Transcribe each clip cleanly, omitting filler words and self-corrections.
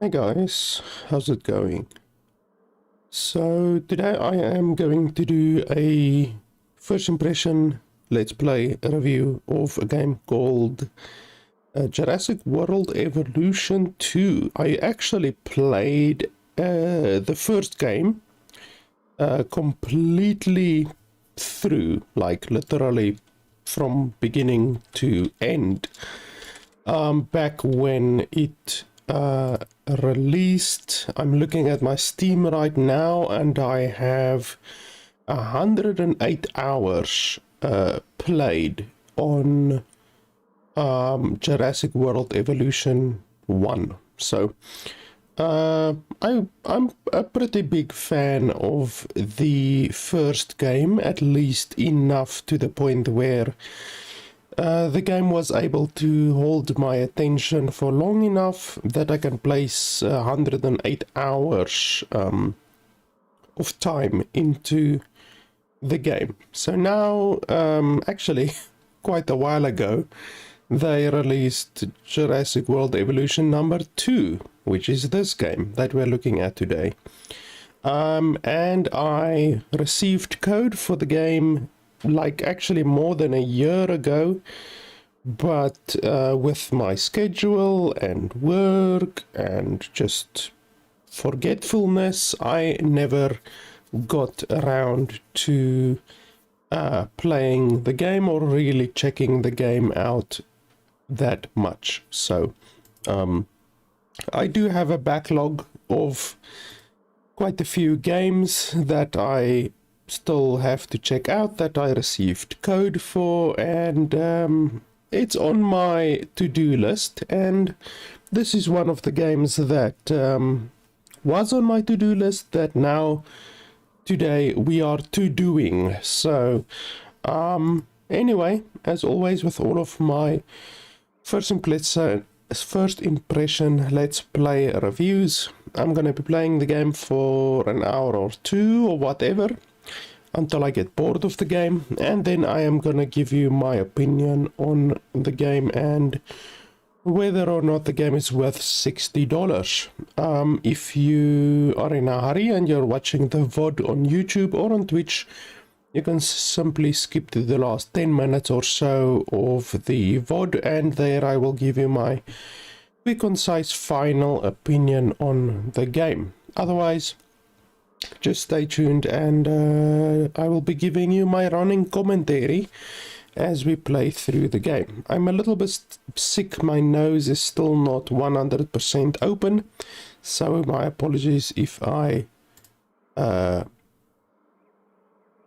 Hey guys, how's it going? So today I am going to do a first impression let's play review of a game called Jurassic World Evolution 2. I actually played the first game completely through, like literally from beginning to end, back when it released. I'm looking at my Steam right now and I have 108 hours played on Jurassic World Evolution 1. So I'm a pretty big fan of the first game, at least enough to the point where the game was able to hold my attention for long enough that I can place 108 hours of time into the game. So now, actually, quite a while ago, they released Jurassic World Evolution number 2, which is this game that we're looking at today. And I received code for the game like actually more than a year ago, but with my schedule and work and just forgetfulness, I never got around to playing the game or really checking the game out that much. So I do have a backlog of quite a few games that I still have to check out, that I received code for, and it's on my to-do list, and this is one of the games that was on my to-do list that now today we are to-doing. So anyway, as always with all of my first impression let's play reviews, I'm gonna be playing the game for an hour or two or whatever until I get bored of the game, and then I am gonna give you my opinion on the game and whether or not the game is worth $60. If you are in a hurry and you're watching the VOD on YouTube or on Twitch, you can simply skip to the last 10 minutes or so of the VOD, and there I will give you my quick, concise, final opinion on the game. Otherwise, just stay tuned and I will be giving you my running commentary as we play through the game. I'm a little bit sick, my nose is still not 100% open, so my apologies if I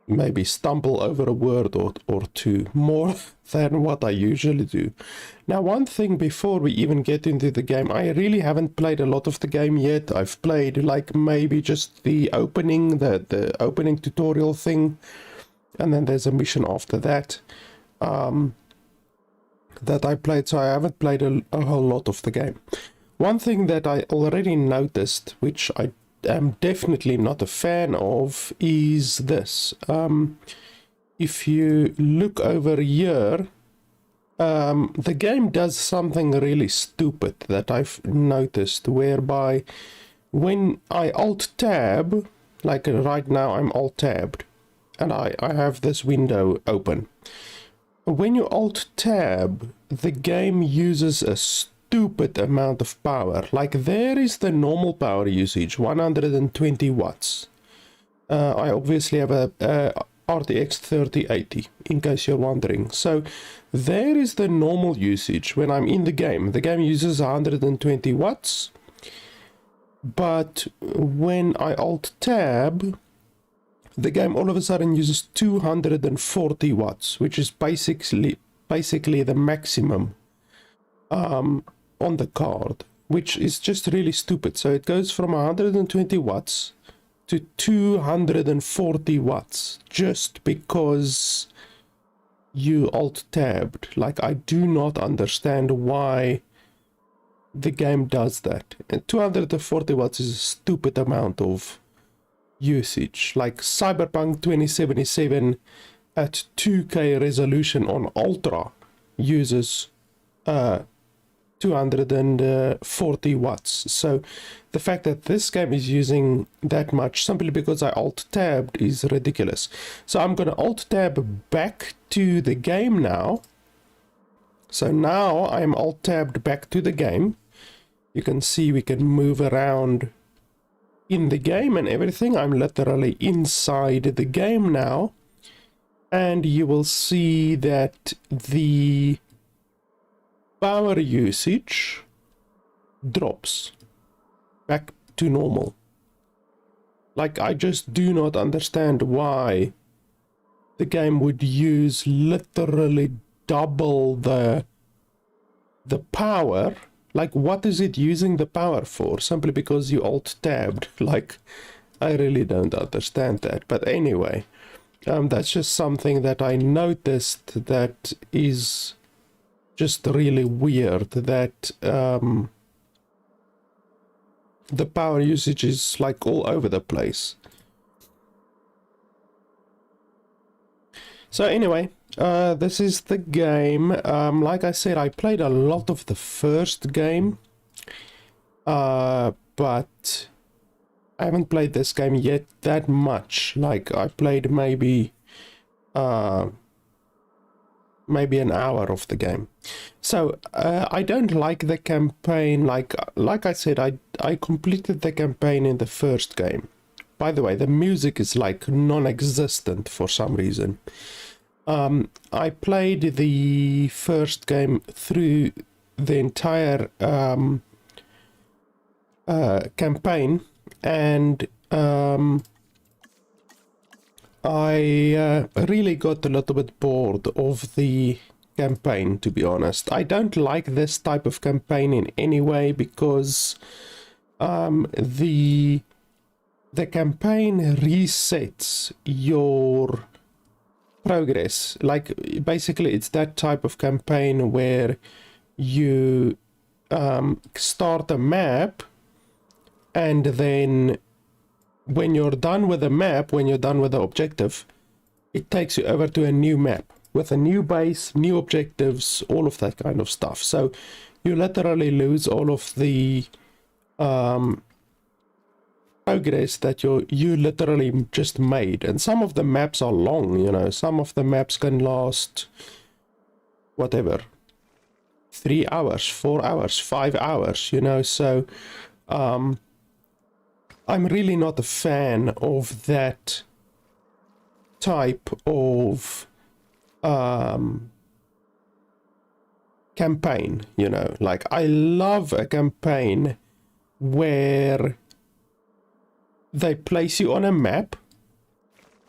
maybe stumble over a word or two more than what I usually do. Now, one thing before we even get into the game, I really haven't played a lot of the game yet. I've played like maybe just the opening, the opening tutorial thing, and then there's a mission after that that I played, so I haven't played a whole lot of the game. One thing that I already noticed, which I am definitely not a fan of, is this. If you look over here, the game does something really stupid that I've noticed, whereby when I alt-tab, like right now I'm alt-tabbed, and I have this window open. When you alt-tab, the game uses a stupid amount of power. Like, there is the normal power usage, 120 watts. I obviously have a RTX 3080, in case you're wondering. So there is the normal usage when I'm in the game. The game uses 120 watts, but when I alt-tab, the game all of a sudden uses 240 watts, which is basically the maximum on the card, which is just really stupid. So it goes from 120 watts to 240 watts just because you alt-tabbed. Like, I do not understand why the game does that. And 240 watts is a stupid amount of usage. Like Cyberpunk 2077 at 2K resolution on Ultra uses 240 watts. So the fact that this game is using that much simply because I alt-tabbed is ridiculous. So I'm going to alt-tab back to the game now. So now I'm alt-tabbed back to the game. You can see we can move around in the game and everything. I'm literally inside the game now. And you will see that the power usage drops back to normal. Like, I just do not understand why the game would use literally double the power. Like, what is it using the power for? Simply because you alt-tabbed. Like, I really don't understand that. But anyway, that's just something that I noticed that is just really weird, that the power usage is like all over the place. So anyway, this is the game. Like I said, I played a lot of the first game, but I haven't played this game yet that much. Like, I played maybe an hour of the game. So I don't like the campaign. Like I said, I completed the campaign in the first game. By the way, the music is like non-existent for some reason. I played the first game through the entire campaign, and I really got a little bit bored of the campaign, to be honest. I don't like this type of campaign in any way, because the campaign resets your progress. Like, basically it's that type of campaign where you start a map, and then when you're done with the map, when you're done with the objective, it takes you over to a new map with a new base, new objectives, all of that kind of stuff. So you literally lose all of the progress that you literally just made. And some of the maps are long, you know. Some of the maps can last whatever, 3 hours, 4 hours, 5 hours, you know. So I'm really not a fan of that type of campaign, you know. Like, I love a campaign where they place you on a map,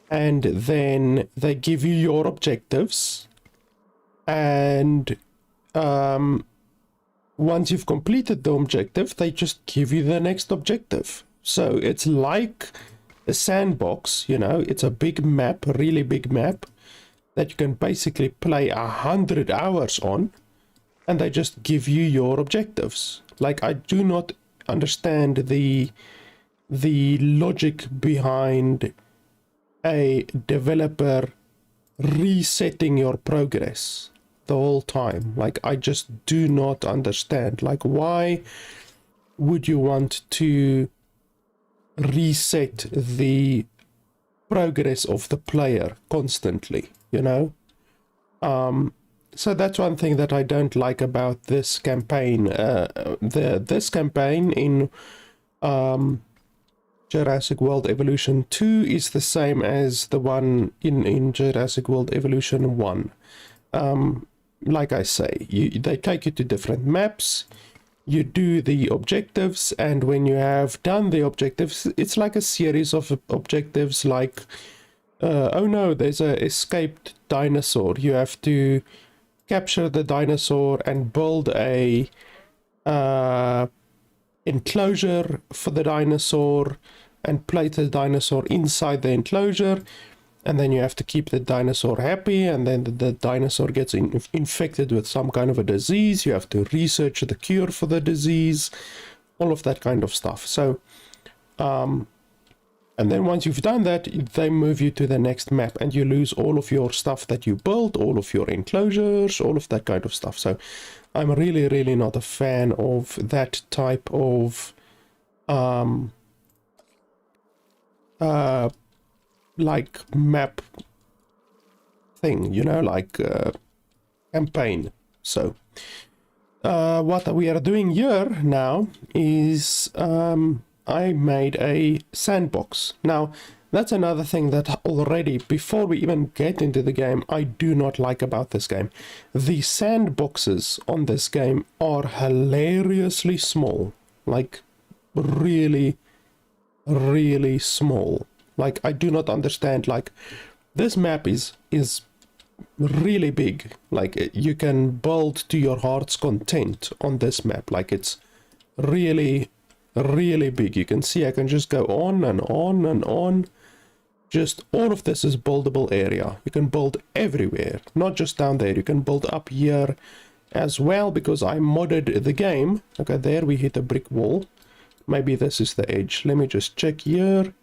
and then they give you your objectives, and once you've completed the objective, they just give you the next objective. So it's like a sandbox, you know. It's a big map, a really big map, that you can basically play 100 hours on, and they just give you your objectives. Like, I do not understand the logic behind a developer resetting your progress the whole time. Like, I just do not understand. Like, why would you want to reset the progress of the player constantly, you know? So that's one thing that I don't like about this campaign. This campaign in Jurassic World Evolution 2 is the same as the one in Jurassic World Evolution 1. Like I say, they take you to different maps, you do the objectives, and when you have done the objectives, it's like a series of objectives, like, oh no, there's a escaped dinosaur. You have to capture the dinosaur and build a enclosure for the dinosaur, and place the dinosaur inside the enclosure, and then you have to keep the dinosaur happy, and then the dinosaur gets infected with some kind of a disease. You have to research the cure for the disease, all of that kind of stuff. So And then once you've done that, they move you to the next map and you lose all of your stuff that you built, all of your enclosures, all of that kind of stuff. So I'm really, really not a fan of that type of like map thing, you know, like campaign. So what we are doing here now is I made a sandbox. Now that's another thing that already, before we even get into the game, I do not like about this game. The sandboxes on this game are hilariously small, like really, really small. Like I do not understand, like this map is really big. Like you can build to your heart's content on this map. Like it's really, really big. You can see I can just go on and on and on. Just all of this is buildable area. You can build everywhere, not just down there. You can build up here as well, because I modded the game. Okay, there we hit a brick wall. Maybe this is the edge. Let me just check here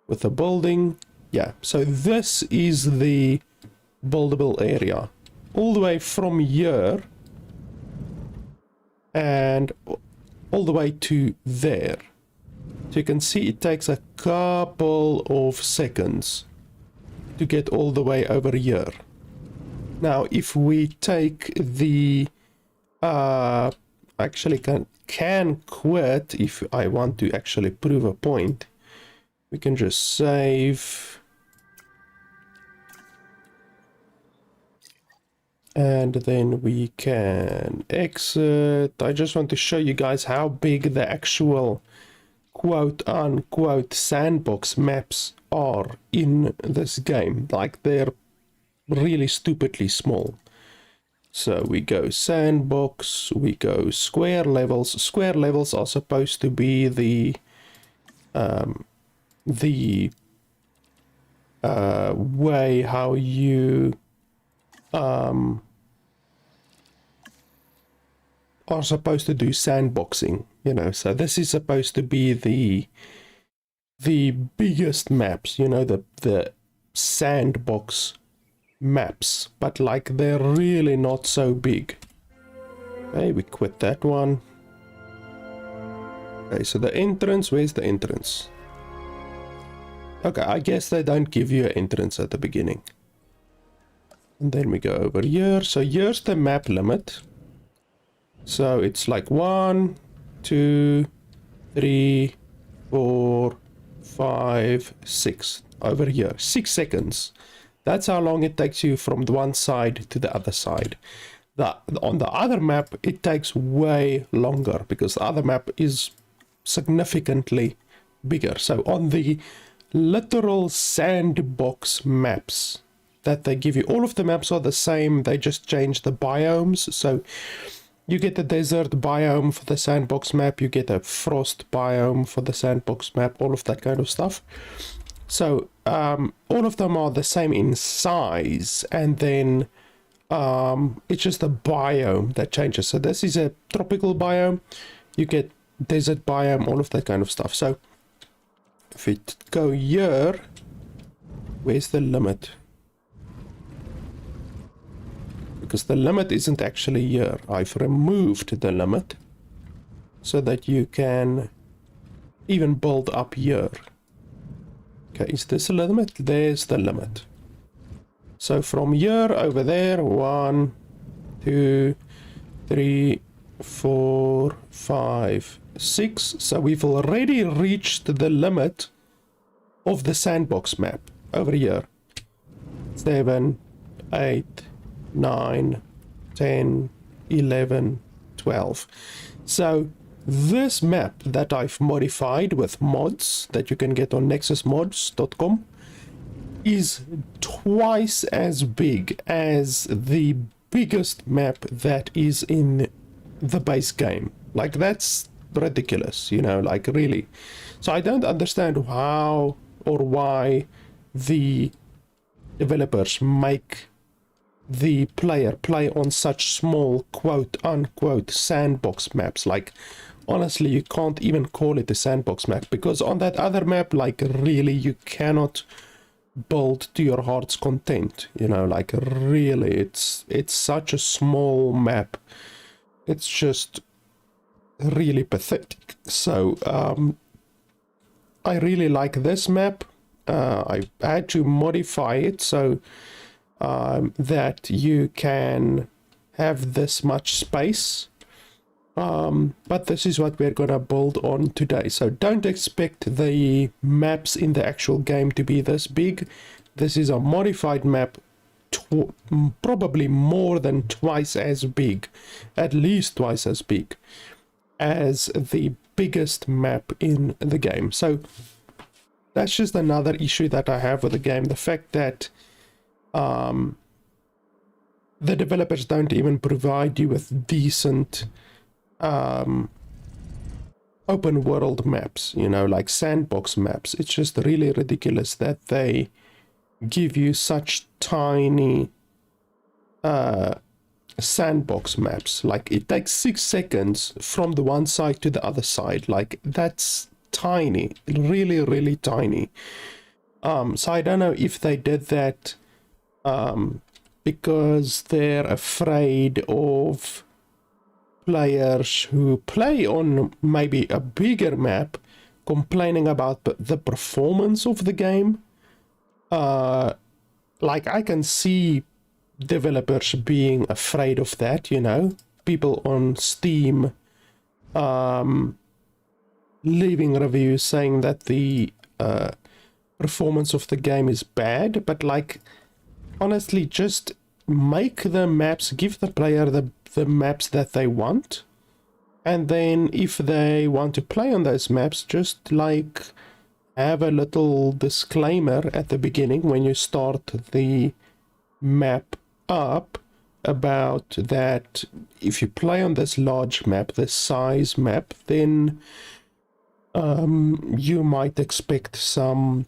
with the building. Yeah, so this is the buildable area all the way from here and all the way to there. So you can see it takes a couple of seconds to get all the way over here. Now if we take the actually can quit if I want to actually prove a point. We can just save and then we can exit. I just want to show you guys how big the actual quote-unquote sandbox maps are in this game. Like they're really stupidly small. So we go sandbox, we go square levels. Square levels are supposed to be the way how you are supposed to do sandboxing, you know. So this is supposed to be the biggest maps, you know, the sandbox maps, but like they're really not so big. Okay, we quit that one. Okay, so the entrance, where's the entrance? Okay, I guess they don't give you an entrance at the beginning. And then we go over here. So here's the map limit. So it's like 1, 2, 3, 4, 5, 6. Over here, 6 seconds. That's how long it takes you from the one side to the other side. On the other map, it takes way longer because the other map is significantly bigger. So on the literal sandbox maps that they give you, all of the maps are the same. They just change the biomes. So you get the desert biome for the sandbox map. You get a frost biome for the sandbox map. All of that kind of stuff. So all of them are the same in size, and then it's just the biome that changes. So this is a tropical biome, you get desert biome, all of that kind of stuff. So if we go here, where's the limit? Because the limit isn't actually here. I've removed the limit so that you can even build up here. Okay, is this a limit? There's the limit. So from here over there, 1, 2, 3, 4, 5, 6. So we've already reached the limit of the sandbox map over here. 7, 8, 9, 10, 11, 12. So this map that I've modified with mods that you can get on nexusmods.com is twice as big as the biggest map that is in the base game. Like, that's ridiculous, you know, like, really. So I don't understand how or why the developers make the player play on such small quote-unquote sandbox maps. Like, honestly, you can't even call it a sandbox map, because on that other map, like, really, you cannot build to your heart's content, you know, like, really, it's such a small map. It's just really pathetic. So I really like this map. I had to modify it so that you can have this much space, but this is what we're gonna build on today. So don't expect the maps in the actual game to be this big. This is a modified map, probably more than twice as big, at least twice as big as the biggest map in the game. So that's just another issue that I have with the game, the fact that the developers don't even provide you with decent open world maps, you know, like sandbox maps. It's just really ridiculous that they give you such tiny sandbox maps. Like, it takes 6 seconds from the one side to the other side. Like, that's tiny, really, really tiny. So I don't know if they did that because they're afraid of players who play on maybe a bigger map complaining about the performance of the game. Like, I can see developers being afraid of that, you know, people on Steam leaving reviews saying that the performance of the game is bad, but like, honestly, just make the maps, give the player the maps that they want, and then if they want to play on those maps, just like have a little disclaimer at the beginning when you start the map up about that if you play on this large map, this size map, then you might expect some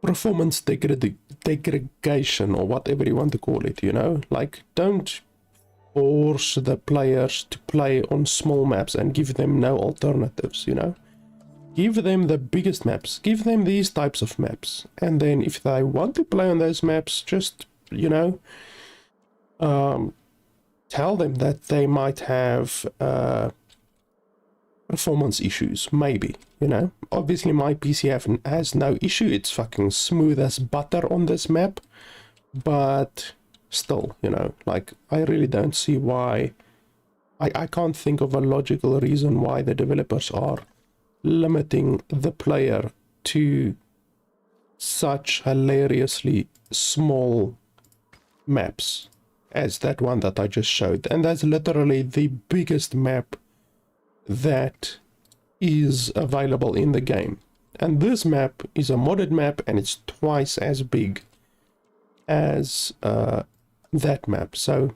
performance degradation, or whatever you want to call it, you know. Like, don't force the players to play on small maps and give them no alternatives, you know. Give them the biggest maps, give them these types of maps, and then if they want to play on those maps, just, you know, tell them that they might have performance issues, maybe, you know. Obviously my PC has no issue, it's fucking smooth as butter on this map, but still, you know, like, I really don't see why, I can't think of a logical reason why the developers are limiting the player to such hilariously small maps as that one that I just showed. And that's literally the biggest map that is available in the game. And this map is a modded map, and it's twice as big as that map. So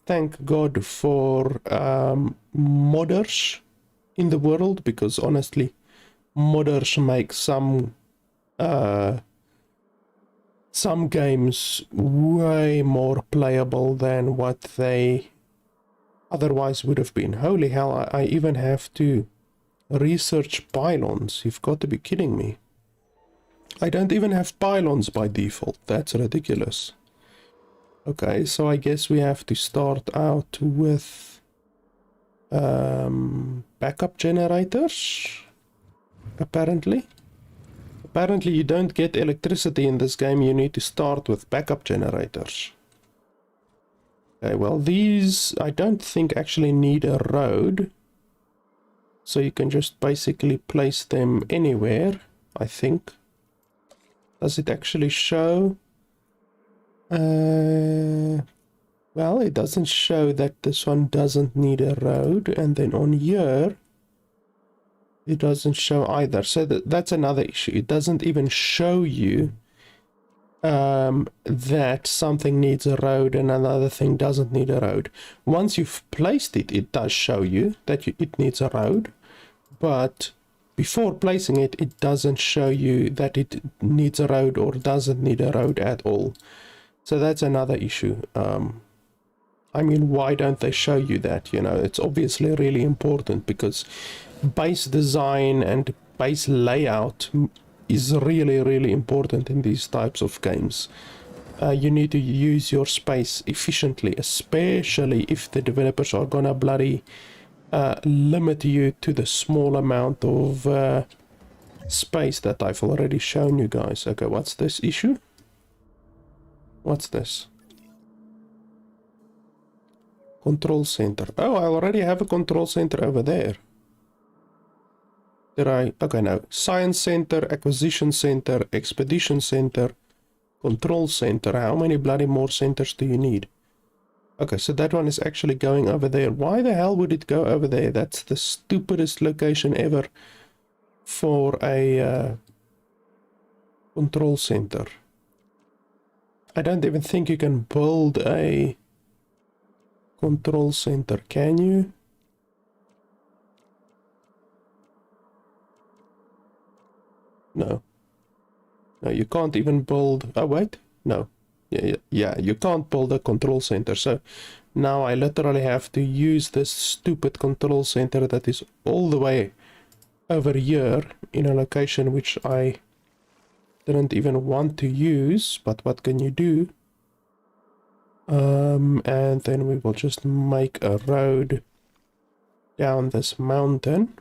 thank God for modders in the world, because honestly, modders make some games way more playable than what they otherwise would have been. Holy hell, I even have to research pylons. You've got to be kidding me. I don't even have pylons by default. That's ridiculous. Okay, so I guess we have to start out with backup generators, apparently. Apparently you don't get electricity in this game, you need to start with backup generators. Okay, well, these I don't think actually need a road, so you can just basically place them anywhere, I think. Does it actually show? Well, it doesn't show that this one doesn't need a road, and then on here it doesn't show either. So that's another issue. It doesn't even show you that something needs a road and another thing doesn't need a road. Once you've placed it, it does show you that it needs a road, but before placing it, it doesn't show you that it needs a road or doesn't need a road at all. So that's another issue. I mean, why don't they show you that? You know, it's obviously really important, because base design and base layout is really, really important in these types of games. You need to use your space efficiently, especially if the developers are gonna bloody limit you to the small amount of space that I've already shown you guys. Okay, what's this issue? What's this? Control center. Oh, I already have a control center over there. Did I? Okay, no. Science center, acquisition center, expedition center, control center. How many bloody more centers do you need? Okay, so that one is actually going over there. Why the hell would it go over there? That's the stupidest location ever for a control center. I don't even think you can build a control center, can you? No. No, you can't even build... Oh, wait. No. Yeah, you can't build a control center. So now I literally have to use this stupid control center that is all the way over here in a location which I didn't even want to use. But what can you do? And then we will just make a road down this mountain.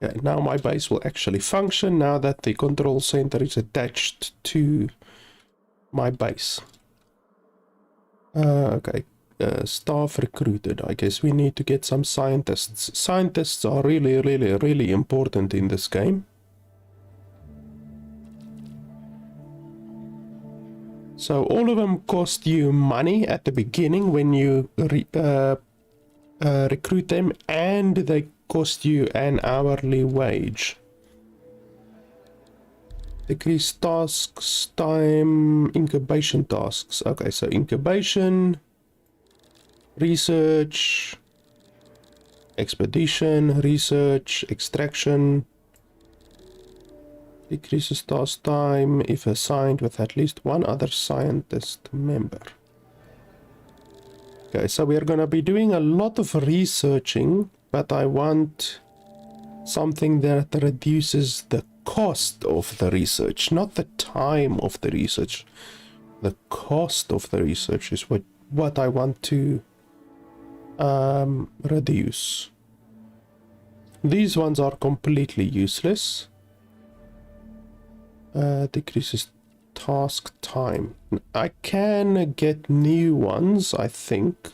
Okay, now my base will actually function now that the control center is attached to my base. Okay, staff recruited. I guess we need to get some scientists. Scientists are really, really, really important in this game. So all of them cost you money at the beginning when you recruit them, and they cost you an hourly wage. Decrease tasks time, incubation tasks. Okay, so incubation, research, expedition, research, extraction. Decreases task time if assigned with at least one other scientist member. Okay, so we are going to be doing a lot of researching, but I want something that reduces the cost of the research, not the time of the research. The cost of the research is what I want to reduce. These ones are completely useless. Decreases task time. I can get new ones, I think.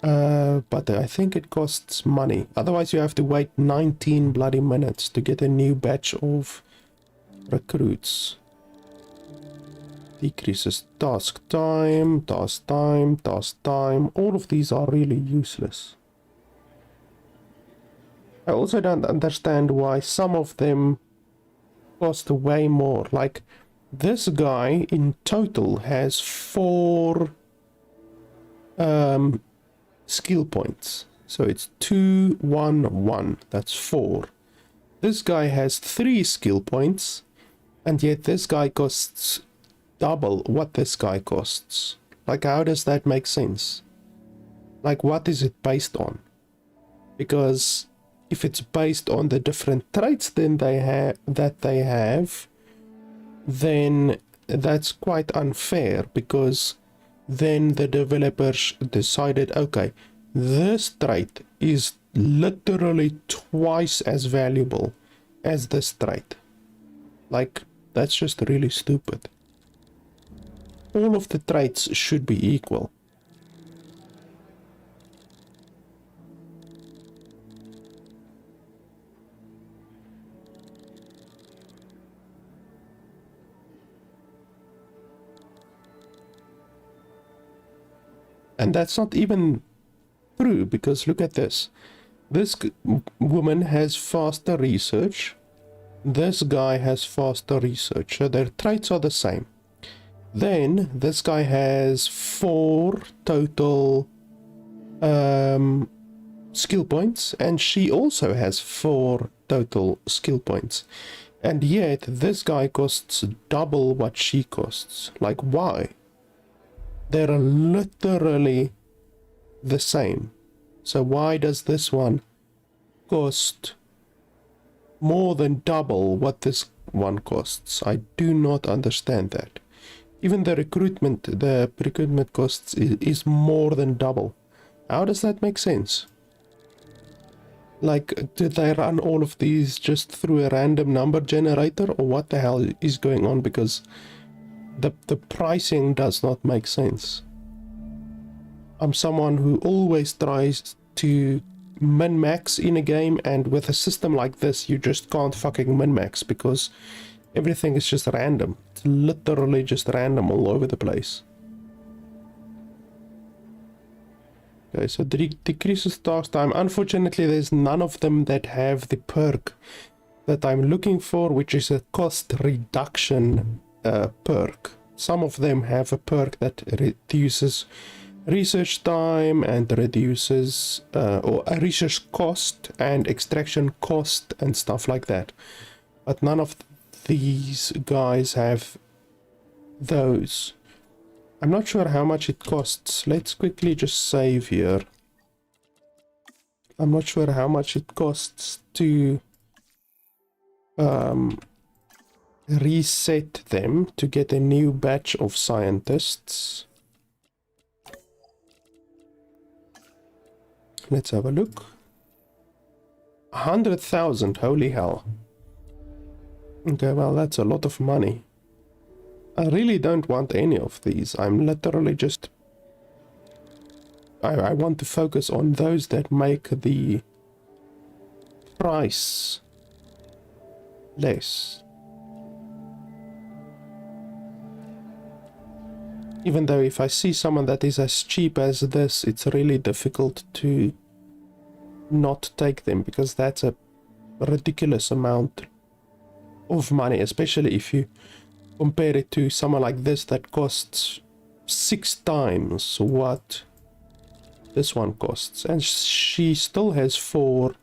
But I think it costs money. Otherwise you have to wait 19 bloody minutes to get a new batch of recruits. Decreases task time, task time, task time. All of these are really useless. I also don't understand why some of them cost way more. Like this guy in total has 4 skill points, so it's 2 1 1. That's 4. This guy has 3 skill points, and yet this guy costs double what this guy costs. Like, how does that make sense? Like, what is it based on? Because if it's based on the different traits then they have, then that's quite unfair, because then the developers decided, okay, this trait is literally twice as valuable as this trait. Like, that's just really stupid. All of the traits should be equal. And that's not even true, because look at this. This woman has faster research. This guy has faster research. So their traits are the same. Then this guy has 4 total skill points, and she also has 4 total skill points. And yet this guy costs double what she costs. Like, why? They're literally the same. So why does this one cost more than double what this one costs? I do not understand that. Even the recruitment costs is more than double. How does that make sense? Like, did they run all of these just through a random number generator, or what the hell is going on? Because the pricing does not make sense. I'm someone who always tries to min-max in a game, and with a system like this, you just can't fucking min-max because everything is just random. It's literally just random all over the place. Okay, so decreases task time. Unfortunately, there's none of them that have the perk that I'm looking for, which is a cost reduction perk. Some of them have a perk that reduces research time and reduces or a research cost and extraction cost and stuff like that. But none of these guys have those. I'm not sure how much it costs. Let's quickly just save here. I'm not sure how much it costs to reset them to get a new batch of scientists. Let's have a look. 100,000, holy hell. Okay, well, that's a lot of money. I really don't want any of these. I'm literally just... I want to focus on those that make the price less. Even though if I see someone that is as cheap as this, it's really difficult to not take them, because that's a ridiculous amount of money, especially if you compare it to someone like this that costs 6 times what this one costs, and she still has 4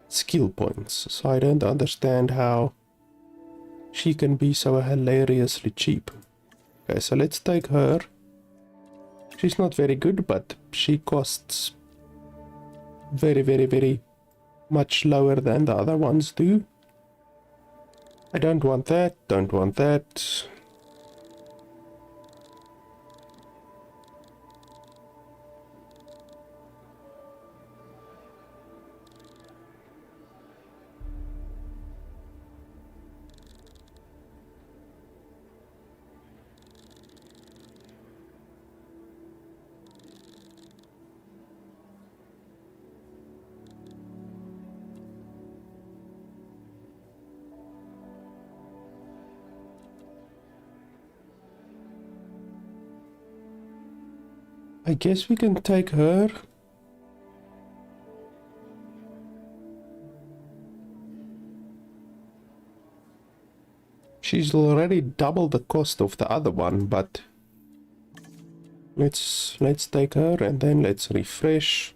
skill points. So I don't understand how she can be so hilariously cheap. Okay, so let's take her. She's not very good, but she costs very much lower than the other ones do. I don't want that, don't want that. I guess we can take her. She's already double the cost of the other one, but let's take her and then let's refresh.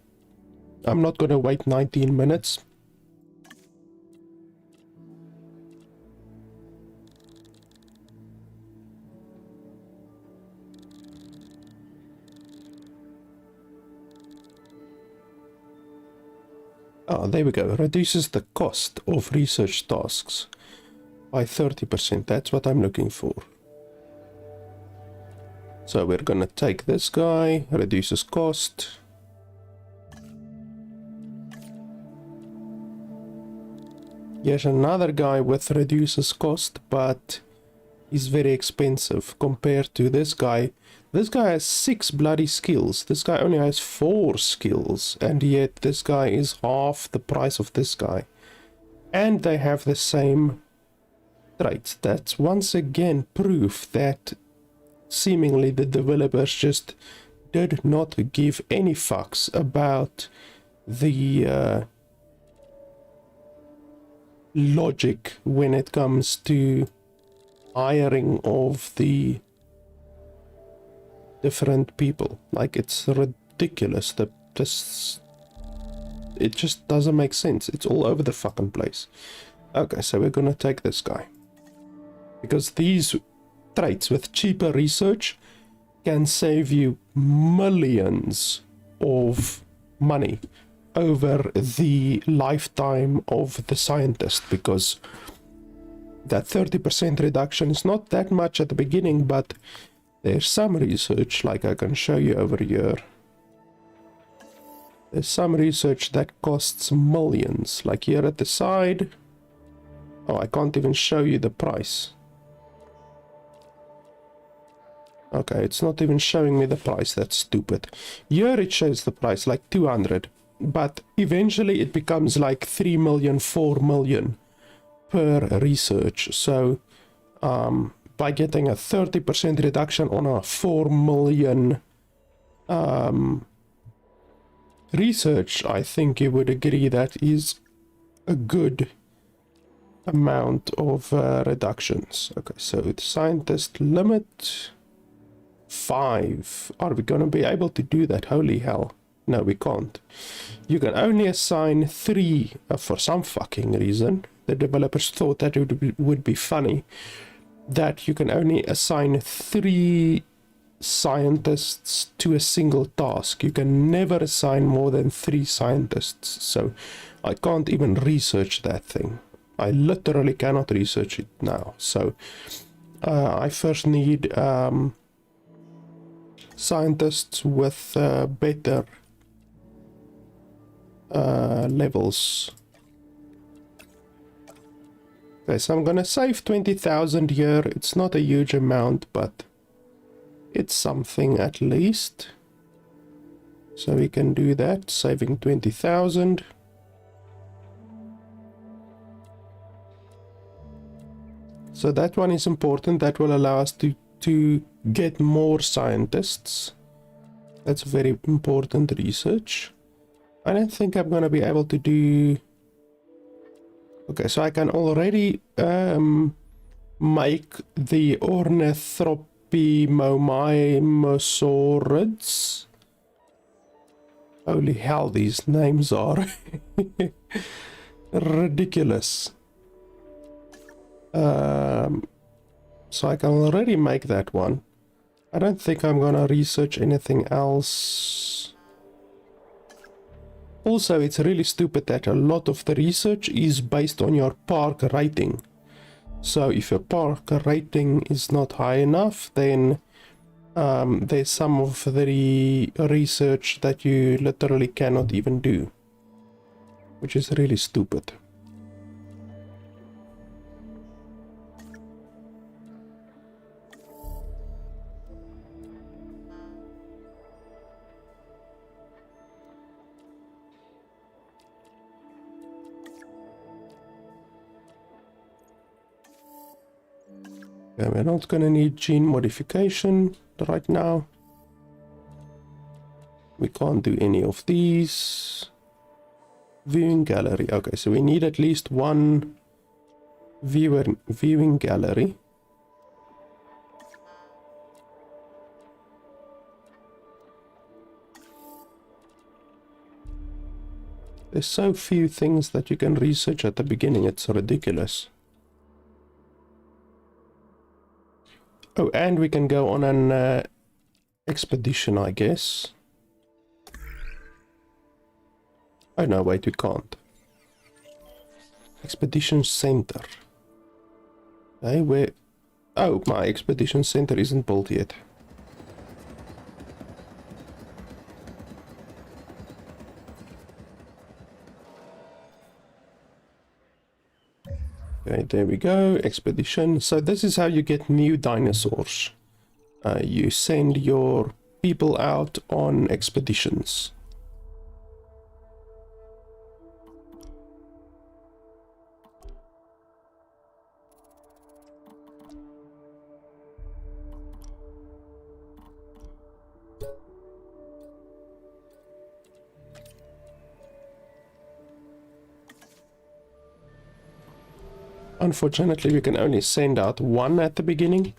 I'm not gonna wait 19 minutes. Oh, there we go. Reduces the cost of research tasks by 30%. That's what I'm looking for. So we're gonna take this guy, reduces cost. Here's another guy with reduces cost, but he's very expensive compared to this guy. This guy has 6 bloody skills. This guy only has 4 skills, and yet this guy is half the price of this guy. And they have the same traits. That's once again proof that seemingly the developers just did not give any fucks about the logic when it comes to hiring of the different people. Like, it's ridiculous. It just doesn't make sense. It's all over the fucking place. Okay, so we're gonna take this guy. Because these traits with cheaper research can save you millions of money over the lifetime of the scientist, because that 30% reduction is not that much at the beginning, but there's some research, like I can show you over here. There's some research that costs millions, like here at the side. Oh, I can't even show you the price. Okay, it's not even showing me the price. That's stupid. Here it shows the price, like 200. But eventually it becomes like 3 million, 4 million per research. So by getting a 30% reduction on a 4 million research, I think you would agree that is a good amount of reductions. Okay, so the scientist limit 5. Are we going to be able to do that? Holy hell. No, we can't. You can only assign 3 for some fucking reason. The developers thought that it would be funny that you can only assign 3 scientists to a single task. You can never assign more than 3 scientists. So I can't even research that thing. I literally cannot research it now. So I first need scientists with better levels. Okay, so I'm gonna save 20,000 here. It's not a huge amount, but it's something at least. So we can do that, saving 20,000. So that one is important. That will allow us to get more scientists. That's very important research. I don't think I'm going to be able to do... Okay, so I can already make the Ornithopimomymosaurids. Holy hell, these names are ridiculous. So I can already make that one. I don't think I'm gonna research anything else. Also, it's really stupid that a lot of the research is based on your park rating. So if your park rating is not high enough, then there's some of the research that you literally cannot even do, which is really stupid. Okay, we're not gonna need gene modification right now. We can't do any of these. Viewing gallery. Okay, so we need at least one viewing gallery. There's so few things that you can research at the beginning, it's ridiculous. Oh, and we can go on an expedition, I guess. Oh no, wait, we can't. Expedition center. Hey, where? Oh, my expedition center isn't built yet. Okay, there we go, expedition. So this is how you get new dinosaurs. You send your people out on expeditions. Unfortunately, we can only send out one at the beginning.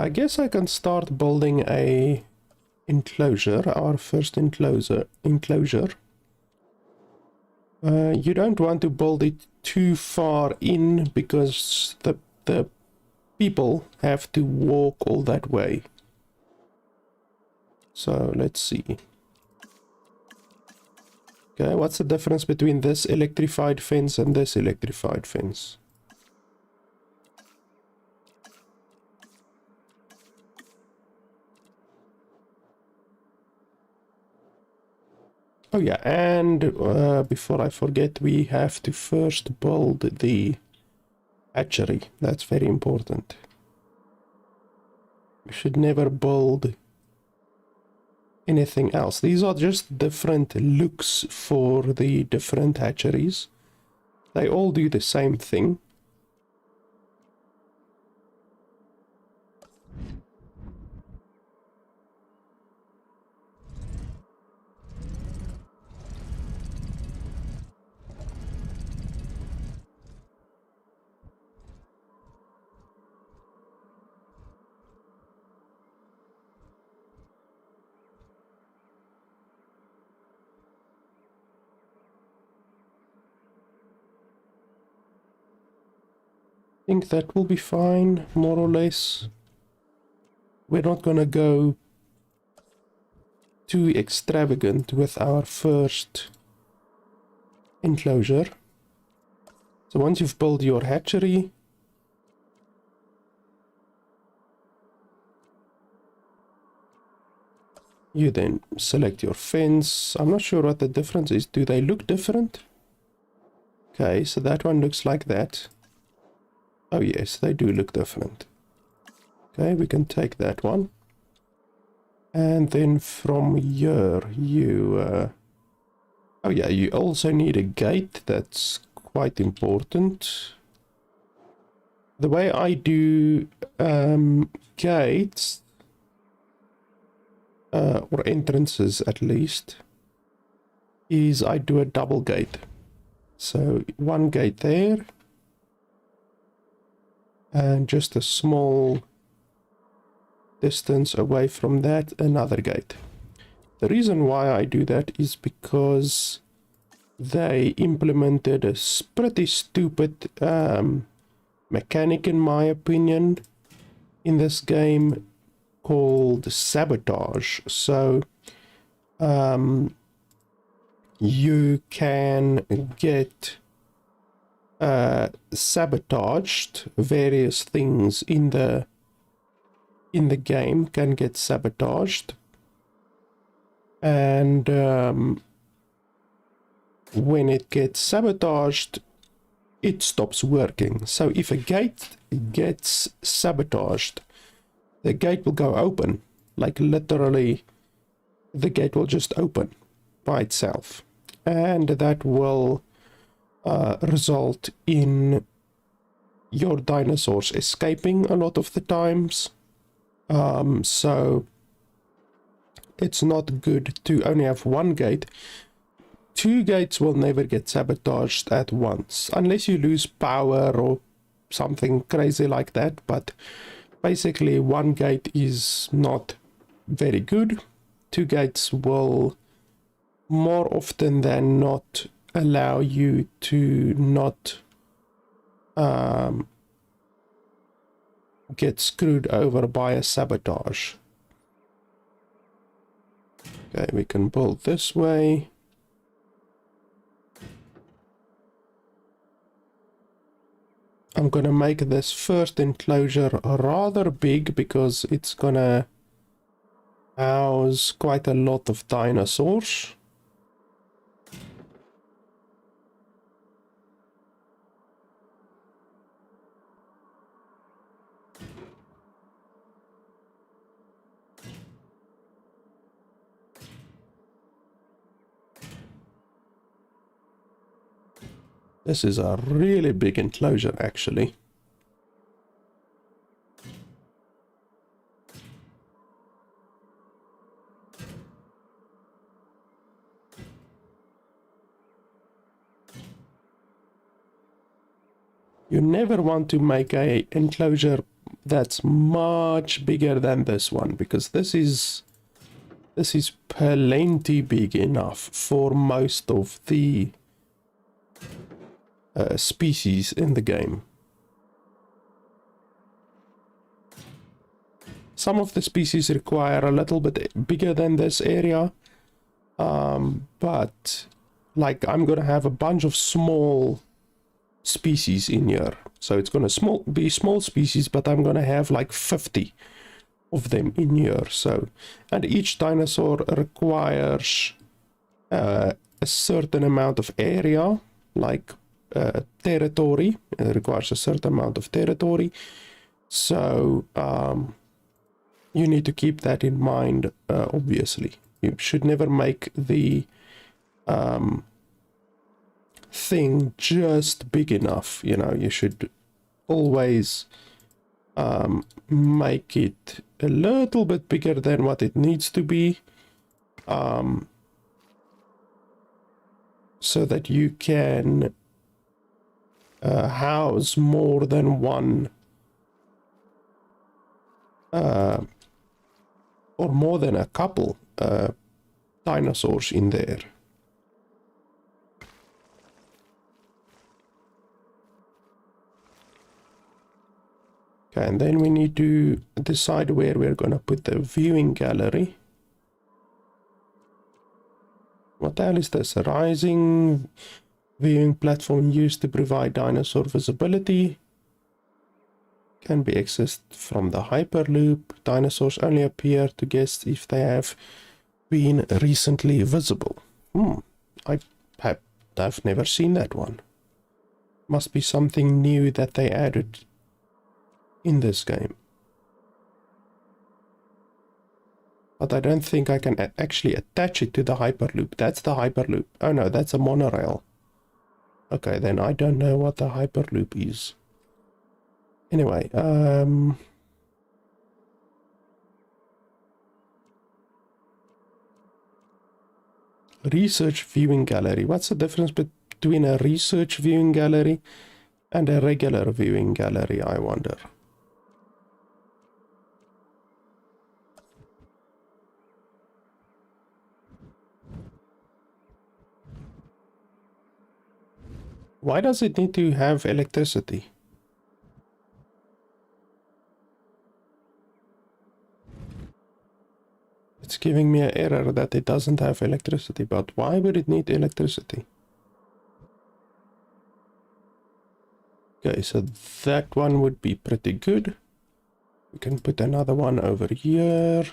I guess I can start building a enclosure, our first enclosure. You don't want to build it too far in because the people have to walk all that way. So let's see. Okay, what's the difference between this electrified fence and this electrified fence? Oh yeah, and before I forget, we have to first build the hatchery. That's very important. We should never build anything else. These are just different looks for the different hatcheries. They all do the same thing. I think that will be fine, more or less. We're not gonna go too extravagant with our first enclosure. So once you've built your hatchery, you then select your fence. I'm not sure what the difference is. Do they look different? Okay, so that one looks like that. Oh yes, they do look different. Okay, we can take that one. And then from here, you... oh yeah, you also need a gate. That's quite important. The way I do gates, or entrances at least, is I do a double gate. So one gate there, and just a small distance away from that, another gate. The reason why I do that is because they implemented a pretty stupid mechanic, in my opinion, in this game called sabotage. So you can get sabotaged. Various things in the game can get sabotaged, and when it gets sabotaged, it stops working. So if a gate gets sabotaged, the gate will go open, like literally the gate will just open by itself, and that will result in your dinosaurs escaping a lot of the times. So it's not good to only have one gate. Two gates will never get sabotaged at once, unless you lose power or something crazy like that, but basically one gate is not very good. Two gates will more often than not allow you to not get screwed over by a sabotage. Okay, we can build this way. I'm gonna make this first enclosure rather big because it's gonna house quite a lot of dinosaurs. This is a really big enclosure, actually. You never want to make a enclosure that's much bigger than this one, because this is plenty big enough for most of the species in the game. Some of the species require a little bit bigger than this area, but like I'm gonna have a bunch of small species in here, so it's gonna be small species, but I'm gonna have like 50 of them in here. So, and each dinosaur requires a certain amount of area, like territory. It requires a certain amount of territory, so you need to keep that in mind. Obviously, you should never make the thing just big enough. You know, you should always make it a little bit bigger than what it needs to be, so that you can house more than one or more than a couple dinosaurs in there. Okay, and then we need to decide where we're going to put the viewing gallery. What the hell is this? A Ryzen viewing platform used to provide dinosaur visibility. Can be accessed from the Hyperloop. Dinosaurs only appear to guests if they have been recently visible. I've never seen that one. Must be something new that they added in this game. But I don't think I can actually attach it to the Hyperloop. That's the Hyperloop. Oh no, that's a monorail. Okay, then I don't know what the Hyperloop is. Anyway, research viewing gallery. What's the difference between a research viewing gallery and a regular viewing gallery, I wonder? Why does it need to have electricity? It's giving me an error that it doesn't have electricity, but why would it need electricity? Okay, so that one would be pretty good. We can put another one over here.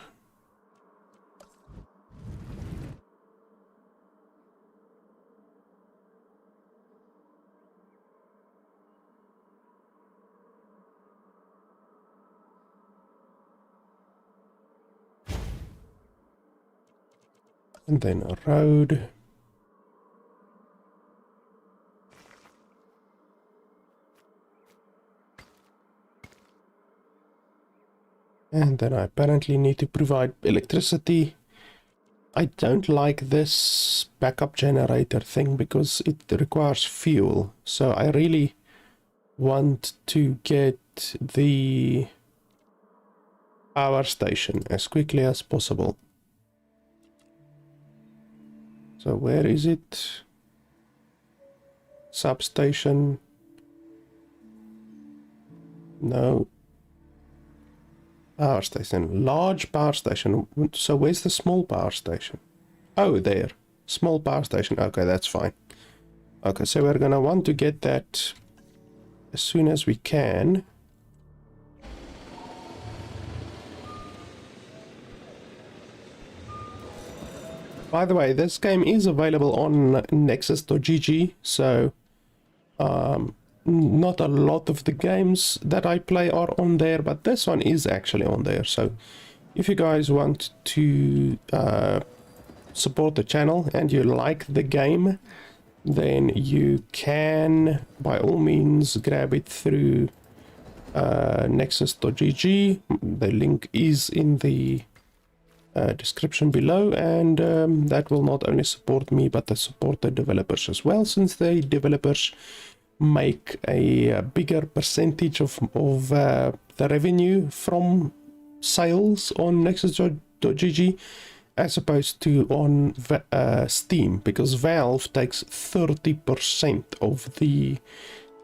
And then a road. And then I apparently need to provide electricity. I don't like this backup generator thing because it requires fuel. So I really want to get the power station as quickly as possible. So where is it? Substation. No. Power station. Large power station. So where's the small power station? Oh, there. Small power station. Okay, that's fine. Okay, so we're gonna want to get that as soon as we can. By the way, this game is available on Nexus.gg, so not a lot of the games that I play are on there, but this one is actually on there. So if you guys want to support the channel and you like the game, then you can by all means grab it through Nexus.gg. The link is in the description below, and that will not only support me but support the developers as well, since the developers make a bigger percentage of the revenue from sales on Nexus.gg as opposed to on Steam, because Valve takes 30% of the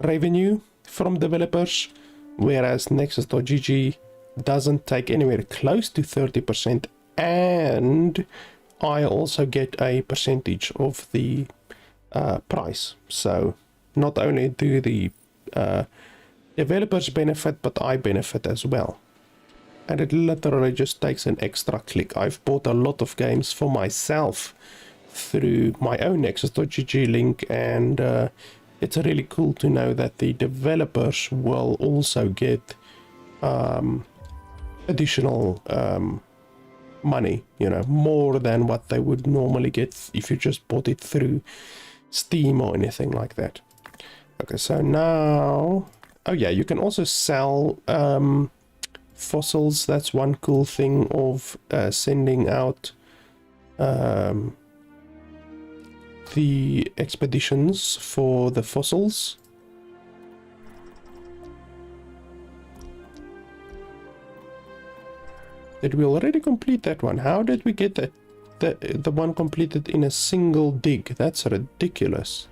revenue from developers, whereas Nexus.gg doesn't take anywhere close to 30%, and I also get a percentage of the price. So not only do the developers benefit, but I benefit as well. And it literally just takes an extra click. I've bought a lot of games for myself through my own Nexus.gg link, and it's really cool to know that the developers will also get additional money, you know, more than what they would normally get if you just bought it through Steam or anything like that. Okay, so now, oh yeah, you can also sell fossils. That's one cool thing of sending out the expeditions for the fossils. Did we already complete that one? How did we get that the one completed in a single dig? That's ridiculous.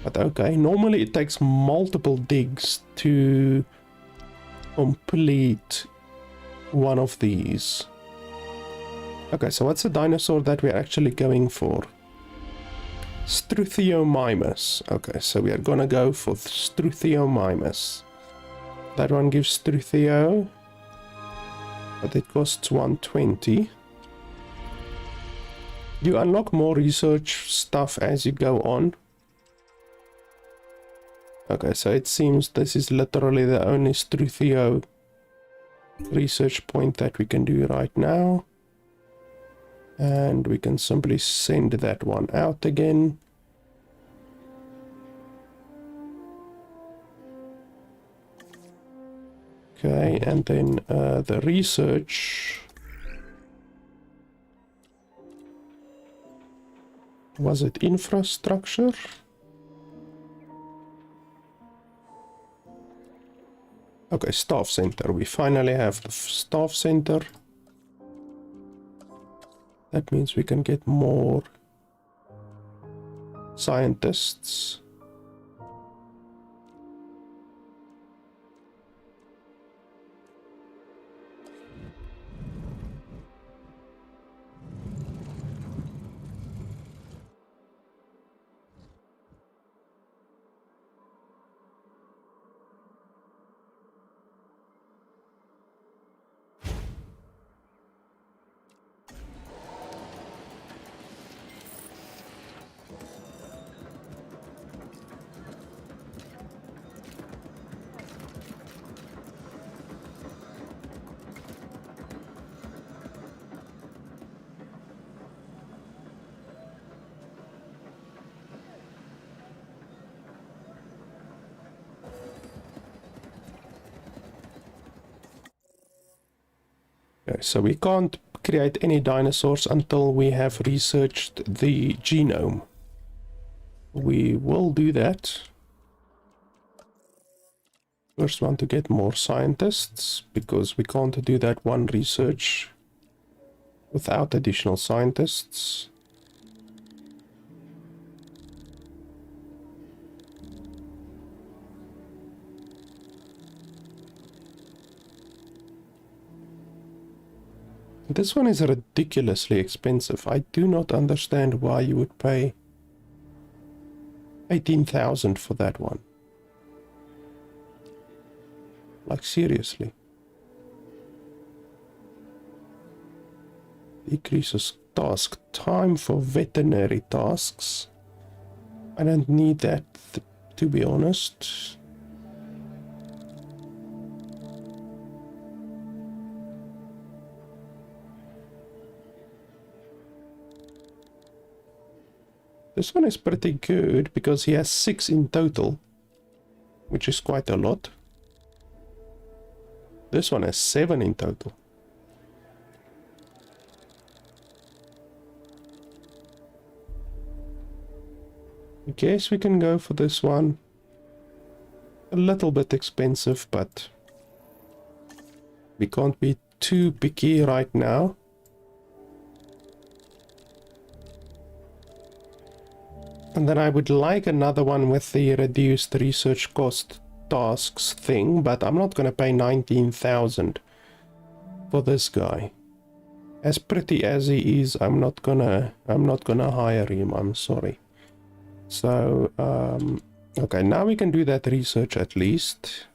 But okay, normally it takes multiple digs to complete one of these. Okay, so what's the dinosaur that we're actually going for? Struthiomimus. Okay, so we are gonna go for Struthiomimus. That one gives Struthio, but it costs 120. You unlock more research stuff as you go on. Okay, so it seems this is literally the only Struthio research point that we can do right now. And we can simply send that one out again. Okay, and then the research. Was it infrastructure? Okay, staff center. We finally have the staff center. That means we can get more scientists. Okay, so we can't create any dinosaurs until we have researched the genome. We will do that. First want to get more scientists, because we can't do that one research without additional scientists. This one is ridiculously expensive. I do not understand why you would pay 18,000 for that one. Like, seriously. Decreases task time for veterinary tasks. I don't need that, to be honest. This one is pretty good because he has 6 in total, which is quite a lot. This one has 7 in total. I guess we can go for this one. A little bit expensive, but We can't be too picky right now. And then I would like another one with the reduced research cost tasks thing, but I'm not going to pay 19,000 for this guy. As pretty as he is, I'm not gonna hire him. I'm sorry. So okay, now we can do that research at least.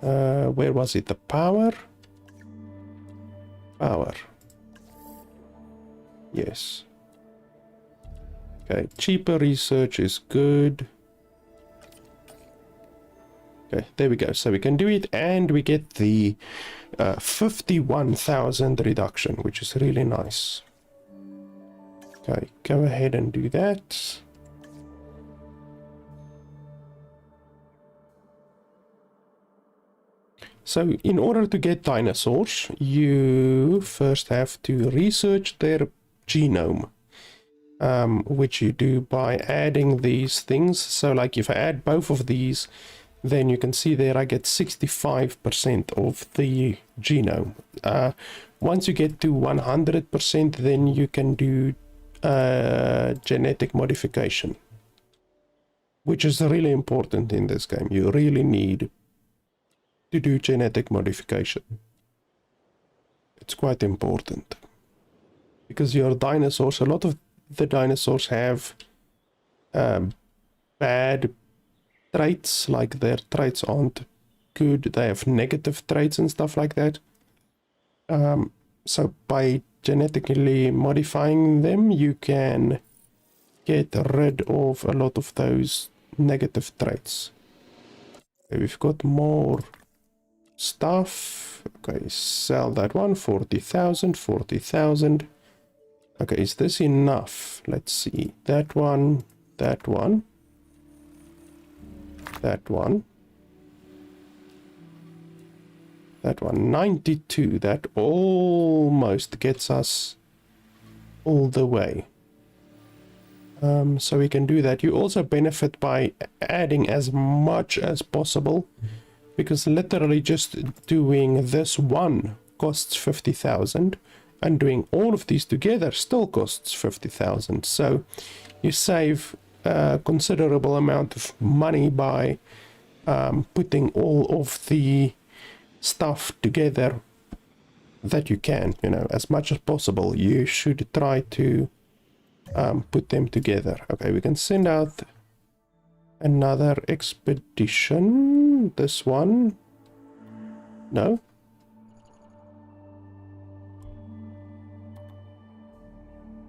Where was it? The power? Power. Yes. Okay, cheaper research is good. Okay, there we go. So we can do it, and we get the 51,000 reduction, which is really nice. Okay, go ahead and do that. So in order to get dinosaurs, you first have to research their genome, which you do by adding these things. So like if I add both of these, then you can see there I get 65% of the genome. Once you get to 100%, then you can do genetic modification, which is really important in this game. You really need to do genetic modification. It's quite important because your dinosaurs, a lot of the dinosaurs have bad traits, like their traits aren't good. They have negative traits and stuff like that. So by genetically modifying them, you can get rid of a lot of those negative traits. Okay, we've got more stuff. Okay, sell that one. 40,000, 40,000. Okay, is this enough? Let's see. That one, that one, that one, that one. 92. That almost gets us all the way. So we can do that. You also benefit by adding as much as possible, because literally just doing this one costs 50,000, and doing all of these together still costs 50,000. So you save a considerable amount of money by putting all of the stuff together that you can, you know, as much as possible. You should try to put them together. Okay, we can send out another expedition. This one, no.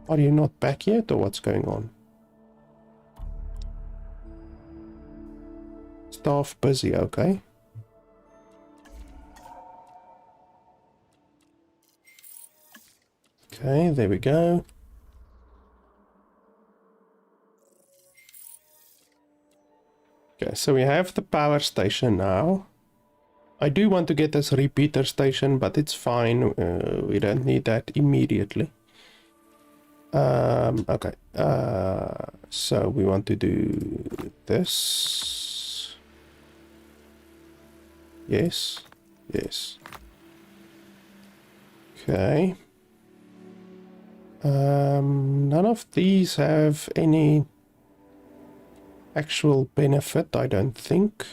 Are you not back yet, or what's going on? Staff busy, okay. Okay, there we go. Okay, so we have the power station now. I do want to get this repeater station, but it's fine. We don't need that immediately. Okay, so we want to do this. Yes, yes. Okay. None of these have any actual benefit, I don't think.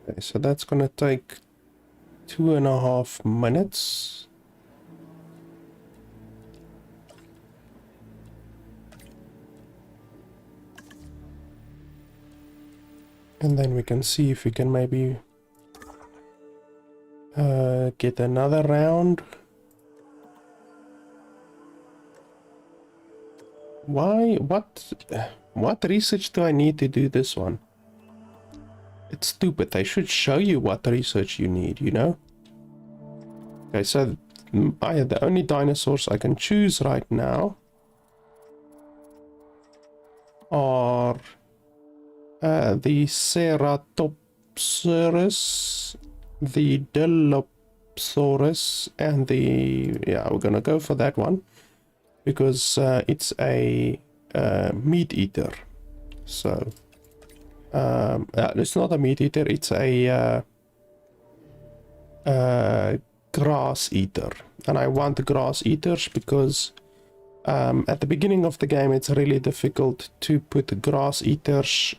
Okay, so that's gonna take 2.5 minutes. And then we can see if we can maybe get another round. Why? What research do I need to do this one? It's stupid. They should show you what research you need, you know? Okay, so the only dinosaurs I can choose right now are the Ceratopsaurus, the Dilopsaurus, and the, yeah, we're gonna go for that one because it's a meat eater. So it's not a meat eater, it's a grass eater, and I want the grass eaters because at the beginning of the game it's really difficult to put grass eaters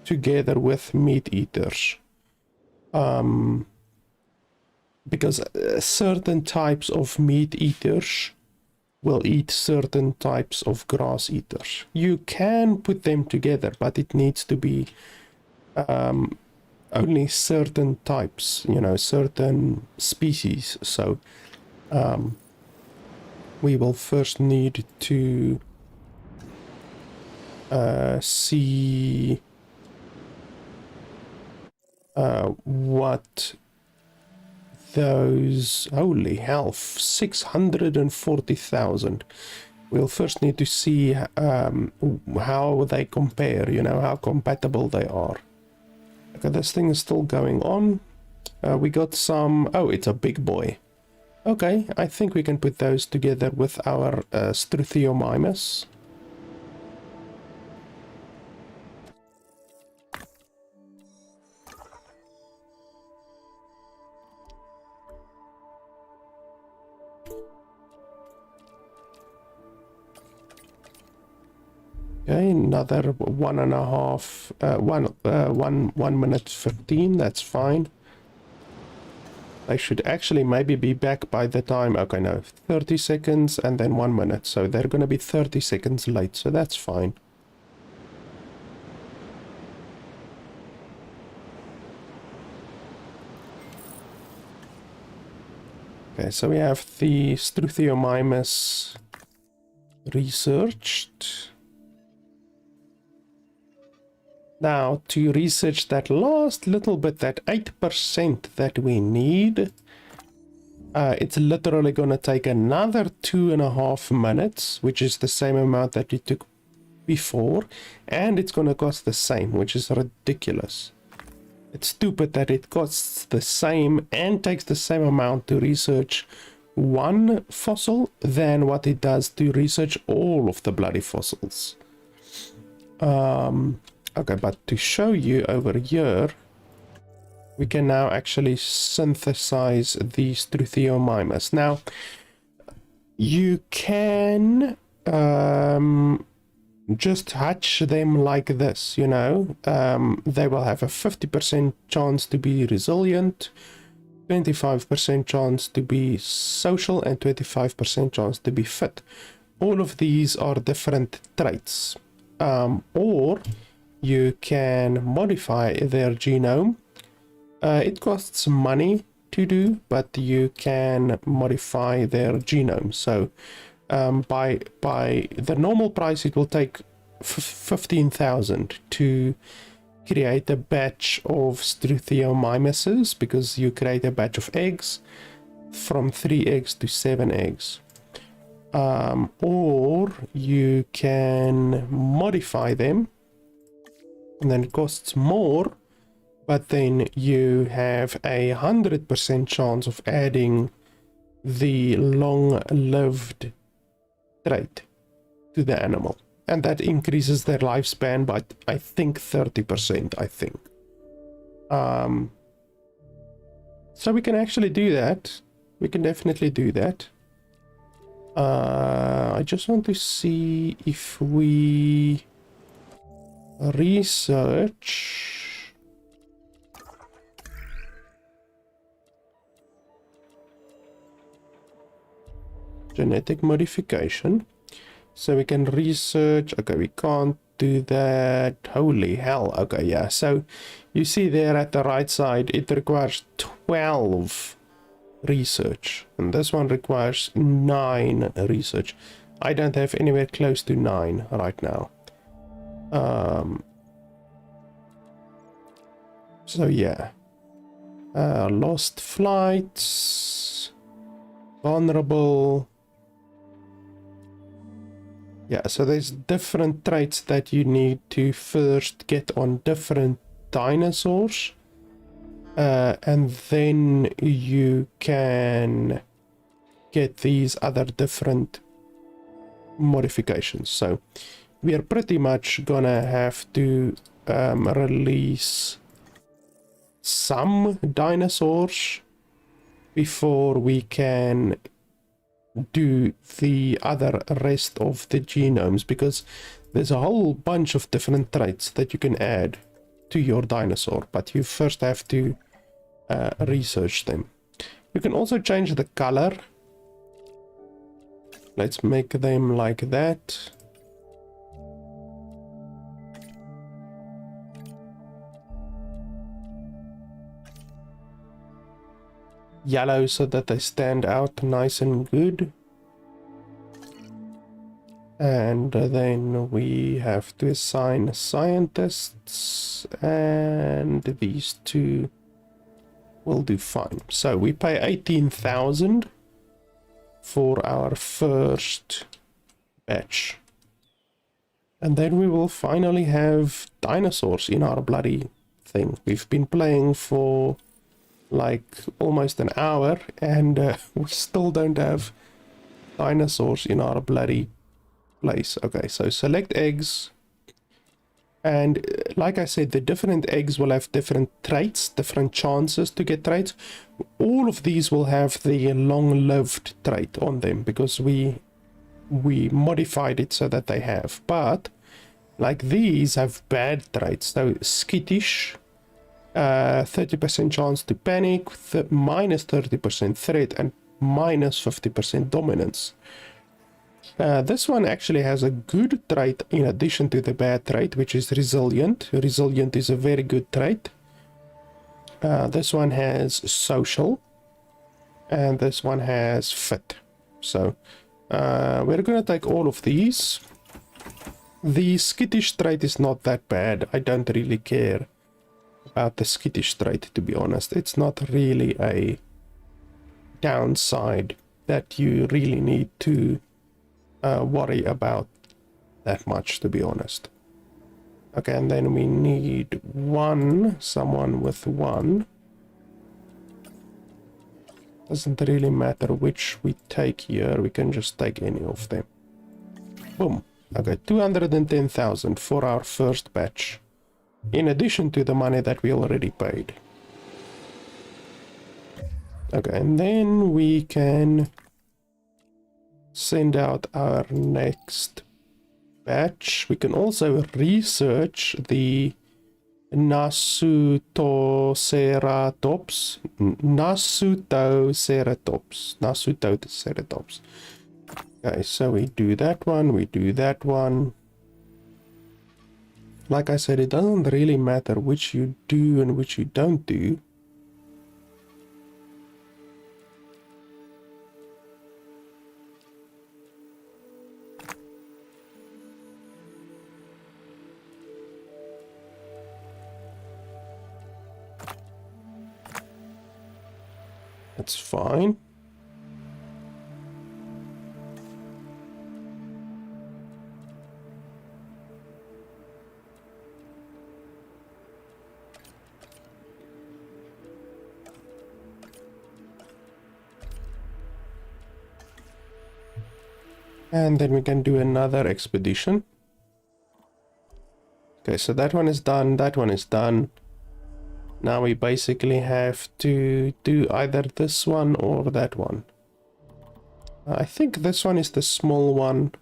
together with meat eaters, because certain types of meat eaters will eat certain types of grass eaters. You can put them together, but it needs to be only certain types, you know, certain species. So we will first need to see what those, holy hell, 640,000. We'll first need to see how they compare, you know, how compatible they are. Okay, this thing is still going on. We got some, oh, it's a big boy. Okay, I think we can put those together with our Struthiomimus. Okay, another 1 minute 15, that's fine. They should actually maybe be back by the time, okay, no, 30 seconds and then 1 minute. So they're going to be 30 seconds late, so that's fine. Okay, so we have the Struthiomimus researched. Now, to research that last little bit, that 8% that we need, it's literally going to take another 2.5 minutes, which is the same amount that it took before, and it's going to cost the same, which is ridiculous. It's stupid that it costs the same and takes the same amount to research one fossil than what it does to research all of the bloody fossils. Okay, but to show you over here, we can now actually synthesize the Struthiomimus. Now, you can just hatch them like this, you know. They will have a 50% chance to be resilient, 25% chance to be social, and 25% chance to be fit. All of these are different traits. Or you can modify their genome. It costs money to do, but you can modify their genome. So by the normal price, it will take 15,000 to create a batch of Struthiomimuses, because you create a batch of eggs from 3 eggs to 7 eggs. Or you can modify them, and then it costs more, but then you have 100% chance of adding the long-lived trait to the animal, and that increases their lifespan by, I think, 30%, I think. So we can actually do that. We can definitely do that. I just want to see if we research genetic modification. So we can research, okay, we can't do that, holy hell. Okay, yeah, so you see there at the right side, it requires 12 research, and this one requires 9 research. I don't have anywhere close to 9 right now. So yeah, lost flights. vulnerable. Yeah, so there's different traits that you need to first get on different dinosaurs. And then you can get these other different modifications. So we are pretty much gonna have to release some dinosaurs before we can do the other rest of the genomes, because there's a whole bunch of different traits that you can add to your dinosaur, but you first have to research them. You can also change the color. Let's make them like that. Yellow, so that they stand out nice and good. And then we have to assign scientists, and these two will do fine. So we pay 18,000 for our first batch. And then we will finally have dinosaurs in our bloody thing. We've been playing for like almost an hour, and we still don't have dinosaurs in our bloody place. Okay, so select eggs, and like I said, the different eggs will have different traits, different chances to get traits. All of these will have the long-lived trait on them because we modified it so that they have, but like these have bad traits. So skittish, 30% chance to panic, minus 30% threat, and minus 50% dominance. This one actually has a good trait in addition to the bad trait, which is resilient. Resilient is a very good trait. This one has social, and this one has fit. So we're going to take all of these. The skittish trait is not that bad. I don't really care about the skittish trait, to be honest. It's not really a downside that you really need to worry about that much, to be honest. Okay, and then we need someone with one. Doesn't really matter which we take here, we can just take any of them. Boom. Okay, 210,000 for our first batch, in addition to the money that we already paid. Okay, and then we can send out our next batch. We can also research the Nasutoceratops. Okay, so we do that one, we do that one. Like I said, it doesn't really matter which you do and which you don't do. That's fine. And then we can do another expedition. Okay, so that one is done, that one is done. Now we basically have to do either this one or that one. I think this one is the small one.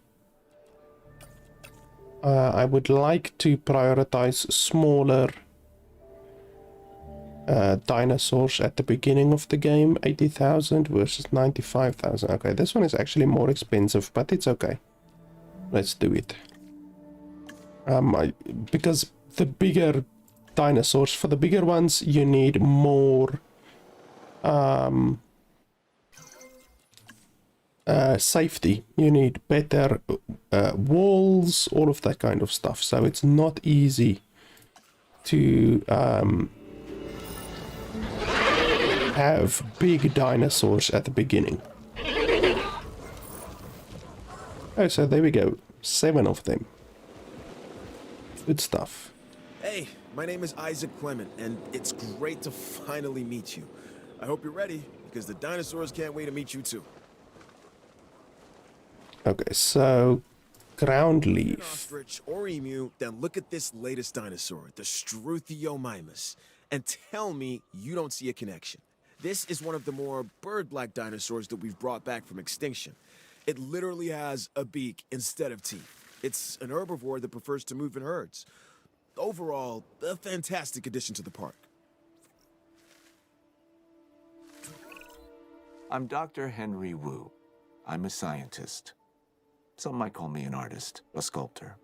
I would like to prioritize smaller dinosaurs at the beginning of the game. 80,000 versus 95,000. Okay, this one is actually more expensive, but it's okay. Let's do it. Because the bigger dinosaurs, for the bigger ones, you need more safety. You need better walls, all of that kind of stuff. So it's not easy to have big dinosaurs at the beginning. Oh, so there we go. 7 of them. Good stuff. Hey, my name is Isaac Clement, and it's great to finally meet you. I hope you're ready, because the dinosaurs can't wait to meet you too. Okay, so ground An leaf. ostrich or emu, then look at this latest dinosaur, the Struthiomimus, and tell me you don't see a connection. This is one of the more bird-like dinosaurs that we've brought back from extinction. It literally has a beak instead of teeth. It's an herbivore that prefers to move in herds. Overall, a fantastic addition to the park. I'm Dr. Henry Wu. I'm a scientist. Some might call me an artist, a sculptor.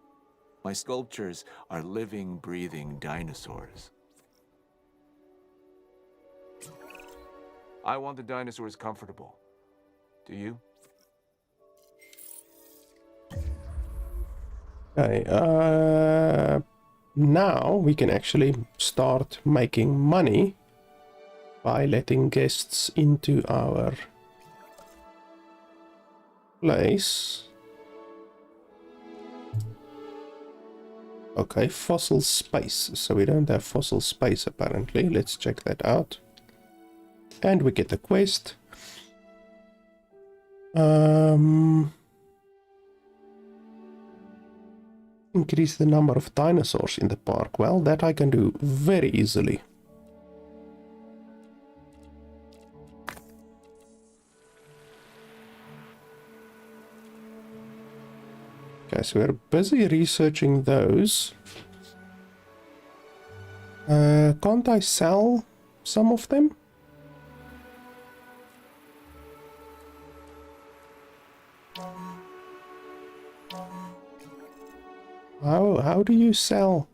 My sculptures are living, breathing dinosaurs. I want the dinosaurs comfortable. Do you? Okay, now we can actually start making money by letting guests into our place. Okay, fossil space. So we don't have fossil space apparently. Let's check that out. And we get the quest. Increase the number of dinosaurs in the park. Well, that I can do very easily. Okay, so we're busy researching those. Can't I sell some of them? How do you sell?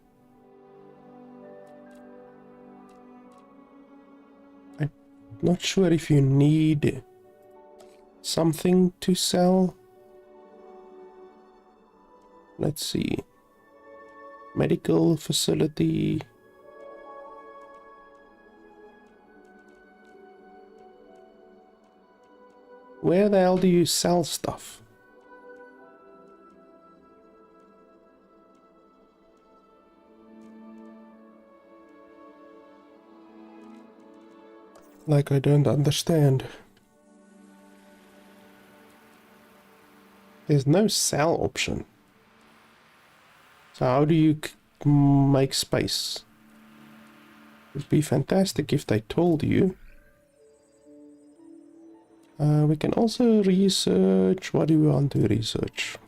I'm not sure if you need something to sell. Let's see. Medical facility. Where the hell do you sell stuff? Like, I don't understand. There's no sell option. So how do you make space? It would be fantastic if they told you. We can also research. What do we want to research?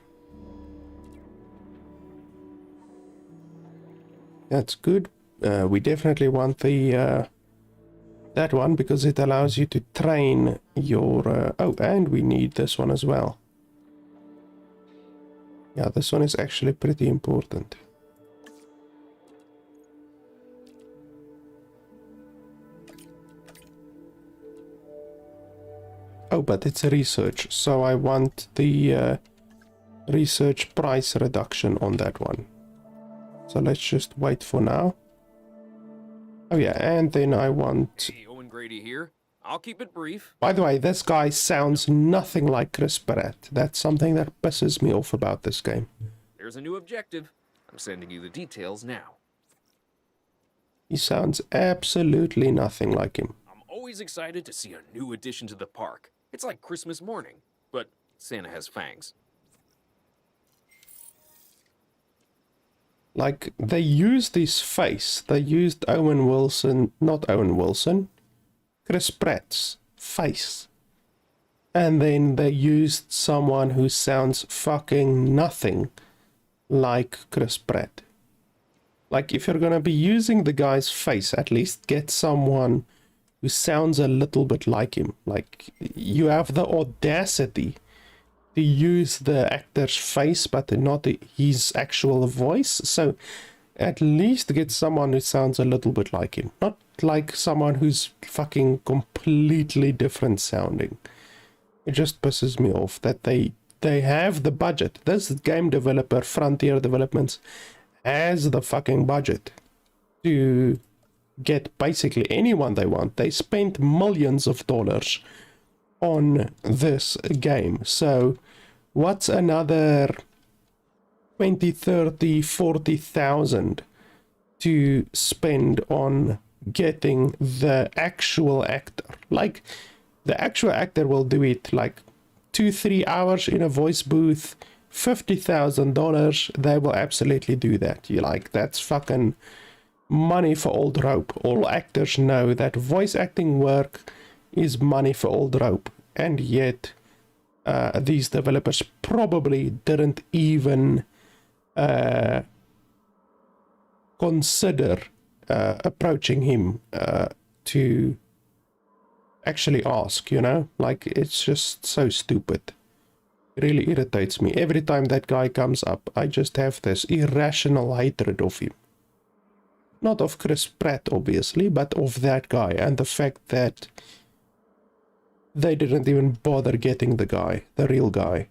That's good. We definitely want the that one because it allows you to train your... oh, and we need this one as well. Yeah, this one is actually pretty important. Oh, but it's a research, so I want the research price reduction on that one. So let's just wait for now. Oh yeah, and then I want... Hey, Owen Grady here. I'll keep it brief. By the way, this guy sounds nothing like Chris Pratt. That's something that pisses me off about this game. There's a new objective. I'm sending you the details now. He sounds absolutely nothing like him. I'm always excited to see a new addition to the park. It's like Christmas morning, but Santa has fangs. Like, they used his face. They used Owen Wilson, not Owen Wilson, Chris Pratt's face. And then they used someone who sounds fucking nothing like Chris Pratt. Like, if you're gonna be using the guy's face, at least get someone who sounds a little bit like him. Like, you have the audacity to use the actor's face but not his actual voice, so at least get someone who sounds a little bit like him, not like someone who's fucking completely different sounding. It just pisses me off that they have the budget. This game developer, Frontier Developments, has the fucking budget to get basically anyone they want. They spent millions of dollars on this game, so what's another 20, 30, 40,000 to spend on getting the actual actor? Like, the actual actor will do it like 2-3 hours in a voice booth, $50,000. They will absolutely do that. You like, that's fucking money for old rope. All actors know that voice acting work is money for old rope, and yet these developers probably didn't even consider approaching him to actually ask, you know? Like, it's just so stupid. It really irritates me. Every time that guy comes up, I just have this irrational hatred of him. Not of Chris Pratt, obviously, but of that guy, and the fact that they didn't even bother getting the guy, the real guy.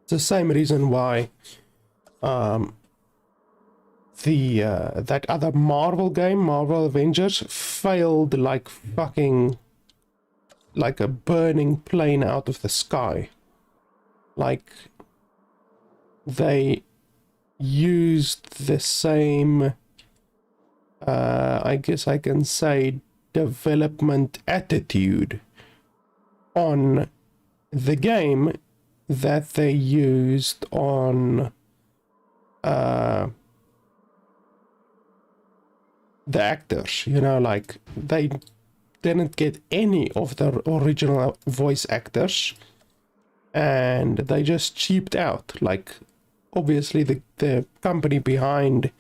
It's the same reason why that other Marvel game, Marvel Avengers, failed like fucking, like a burning plane out of the sky. Like, they used the same, I guess I can say, development attitude on the game that they used on the actors, you know, like, they didn't get any of the original voice actors, and they just cheaped out. Like, obviously the company behind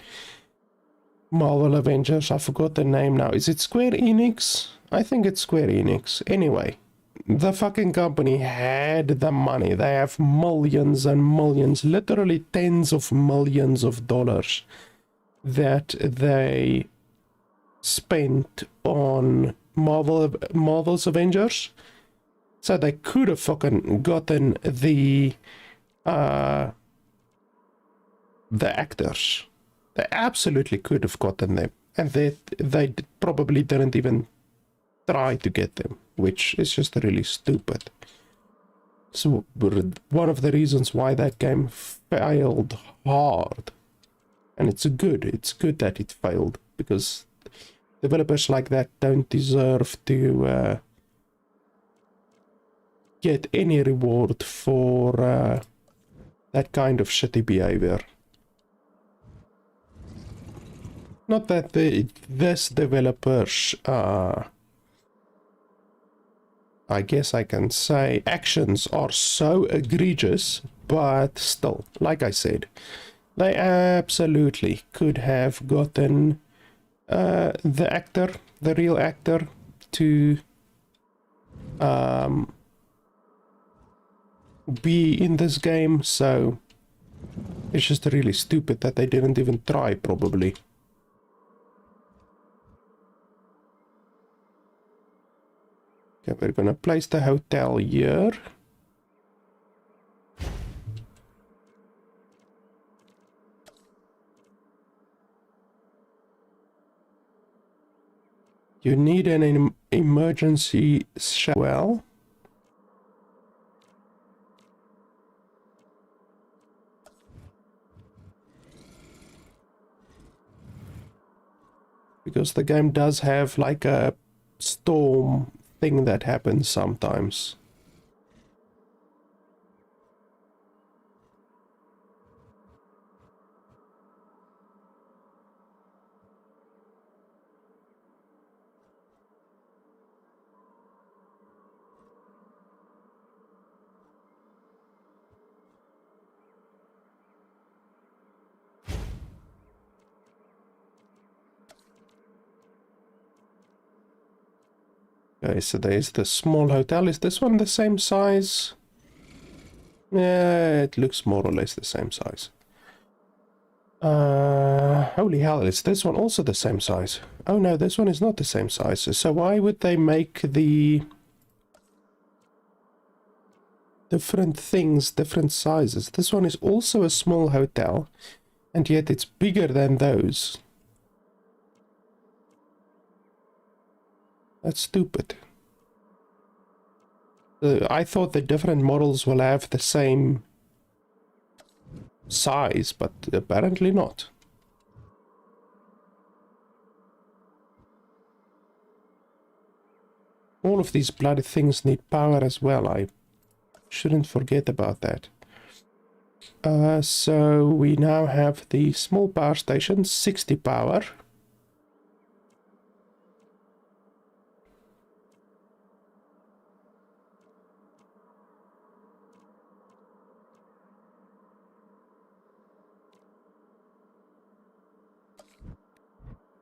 Marvel Avengers, I forgot the name now. Is it Square Enix? I think it's Square Enix. Anyway, the fucking company had the money. They have millions and millions, literally tens of millions of dollars that they spent on Marvel's Avengers. So they could have fucking gotten the actors. They absolutely could have gotten them, and they probably didn't even try to get them, which is just really stupid. So one of the reasons why that game failed hard, and it's good that it failed, because developers like that don't deserve to get any reward for that kind of shitty behavior. Not that this developer's, I guess I can say, actions are so egregious, but still, like I said, they absolutely could have gotten the actor, the real actor, to be in this game. So it's just really stupid that they didn't even try, probably. Okay, we're gonna place the hotel here. You need an emergency shower. Well, because the game does have like a storm thing that happens sometimes. Okay, so there's the small hotel. Is this one the same size? Yeah, it looks more or less the same size. Holy hell, is this one also the same size? Oh no, this one is not the same size. So why would they make the different things, different sizes? This one is also a small hotel, and yet it's bigger than those. That's stupid. I thought the different models will have the same size, but apparently not. All of these bloody things need power as well. I shouldn't forget about that. So we now have the small power station, 60 power.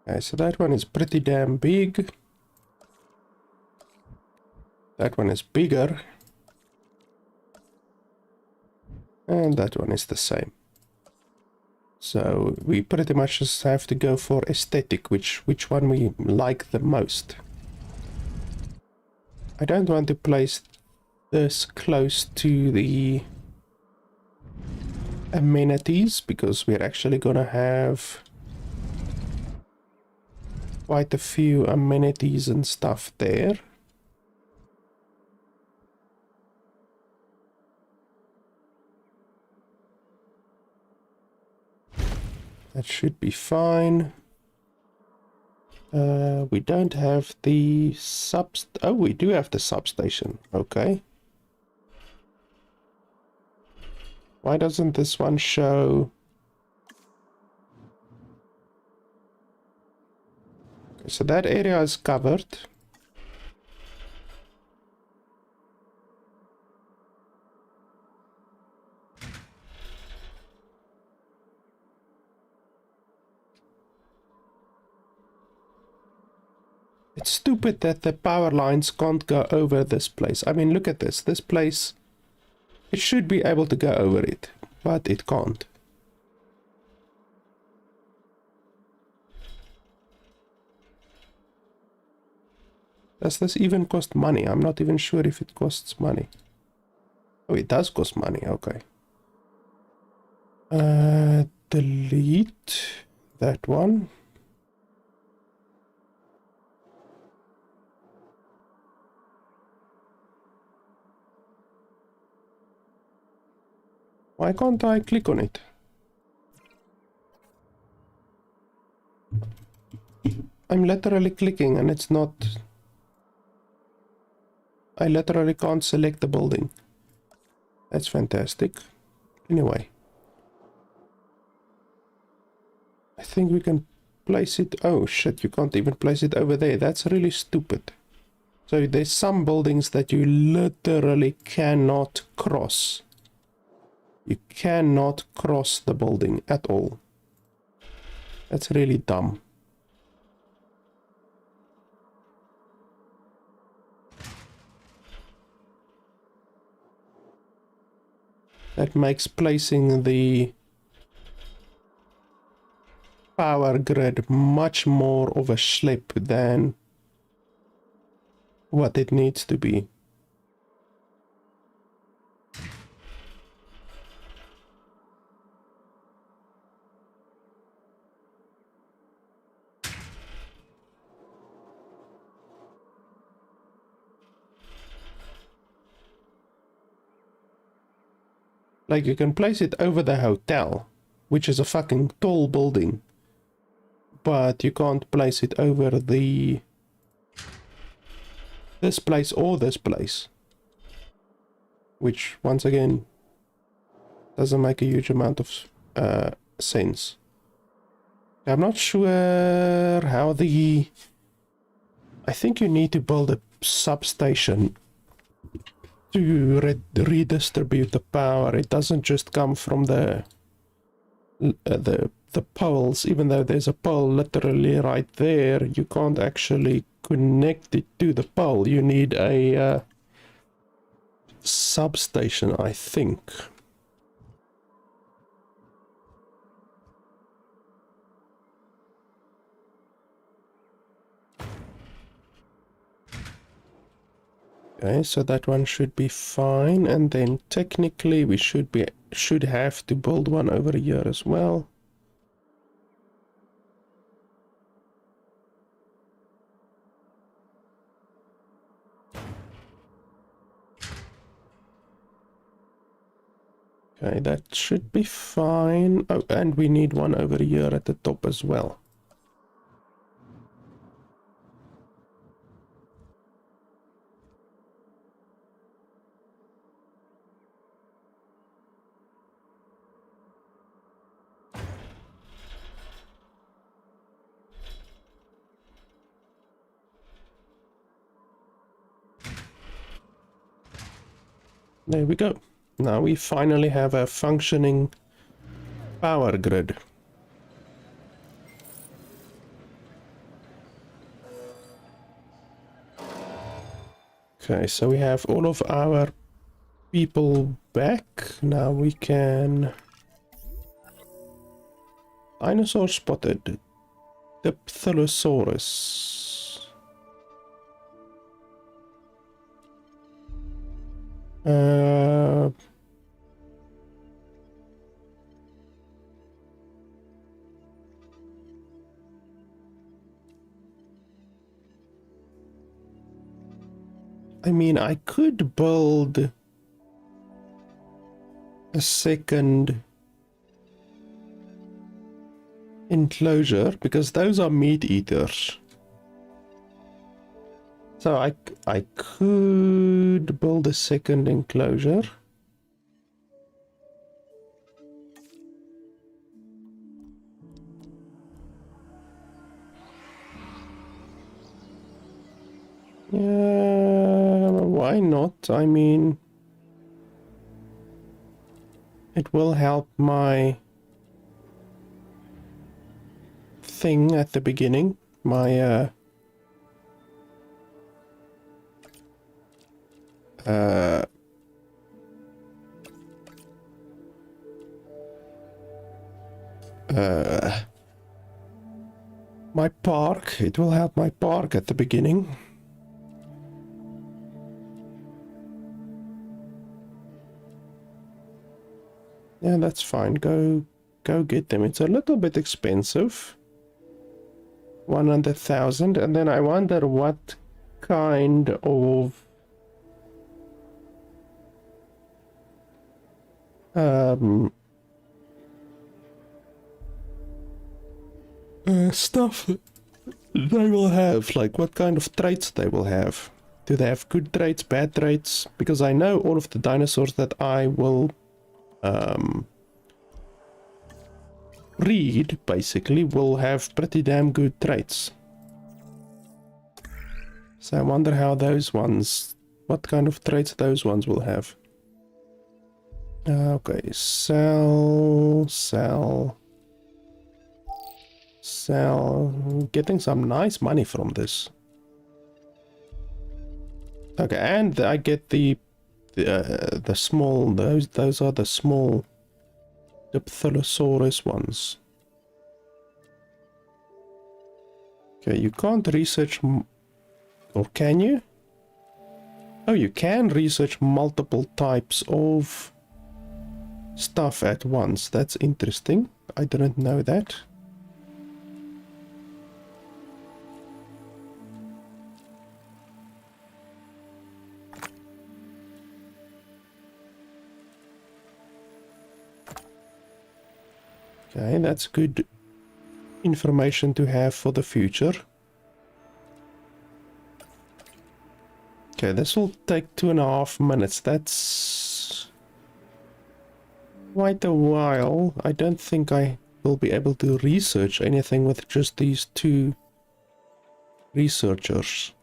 Okay, so that one is pretty damn big. That one is bigger. And that one is the same. So we pretty much just have to go for aesthetic, which one we like the most. I don't want to place this close to the amenities because we're actually gonna have quite a few amenities and stuff there. That should be fine. We don't have the oh, we do have the substation. Okay. Why doesn't this one show? Okay, so that area is covered. It's stupid that the power lines can't go over this place. I mean, look at this. This place, it should be able to go over it, but it can't. Does this even cost money? I'm not even sure if it costs money. Oh, it does cost money. Okay. Delete that one. Why can't I click on it? I'm literally clicking and it's not... I literally can't select the building. That's fantastic. Anyway. I think we can place it... Oh shit, you can't even place it over there. That's really stupid. So there's some buildings that you literally cannot cross. You cannot cross the building at all. That's really dumb. That makes placing the power grid much more of a schlep than what it needs to be. Like, you can place it over the hotel, which is a fucking tall building, but you can't place it over the... this place or this place. Which, once again, doesn't make a huge amount of sense. I'm not sure how the... I think you need to build a substation to redistribute the power. It doesn't just come from the poles. Even though there's a pole literally right there, you can't actually connect it to the pole. You need a substation, I think. Okay, so that one should be fine, and then technically we should have to build one over here as well. Okay, that should be fine. Oh, and we need one over here at the top as well. There we go. Now we finally have a functioning power grid. Okay, so we have all of our people back. Now we can... Dinosaur spotted. Diplodocus. I mean, I could build a second enclosure because those are meat eaters. So I could build a second enclosure. Yeah, why not? I mean, it will help my thing at the beginning, my my park. It will help my park at the beginning. Yeah, that's fine. Go get them. It's a little bit expensive. 100,000, and then I wonder what kind of stuff they will have, like what kind of traits they will have. Do they have good traits, bad traits? Because I know all of the dinosaurs that I will breed, basically, will have pretty damn good traits. So I wonder how those ones, what kind of traits those ones will have. Okay, sell. Getting some nice money from this. Okay, and I get the small, those are the small Diplodocus ones. Okay, you can't research, or can you? Oh, you can research multiple types of stuff at once. That's interesting. I didn't know that. Okay, that's good information to have for the future. Okay, this will take 2.5 minutes. That's quite a while. I don't think I will be able to research anything with just these two researchers.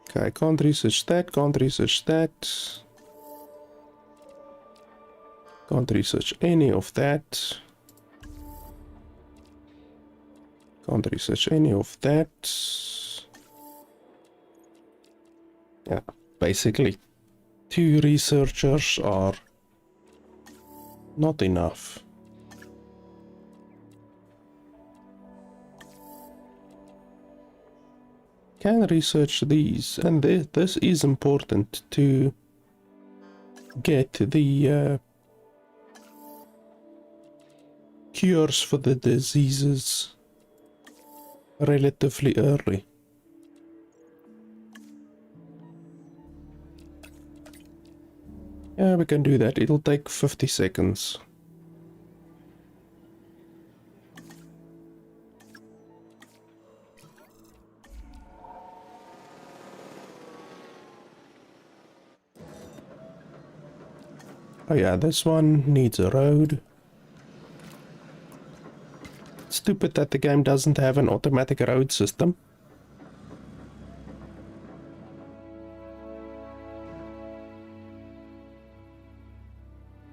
Okay, I can't research that, can't research that. Can't research any of that. Can't research any of that. Yeah, basically 2 researchers are not enough. Can research these, and this is important to get the cures for the diseases relatively early. Yeah, we can do that. It'll take 50 seconds. Oh yeah, this one needs a road. Stupid that the game doesn't have an automatic road system.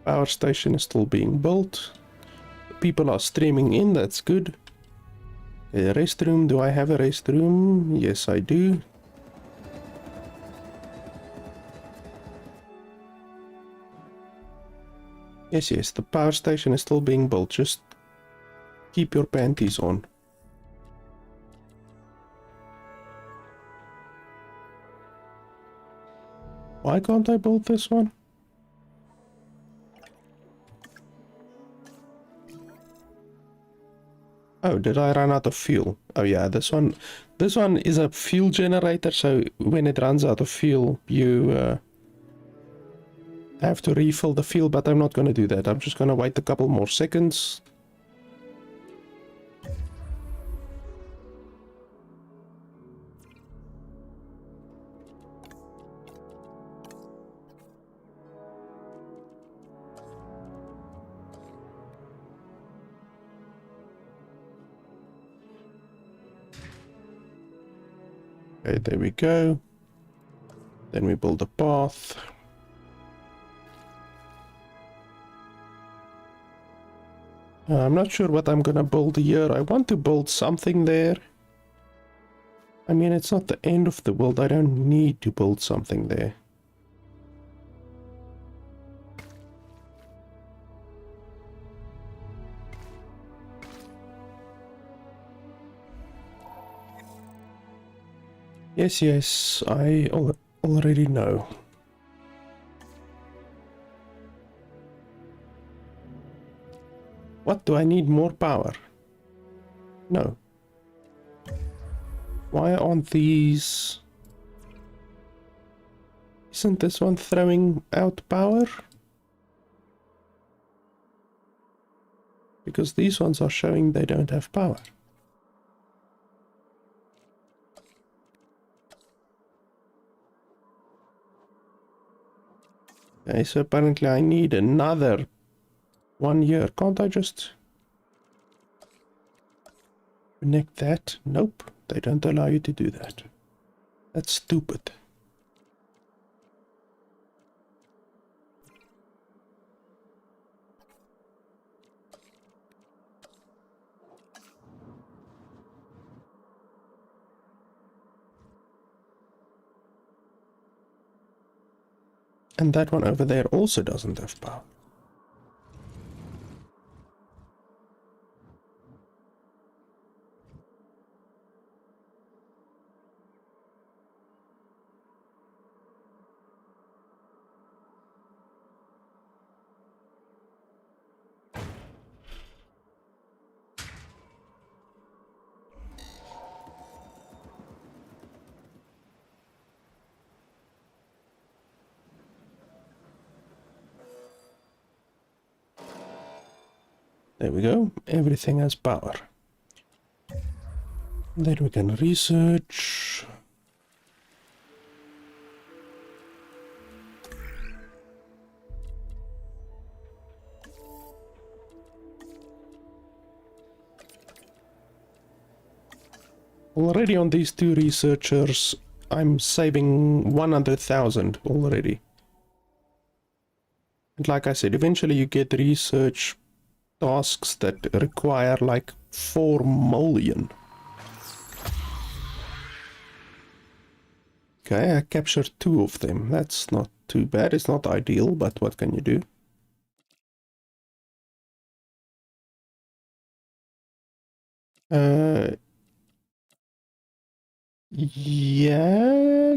Power station is still being built. People are streaming in, that's good. A restroom, do I have a restroom? Yes, I do. Yes, the power station is still being built. Just keep your panties on. Why can't I build this one? Oh, did I run out of fuel? Oh yeah, this one is a fuel generator, so when it runs out of fuel, you have to refill the fuel, but I'm not gonna do that. I'm just gonna wait a couple more seconds. Okay, there we go. Then we build a path. I'm not sure what I'm gonna build here. I want to build something there. I mean, it's not the end of the world. I don't need to build something there. Yes, I already know. What, do I need more power? No. Why aren't these... Isn't this one throwing out power? Because these ones are showing they don't have power. Okay, so apparently I need another 1 year. Can't I just connect that? Nope, they don't allow you to do that. That's stupid. And that one over there also doesn't have power. There we go, everything has power. Then we can research. Already on these two researchers, I'm saving 100,000 already. And like I said, eventually you get research tasks that require like 4 million. Okay, I captured 2 of them. That's not too bad. It's not ideal, but what can you do? Yeah,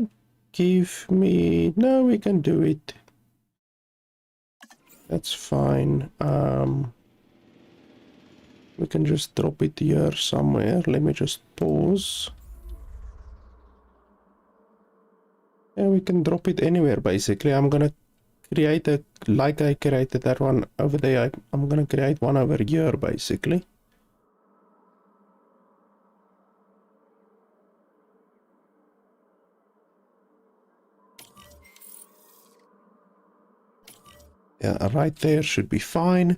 give me... No, we can do it. That's fine. We can just drop it here somewhere. Let me just pause. Yeah, we can drop it anywhere, basically. I'm gonna create a, like I created that one over there, I'm gonna create one over here basically. Yeah, right there should be fine.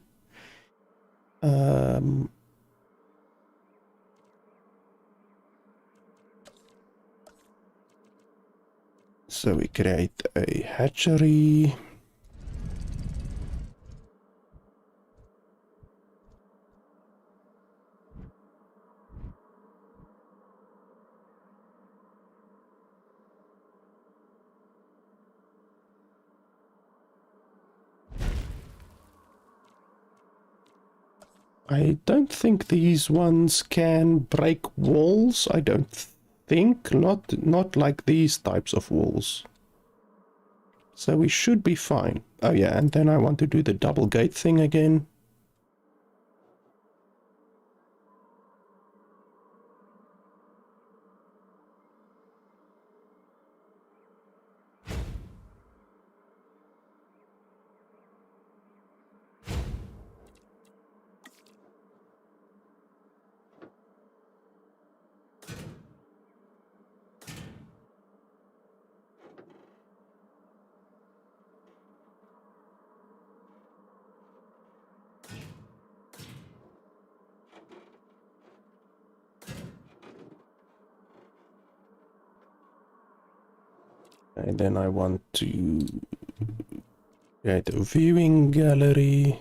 So we create a hatchery. I don't think these ones can break walls. I don't think, not like these types of walls. So we should be fine. Oh yeah, and then I want to do the double gate thing again. And then I want to create a viewing gallery.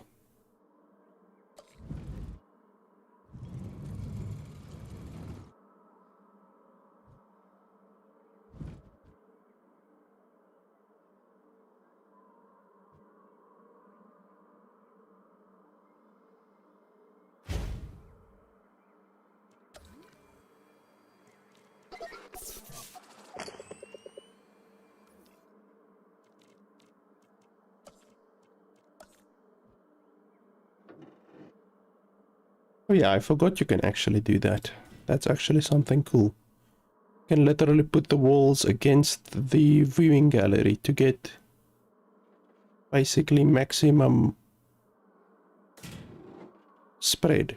Oh yeah, I forgot you can actually do that. That's actually something cool. You can literally put the walls against the viewing gallery to get basically maximum spread.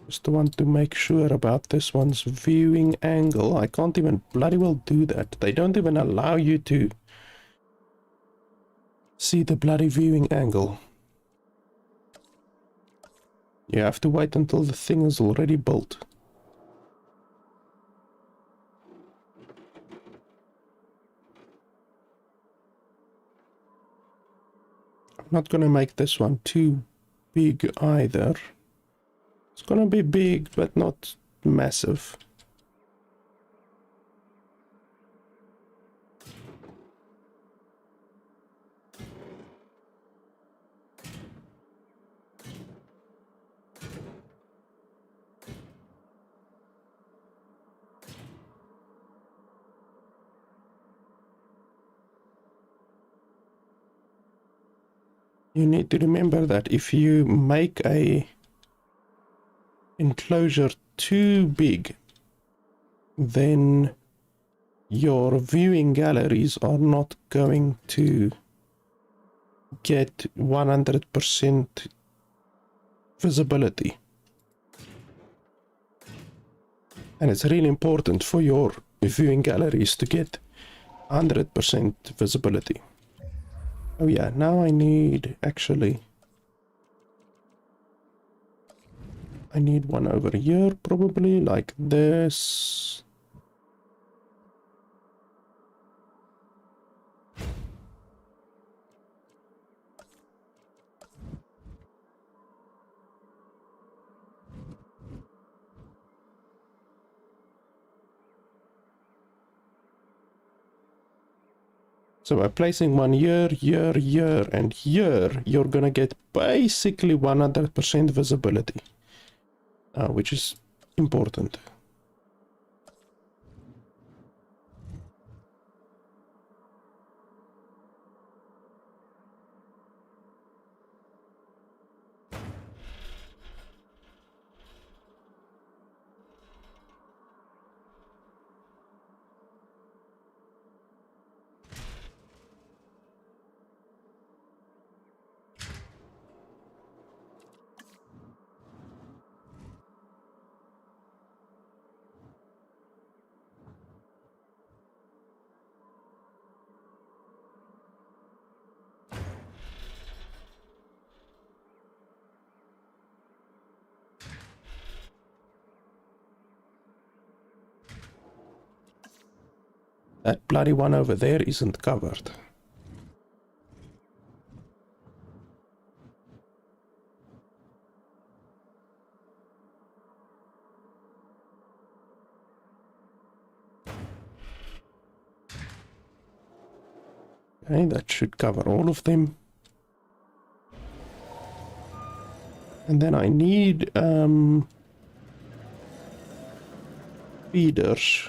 Just want to make sure about this one's viewing angle. I can't even bloody well do that. They don't even allow you to see the bloody viewing angle. You have to wait until the thing is already built. I'm not gonna make this one too big either. It's gonna be big, but not massive. You need to remember that if you make a enclosure too big, then your viewing galleries are not going to get 100% visibility. And it's really important for your viewing galleries to get 100% visibility. Oh yeah, now I need actually... I need one over here, probably, like this. So by placing one here, and here, you're gonna get basically 100% visibility, which is important. That bloody one over there isn't covered. Okay, that should cover all of them. And then I need feeders,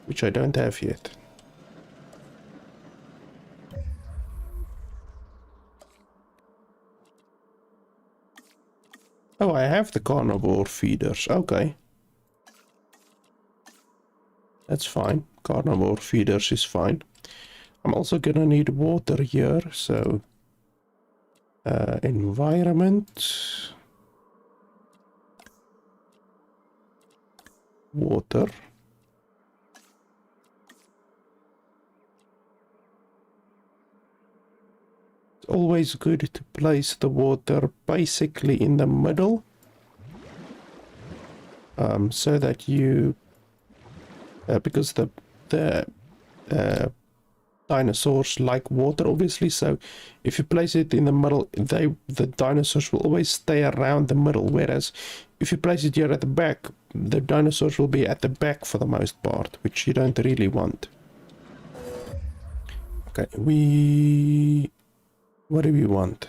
which I don't have yet. Oh, I have the carnivore feeders. Okay. That's fine. Carnivore feeders is fine. I'm also gonna need water here, so environment, water. It's always good to place the water basically in the middle, so that you, because the dinosaurs like water, obviously, so if you place it in the middle, the dinosaurs will always stay around the middle, whereas if you place it here at the back, the dinosaurs will be at the back for the most part, which you don't really want. Okay, what do we want?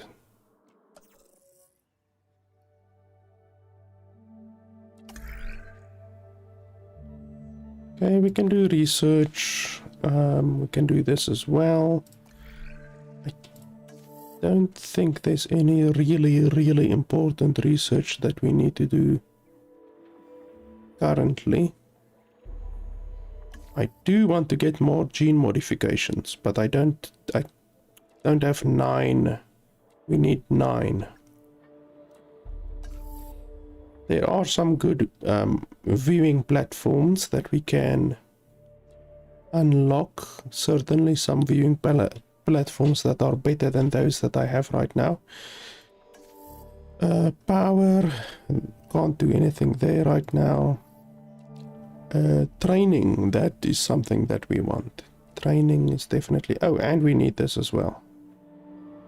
Okay, we can do research. We can do this as well. I don't think there's any really important research that we need to do currently. I do want to get more gene modifications, but I don't have 9. We need 9. There are some good viewing platforms that we can unlock. Certainly some viewing platforms that are better than those that I have right now. Power, can't do anything there right now. Training, that is something that we want. Training is definitely... Oh, and we need this as well.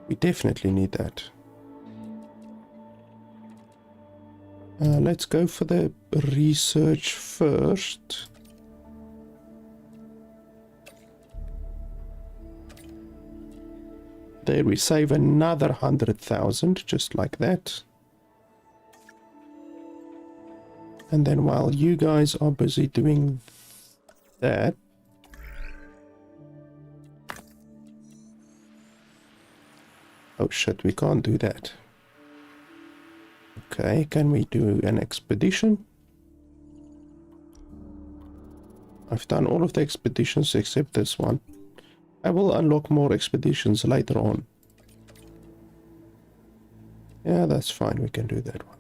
We definitely need that. Let's go for the research first. There we save another 100,000, just like that. And then while you guys are busy doing that, oh shit, we can't do that. Okay, can we do an expedition? I've done all of the expeditions except this one. I will unlock more expeditions later on. Yeah, that's fine, we can do that one.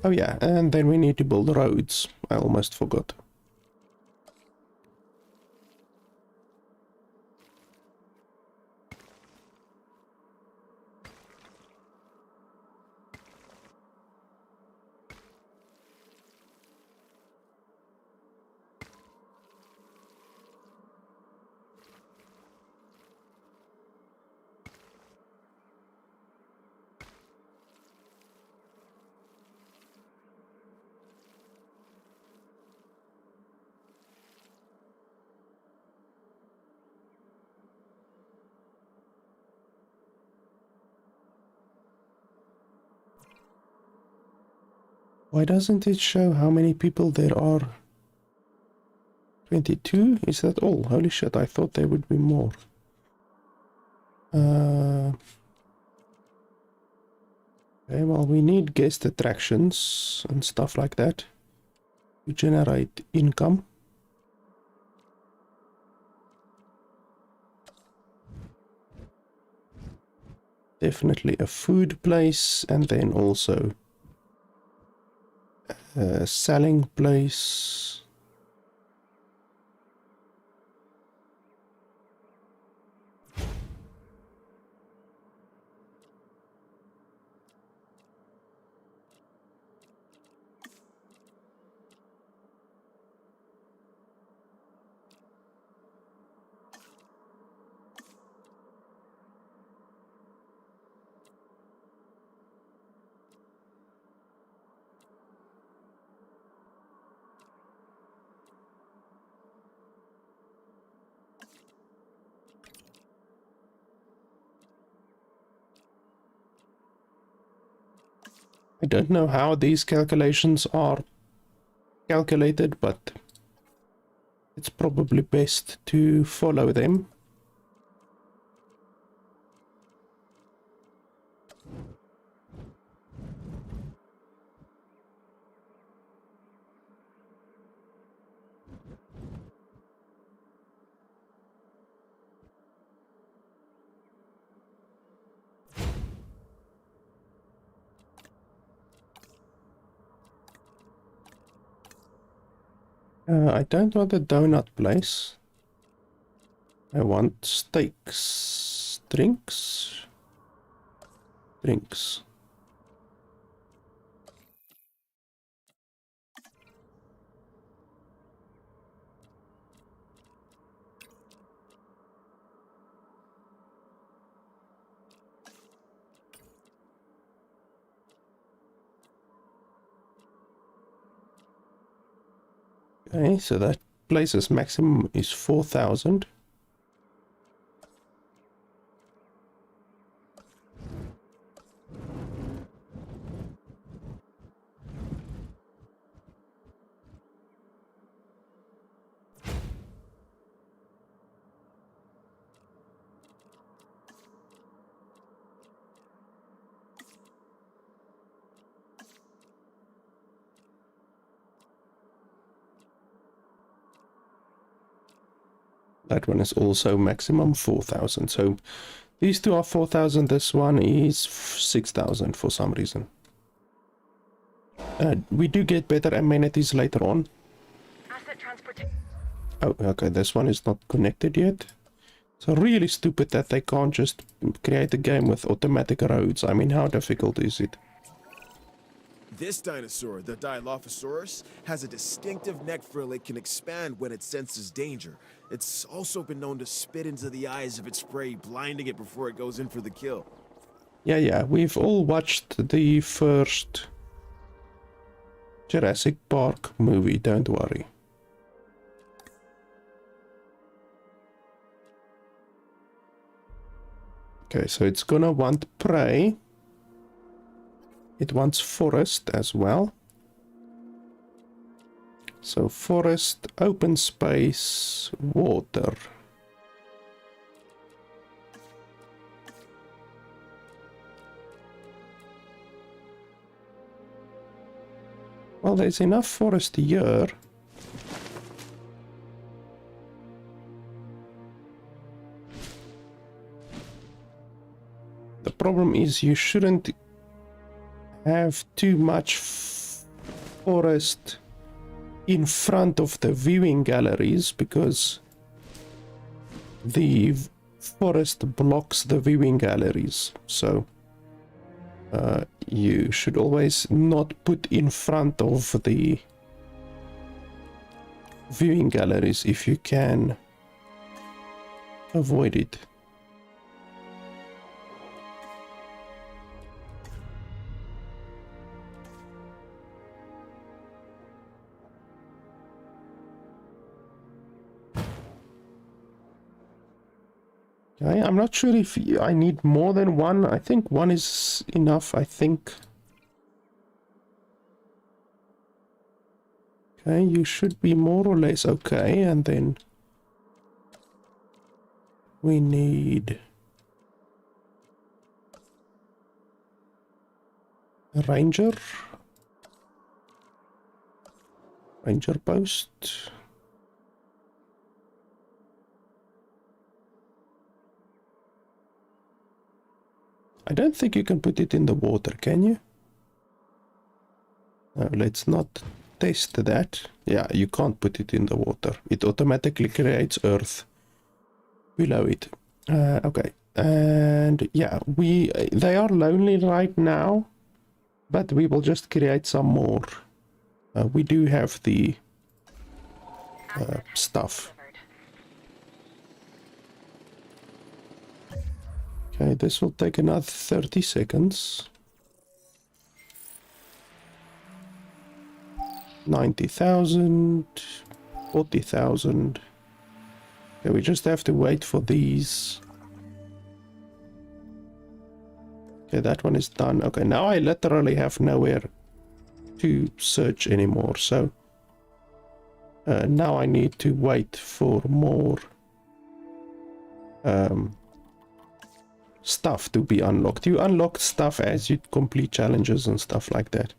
Oh yeah, and then we need to build roads. I almost forgot. Why doesn't it show how many people there are? 22? Is that all? Holy shit, I thought there would be more. Okay, well, we need guest attractions and stuff like that to generate income. Definitely a food place, and then also a selling place. I don't know how these calculations are calculated, but it's probably best to follow them. I don't want a donut place. I want steaks. Drinks. Drinks. Okay, so that place's maximum is 4,000. That one is also maximum 4,000. So these two are 4,000. This one is 6,000 for some reason. We do get better amenities later on. Oh, okay. This one is not connected yet. So really stupid that they can't just create a game with automatic roads. I mean, how difficult is it? This dinosaur, the Dilophosaurus, has a distinctive neck frill it can expand when it senses danger. It's also been known to spit into the eyes of its prey, blinding it before it goes in for the kill. Yeah, we've all watched the first Jurassic Park movie, don't worry. Okay, so it's gonna want prey. It wants forest as well. So forest, open space, water. Well, there's enough forest here. The problem is you shouldn't have too much forest in front of the viewing galleries, because the forest blocks the viewing galleries. So you should always not put in front of the viewing galleries if you can avoid it. Okay, I'm not sure if I need more than one. I think one is enough, I think. Okay, you should be more or less okay, and then we need a ranger post. I don't think you can put it in the water, can you? No, let's not test that. Yeah, you can't put it in the water. It automatically creates earth below it. Okay, and yeah, they are lonely right now, but we will just create some more. We do have the stuff. Okay, this will take another 30 seconds. 90,000, 40,000. Okay, we just have to wait for these. Okay, that one is done. Okay, now I literally have nowhere to search anymore, so now I need to wait for more stuff to be unlocked. You unlock stuff as you complete challenges and stuff like that.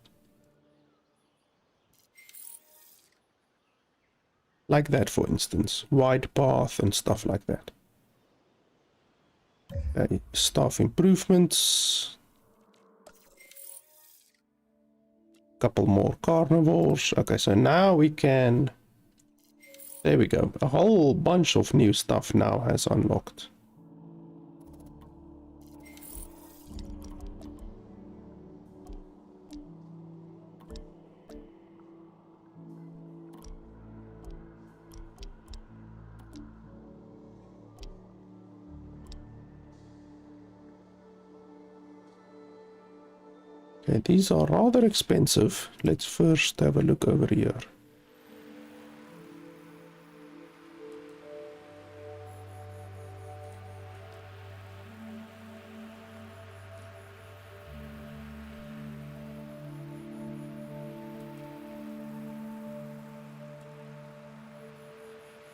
Like that, for instance. Wide path and stuff like that. Okay, staff improvements. Couple more carnivores. Okay, so now we can... There we go. A whole bunch of new stuff now has unlocked. Okay, these are rather expensive. Let's first have a look over here.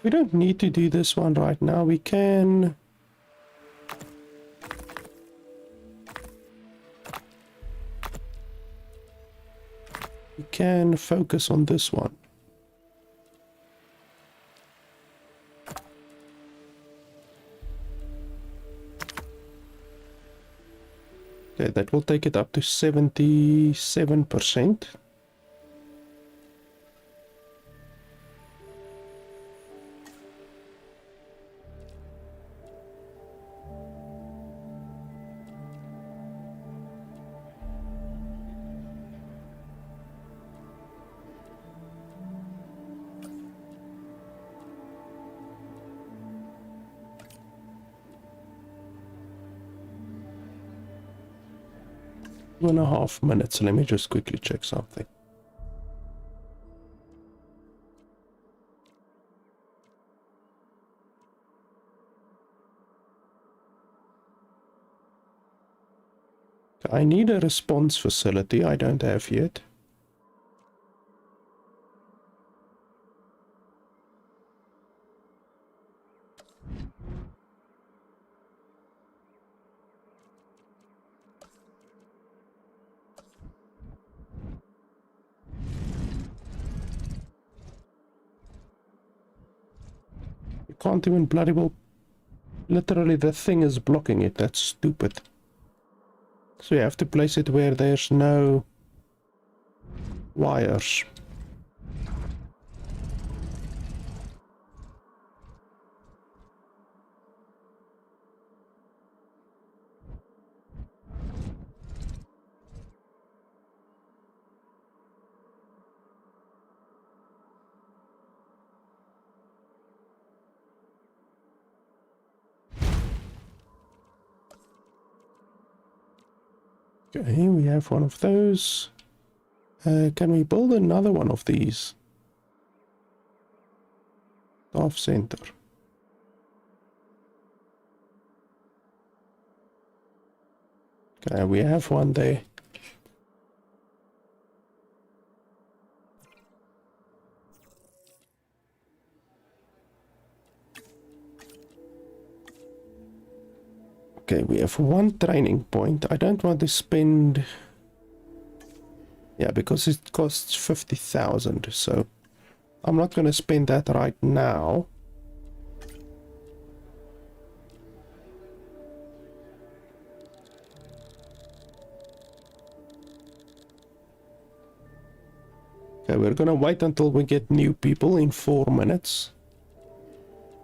We don't need to do this one right now. We can... We can focus on this one. Okay, that will take it up to 77%. Two and a half minutes. Let me just quickly check something. I need a response facility. I don't have yet. You can't even bloody well... Literally the thing is blocking it. That's stupid. So you have to place it where there's no wires. Okay, we have one of those. Can we build another one of these? Staff center. Okay, we have one there. Okay, we have one training point. I don't want to spend... Yeah, because it costs 50,000, so I'm not going to spend that right now. Okay, we're going to wait until we get new people in 4 minutes.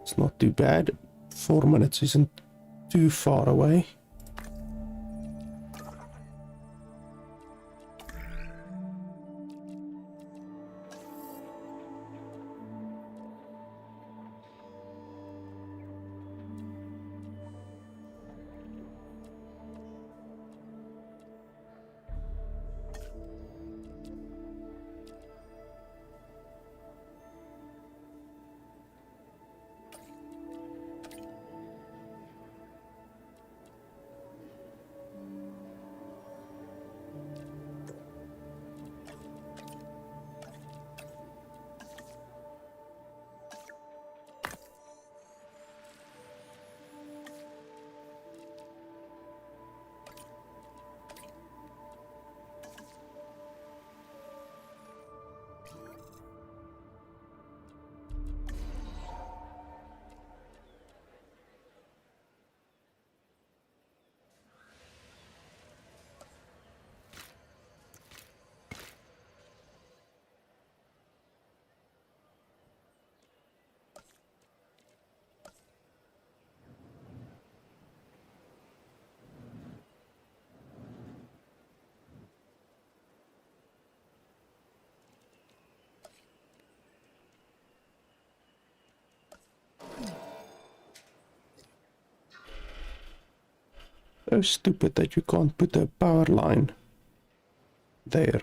It's not too bad. 4 minutes isn't too far away. So stupid that you can't put a power line there.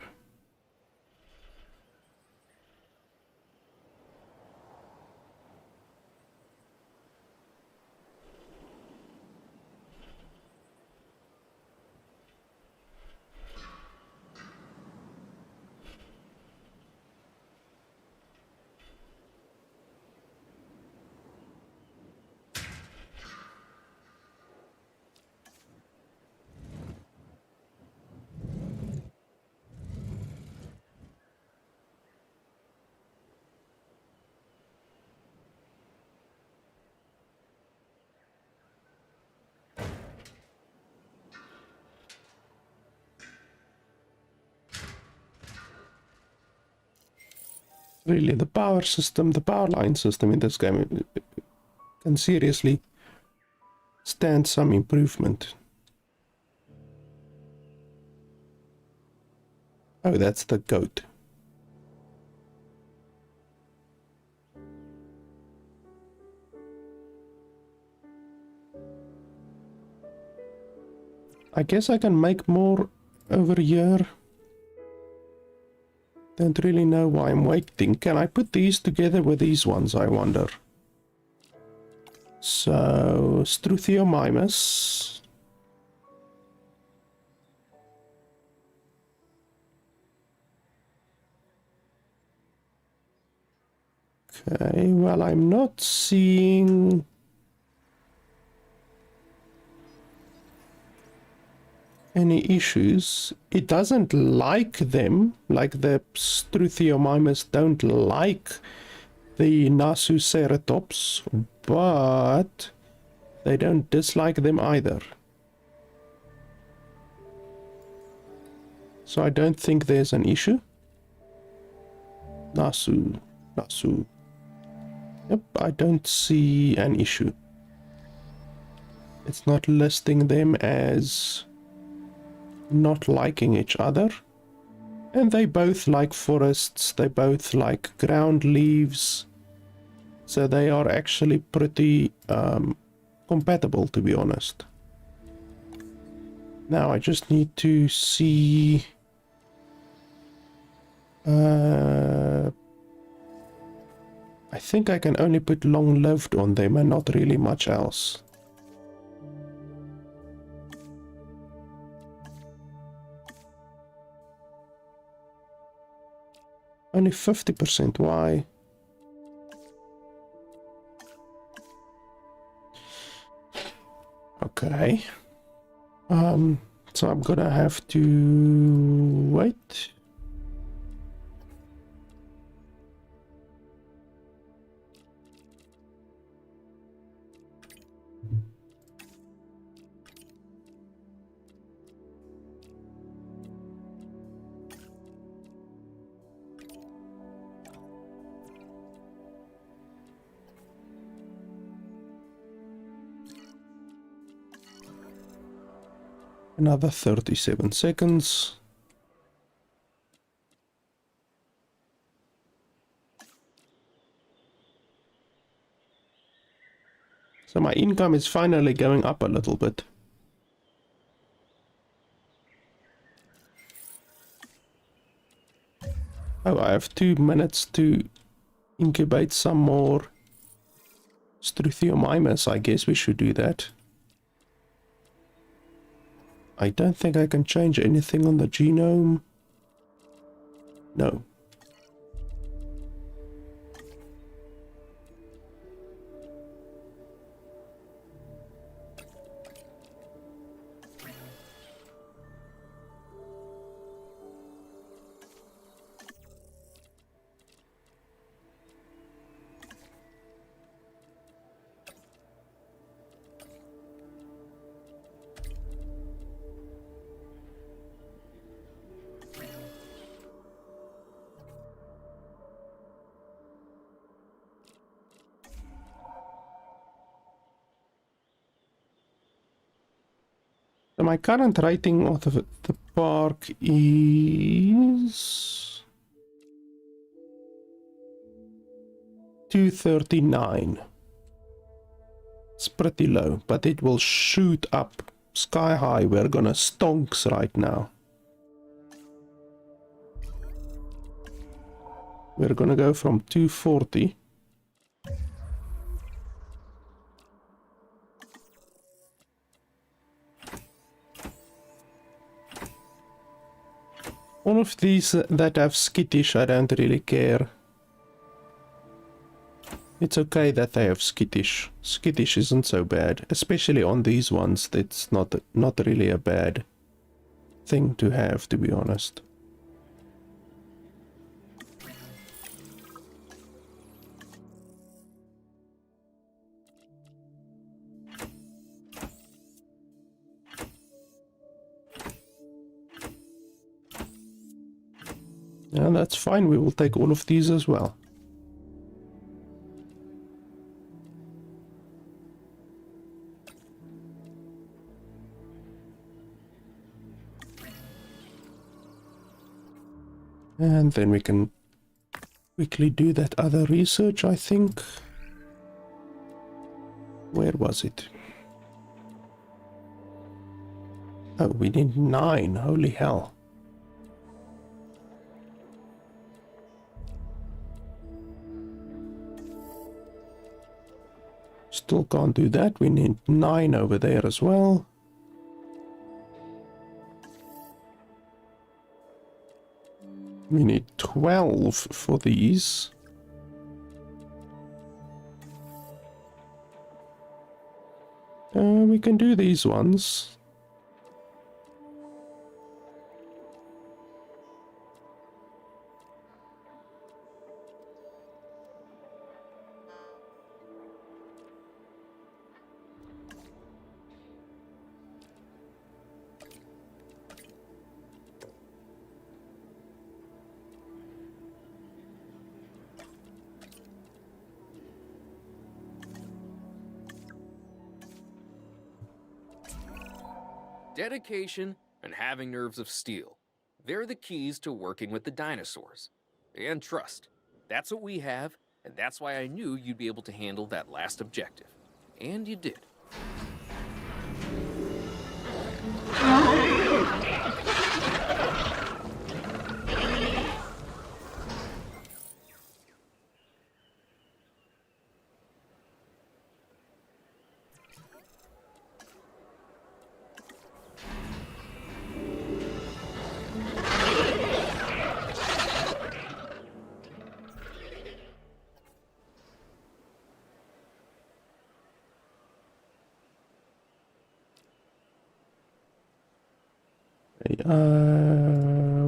Really, the power system, the power line system in this game can seriously stand some improvement. Oh, that's the goat. I guess I can make more over here. Don't really know why I'm waiting. Can I put these together with these ones, I wonder? So, Struthiomimus. Okay, well, I'm not seeing... any issues. It doesn't like them, like the Struthiomimus don't like the Nasuceratops, but they don't dislike them either. So I don't think there's an issue. Nasu. Yep, I don't see an issue. It's not listing them as not liking each other, and they both like forests, they both like ground leaves, so they are actually pretty compatible, to be honest. Now I just need to see I think I can only put long-lived on them and not really much else. Only 50%, why? Okay. So I'm gonna have to wait. Another 37 seconds. So my income is finally going up a little bit. Oh, I have 2 minutes to incubate some more Struthiomimus. I guess we should do that. I don't think I can change anything on the genome. No. So my current rating of the park is 239. It's pretty low, but it will shoot up sky high. We're gonna stonks right now. We're gonna go from 240. All of these that have skittish, I don't really care. It's okay that they have skittish. Skittish isn't so bad, especially on these ones. That's not really a bad thing to have, to be honest. Yeah, that's fine. We will take all of these as well. And then we can quickly do that other research, I think. Where was it? Oh, we need 9. Holy hell. Still can't do that. We need 9 over there as well. We need 12 for these. We can do these ones. Dedication and having nerves of steel. They're the keys to working with the dinosaurs. And trust. That's what we have, and that's why I knew you'd be able to handle that last objective. And you did.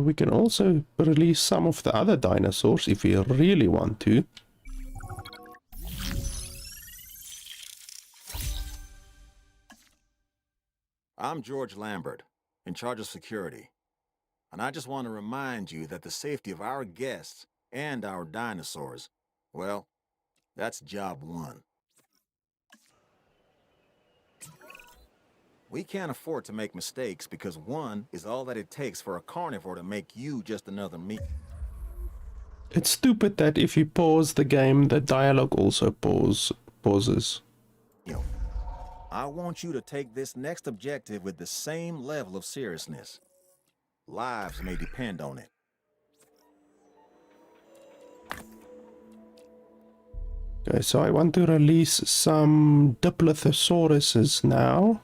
We can also release some of the other dinosaurs if we really want to. I'm George Lambert, in charge of security. And I just want to remind you that the safety of our guests and our dinosaurs, well, that's job one. We can't afford to make mistakes because one is all that it takes for a carnivore to make you just another meat. It's stupid that if you pause the game, the dialogue also pauses. I want you to take this next objective with the same level of seriousness. Lives may depend on it. Okay, so I want to release some Diplodocauruses now.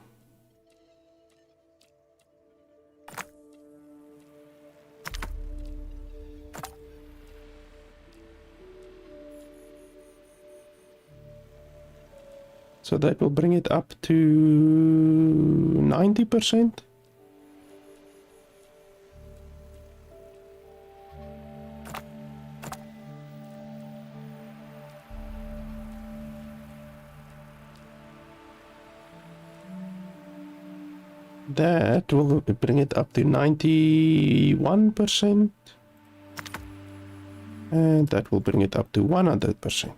So that will bring it up to 90%. That will bring it up to 91%. And that will bring it up to 100%.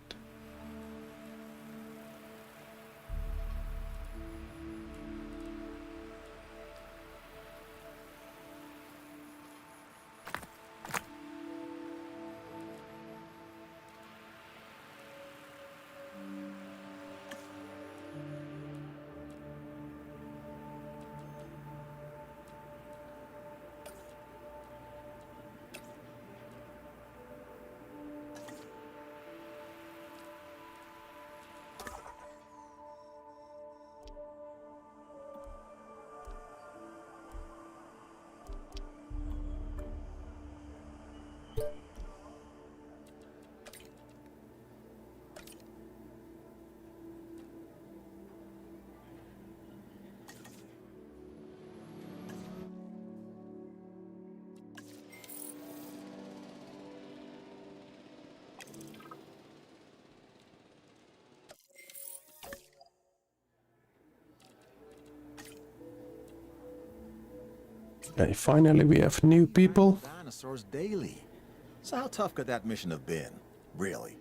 Okay, finally we have new people. Dinosaurs daily. So how tough could that mission have been, really?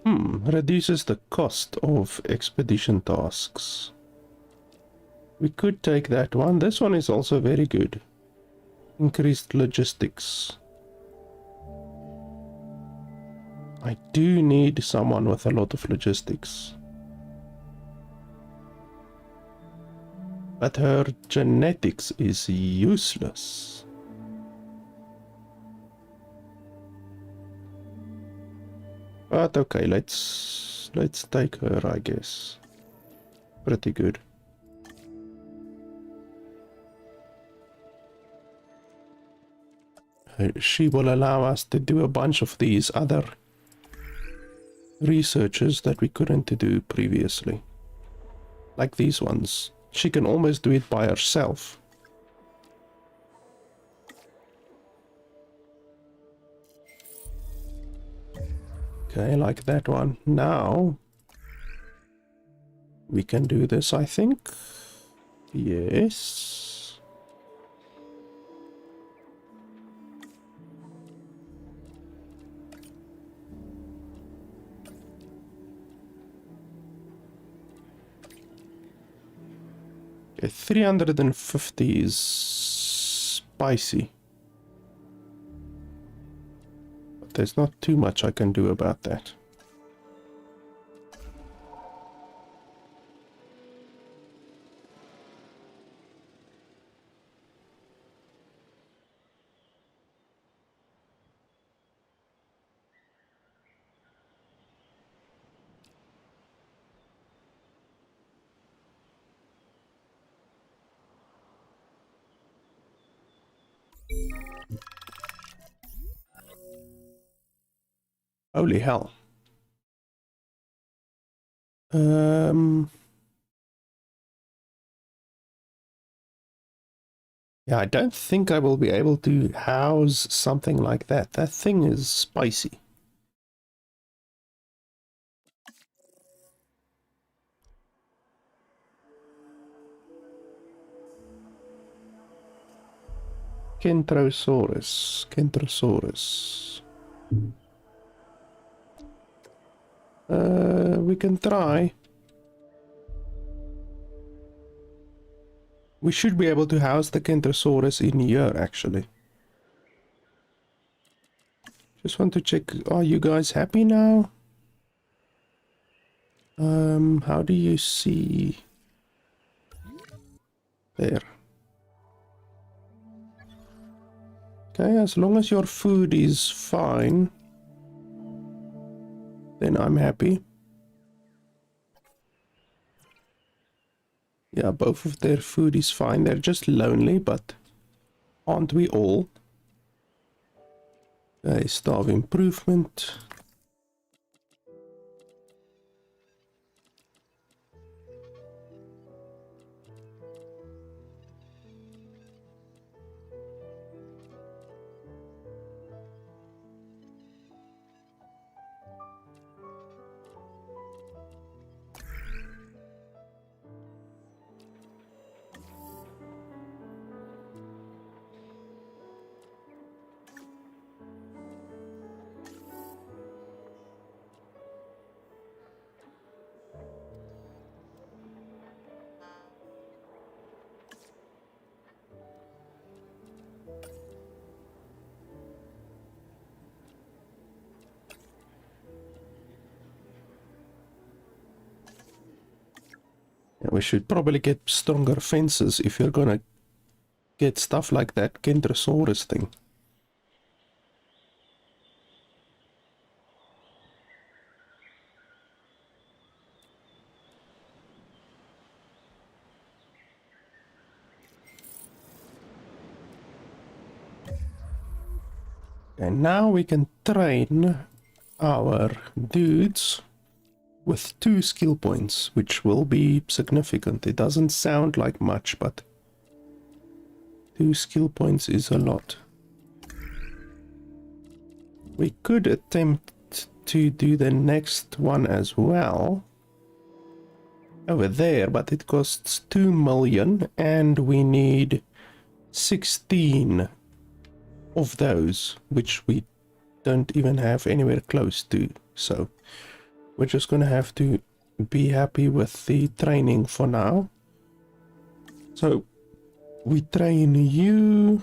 Reduces the cost of expedition tasks. We could take that one. This one is also very good. Increased logistics. I do need someone with a lot of logistics. But her genetics is useless. But okay, let's take her, I guess. Pretty good. She will allow us to do a bunch of these other researches that we couldn't do previously. Like these ones. She can almost do it by herself. Okay, like that one. Now we can do this, I think. Yes. Okay, 350 is spicy. But there's not too much I can do about that. Holy hell. Yeah, I don't think I will be able to house something like that. That thing is spicy. Kentrosaurus. We can try. We should be able to house the Kentrosaurus in here, actually. Just want to check, are you guys happy now? How do you see? There. Okay, as long as your food is fine, then I'm happy. Yeah, both of their food is fine. They're just lonely, but aren't we all? Okay, staff improvement. Yeah, we should probably get stronger fences if you're gonna get stuff like that Kentrosaurus thing. And now we can train our dudes with 2 skill points, which will be significant. It doesn't sound like much, but 2 skill points is a lot. We could attempt to do the next one as well. Over there, but it costs 2 million and we need 16 of those, which we don't even have anywhere close to. So we're just gonna have to be happy with the training for now. So we train you.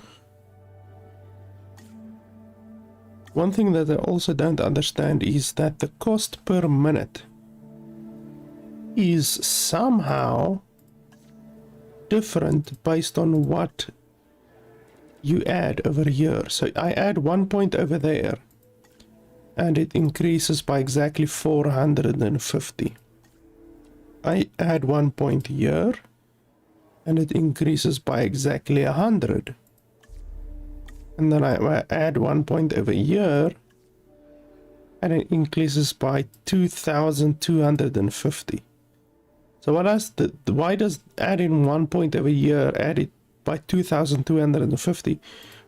One thing that I also don't understand is that the cost per minute is somehow different based on what you add over here. So I add 1 point over there and it increases by exactly 450. I add 1 point here and it increases by exactly 100. And then I add 1 point over here and it increases by 2250. So why does adding 1 point over here add it by 2250?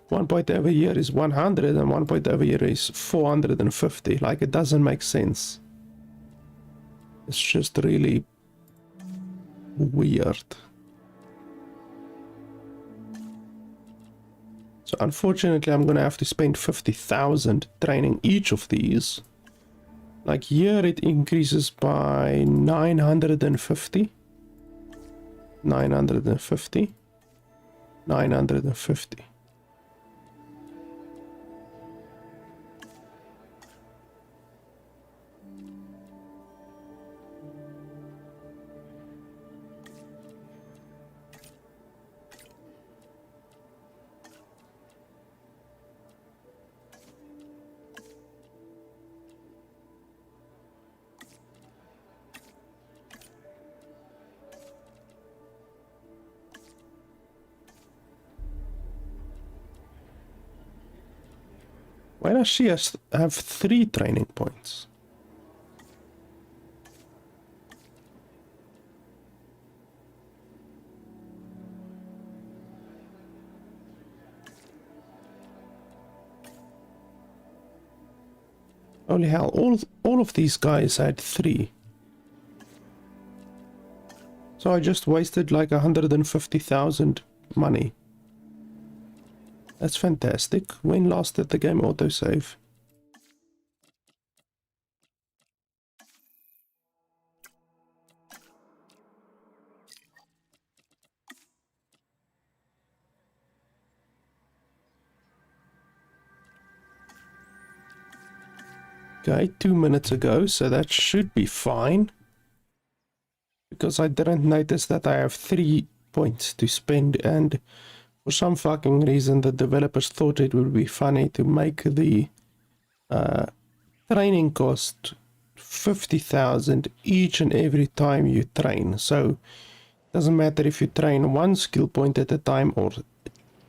1 point over here is 100 and 1 point over here is 450. Like, it doesn't make sense. It's just really weird. So unfortunately I'm gonna have to spend 50,000 training each of these. Like here it increases by 950, 950, 950. Why does she have 3 training points? Holy hell, all of these guys had 3. So I just wasted like 150,000 money. That's fantastic. When last did the game autosave? Okay, 2 minutes ago, so that should be fine. Because I didn't notice that I have 3 points to spend, and for some fucking reason the developers thought it would be funny to make the training cost 50,000 each and every time you train. So it doesn't matter if you train 1 skill point at a time or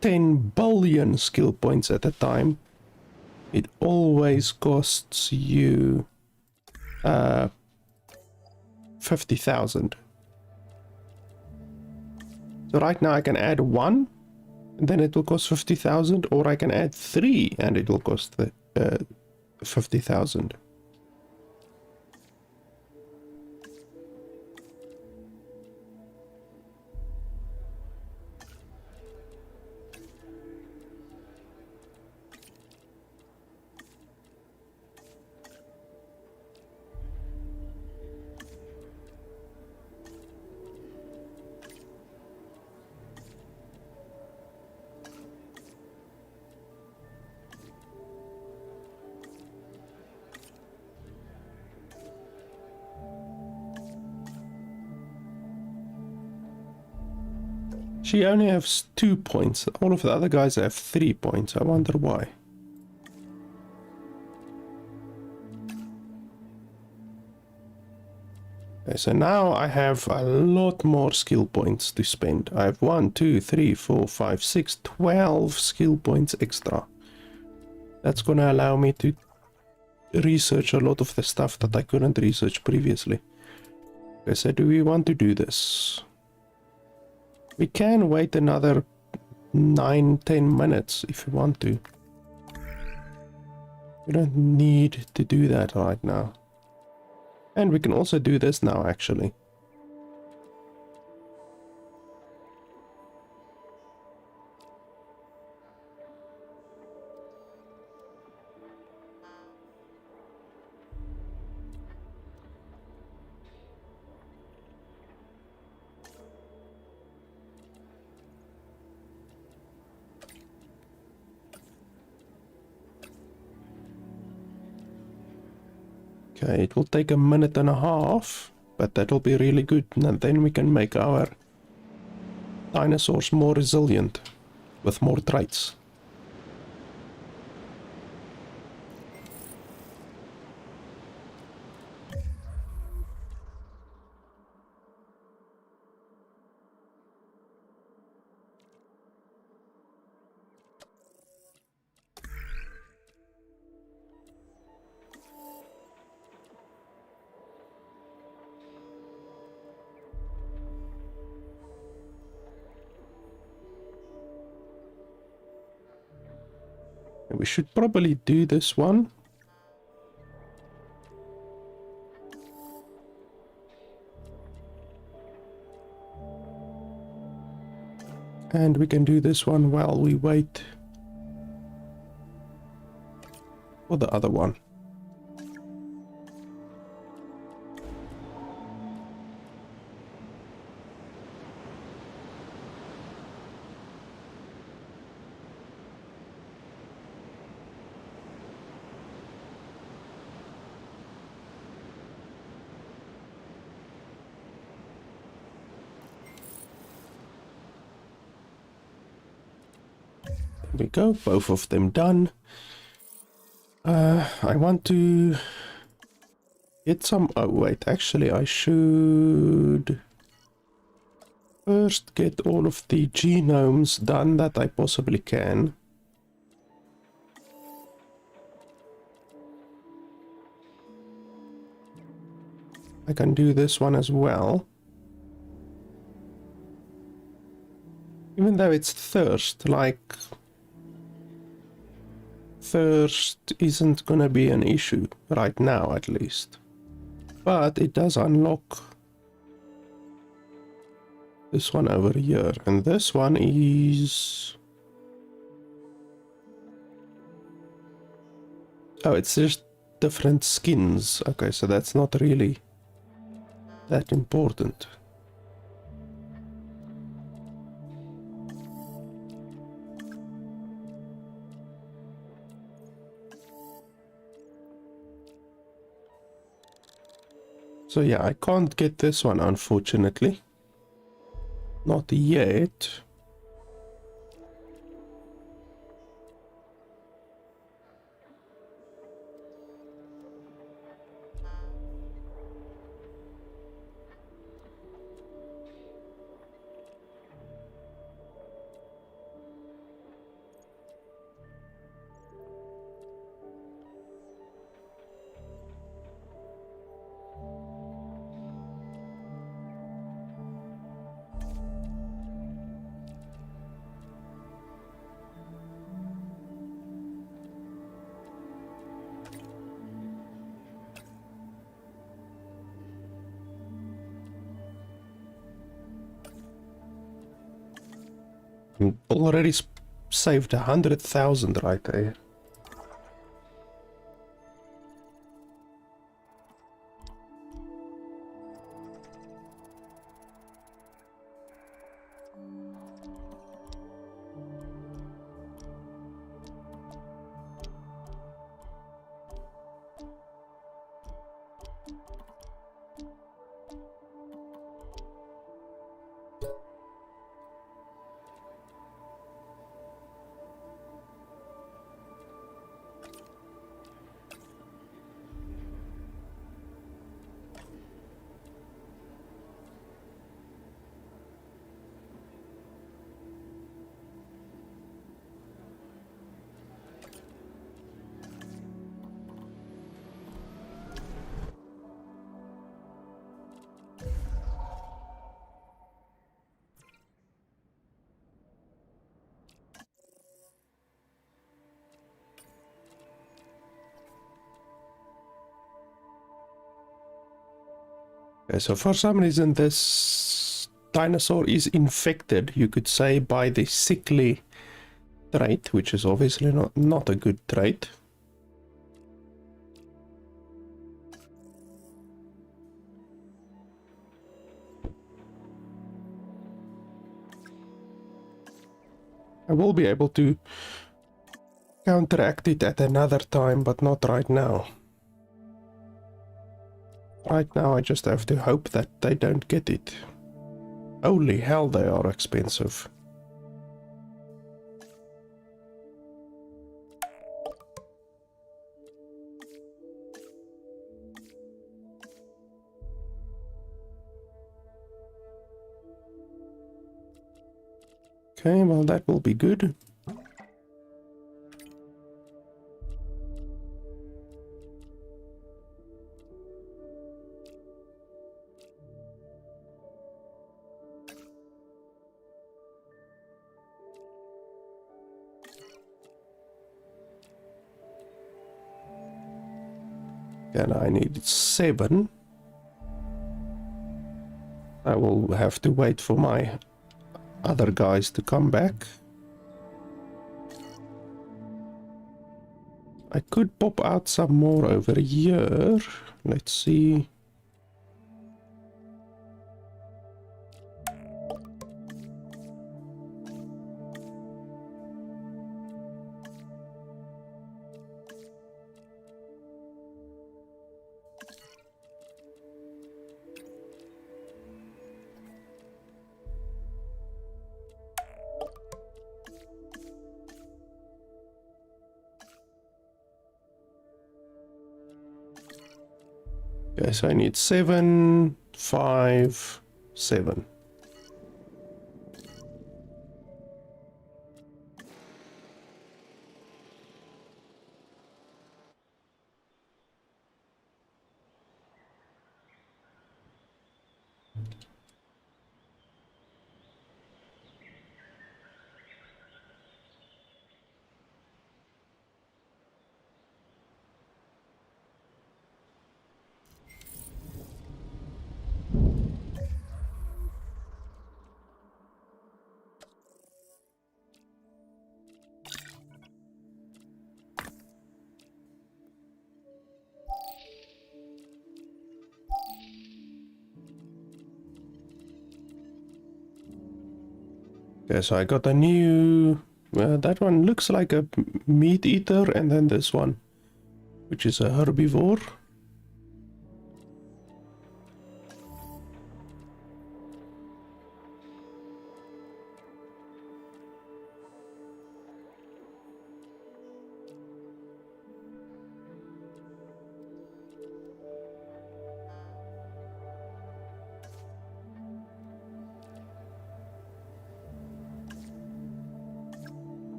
10 billion skill points at a time, it always costs you 50,000. So right now I can add 1 and then it will cost 50,000, or I can add 3 and it will cost 50,000. She only has 2 points. All of the other guys have 3 points. I wonder why. Okay, so now I have a lot more skill points to spend. I have 1, 2, 3, 4, 5, 6, 12 skill points extra. That's gonna allow me to research a lot of the stuff that I couldn't research previously. Okay, so do we want to do this? We can wait another 9-10 minutes if we want to. We don't need to do that right now. And we can also do this now, actually. Okay, it will take a minute and a half, but that'll be really good. And then we can make our dinosaurs more resilient with more traits. We should probably do this one. And we can do this one while we wait for the other one. There we go, both of them done. I want to get some... Oh wait, actually I should first get all of the genomes done that I possibly can. I can do this one as well. Even though it's thirst, like... Thirst isn't gonna be an issue right now, at least. But it does unlock this one over here, and this one is... Oh, it's just different skins. Okay, so that's not really that important. So yeah, I can't get this one, unfortunately. Not yet. Already saved 100,000 right there. Okay, so for some reason this dinosaur is infected, you could say, by the sickly trait, which is obviously not a good trait. I will be able to counteract it at another time, but not right now. Right now I just have to hope that they don't get it. Holy hell, they are expensive. Okay, well that will be good. And I need 7. I will have to wait for my other guys to come back. I could pop out some more over here. Let's see. Okay, so I need 7, 5, 7. Okay, so I got a new... that one looks like a meat eater, and then this one, which is a herbivore.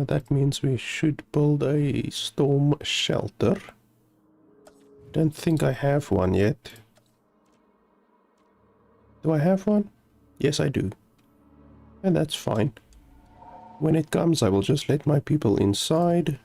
That means we should build a storm shelter. Don't think I have one yet. Do I have one? Yes, I do. And that's fine. When it comes, I will just let my people inside.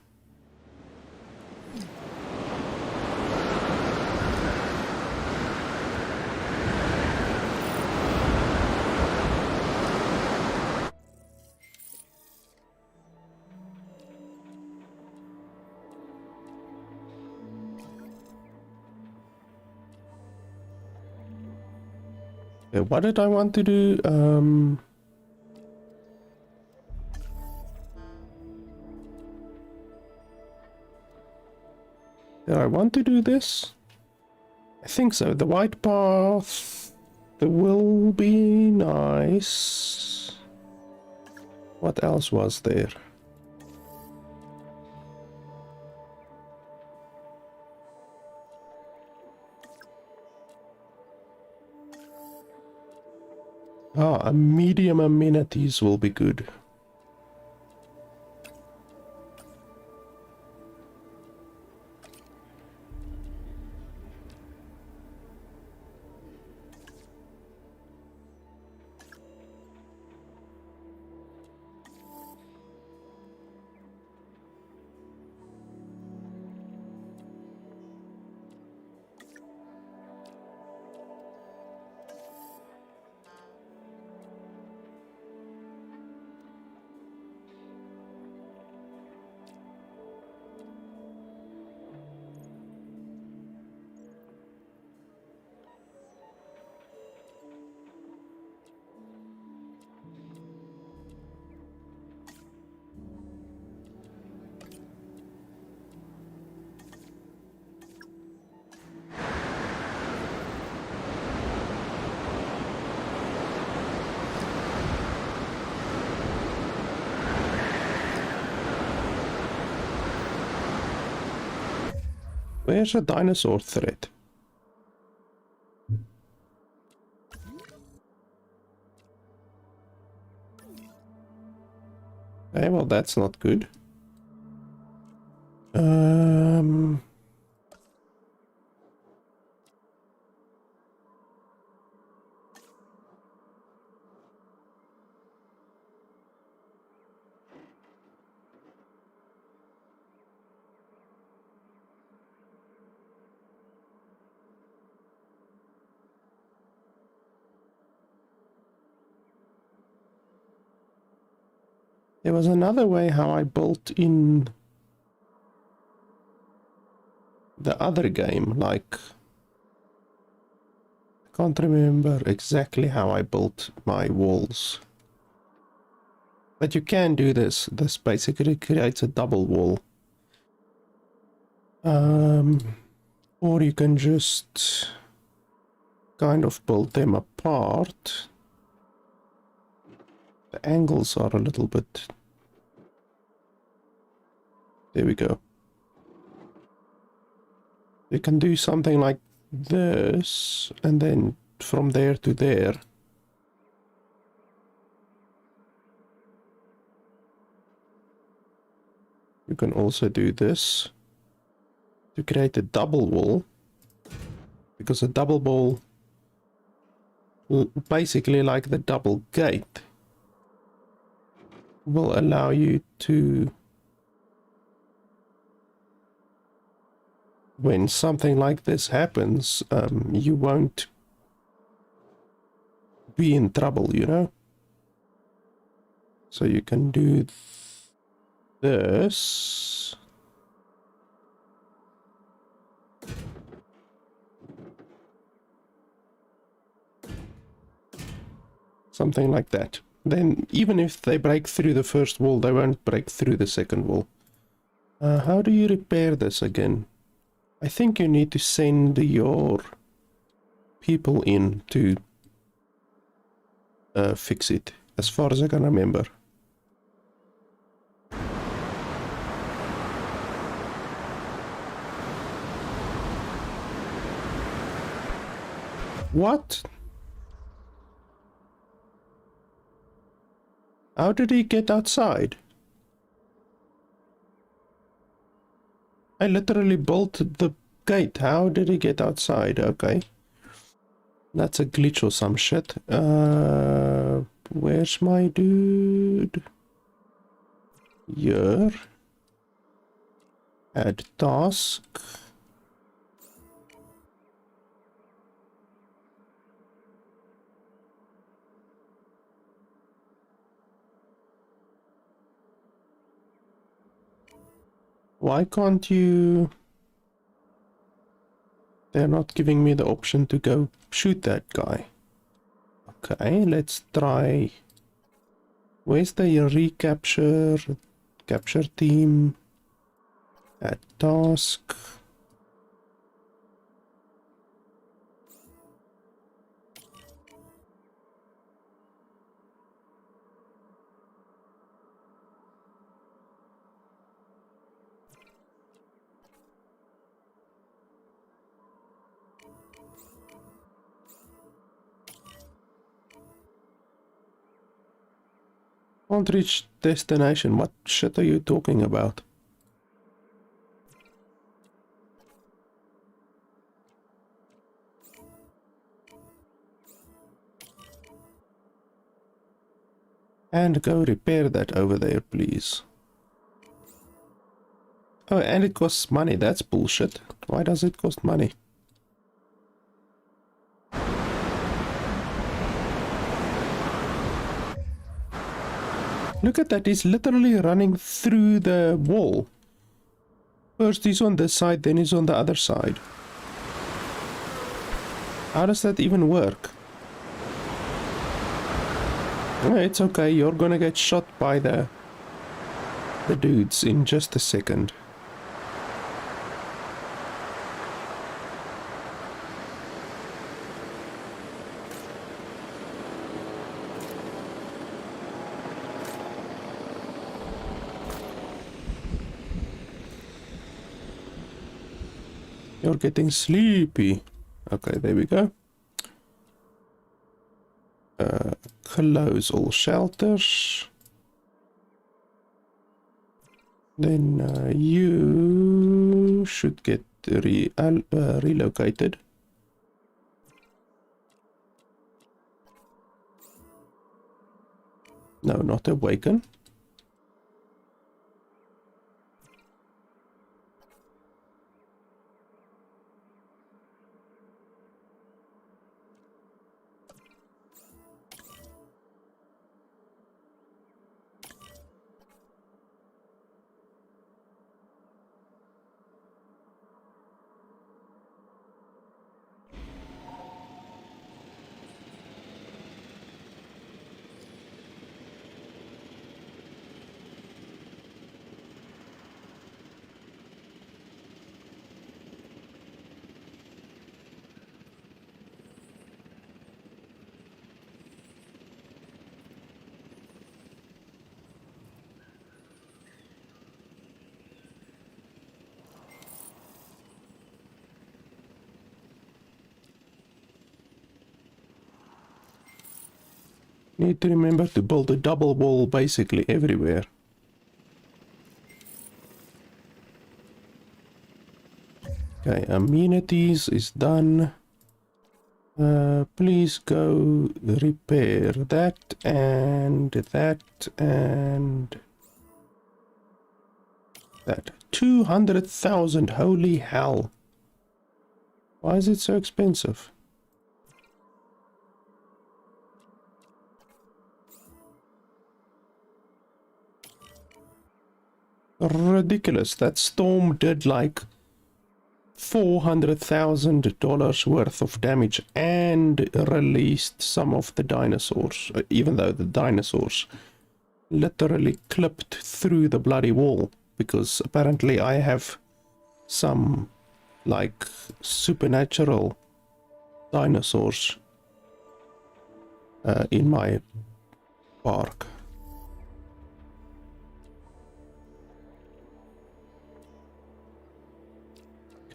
Okay, what did I want to do? Did I want to do this? I think so. The white path. That will be nice. What else was there? Ah, a medium amenities will be good. Where's a dinosaur thread? Okay, well that's not good. There was another way how I built in the other game, like I can't remember exactly how I built my walls. But you can do this. This basically creates a double wall. Or you can just kind of build them apart. The angles are a little bit... There we go. You can do something like this, and then from there to there. You can also do this to create a double wall, because a double wall, basically like the double gate, will allow you to, when something like this happens, you won't be in trouble, you know? So you can do this. Something like that. Then even if they break through the first wall, they won't break through the second wall. How do you repair this again? I think you need to send your people in to fix it, as far as I can remember. What? How did he get outside? I literally bolted the gate. How did he get outside? Okay. That's a glitch or some shit. Where's my dude? Here. Add task. Why can't you... They're not giving me the option to go shoot that guy. Okay, let's try. Where's the recapture? Capture team. Add task. Can't reach destination. What shit are you talking about? And go repair that over there, please. Oh, and it costs money. That's bullshit. Why does it cost money? Look at that. He's literally running through the wall. First he's on this side, then he's on the other side. How does that even work? Oh, it's okay. You're gonna get shot by the dudes in just a second. You're getting sleepy. Okay, there we go. Close all shelters. Then you should get relocated. No, not awaken. Need to remember to build a double wall basically everywhere. Okay, amenities is done. Please go repair that and that and that. 200,000, holy hell. Why is it so expensive? Ridiculous. That storm did like $400,000 worth of damage and released some of the dinosaurs, even though the dinosaurs literally clipped through the bloody wall, because apparently I have some like supernatural dinosaurs in my park.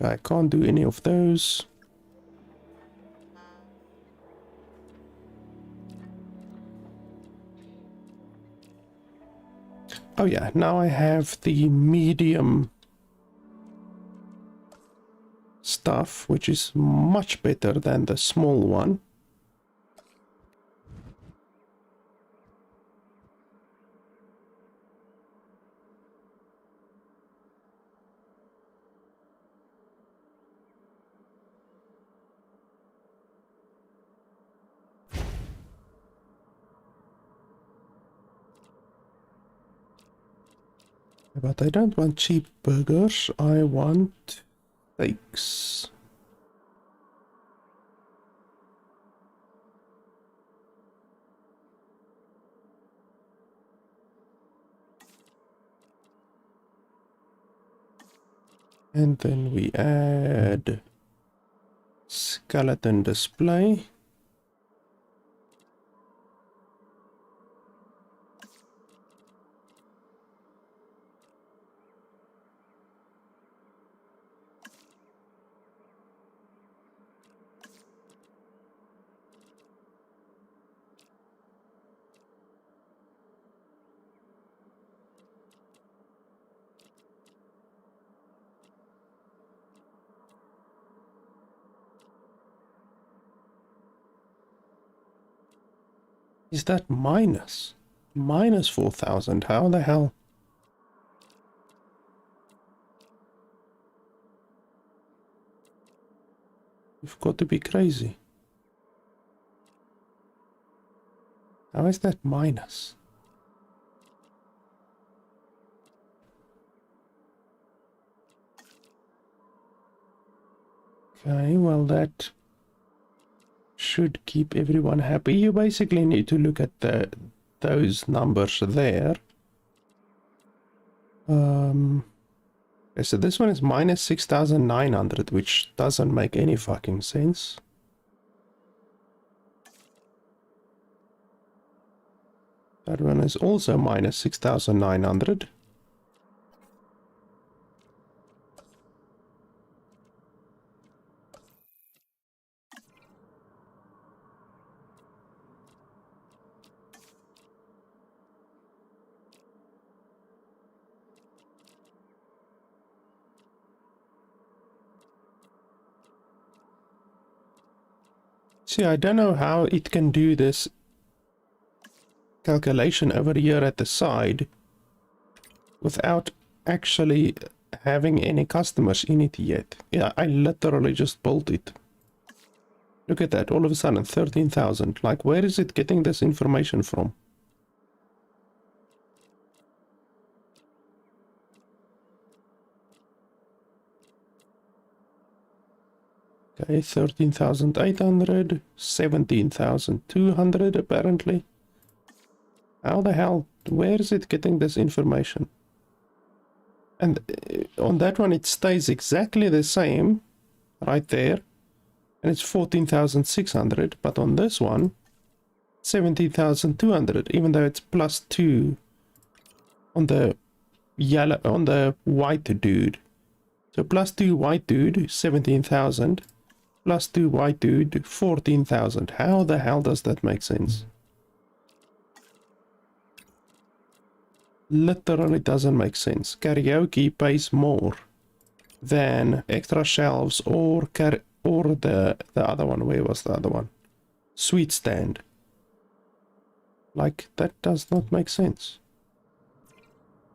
I can't do any of those. Oh yeah, now I have the medium stuff, which is much better than the small one. But I don't want cheap burgers, I want steaks. And then we add skeleton display. Is that minus? Minus 4,000. How the hell? You've got to be crazy. How is that minus? Okay, well that should keep everyone happy. You basically need to look at those numbers there. Okay, so this one is minus 6,900, which doesn't make any fucking sense. That one is also minus 6,900. See, I don't know how it can do this calculation over here at the side without actually having any customers in it yet. Yeah, I literally just built it. Look at that, all of a sudden 13,000. Like, where is it getting this information from? Okay, 13,800, 17,200 apparently. How the hell, where is it getting this information? And on that one it stays exactly the same, right there. And it's 14,600, but on this one, 17,200, even though it's +2 on the yellow, on the white dude. So +2 white dude, 17,000. +2 white dude, 14,000. How the hell does that make sense? Literally doesn't make sense. Karaoke pays more than extra shelves or the other one. Where was the other one? Sweet stand. Like, that does not make sense.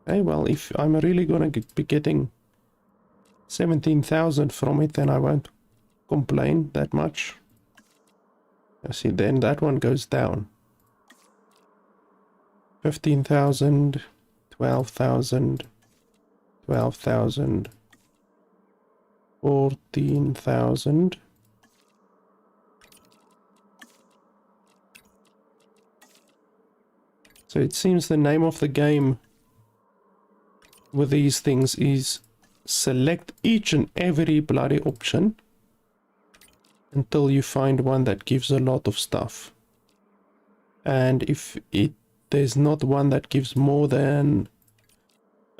Okay, well, if I'm really gonna be getting 17,000 from it, then I won't complain that much. I see, then that one goes down. 15,000, 12,000, 12,000, 14,000. So it seems the name of the game with these things is select each and every bloody option until you find one that gives a lot of stuff. And if there's not one that gives more than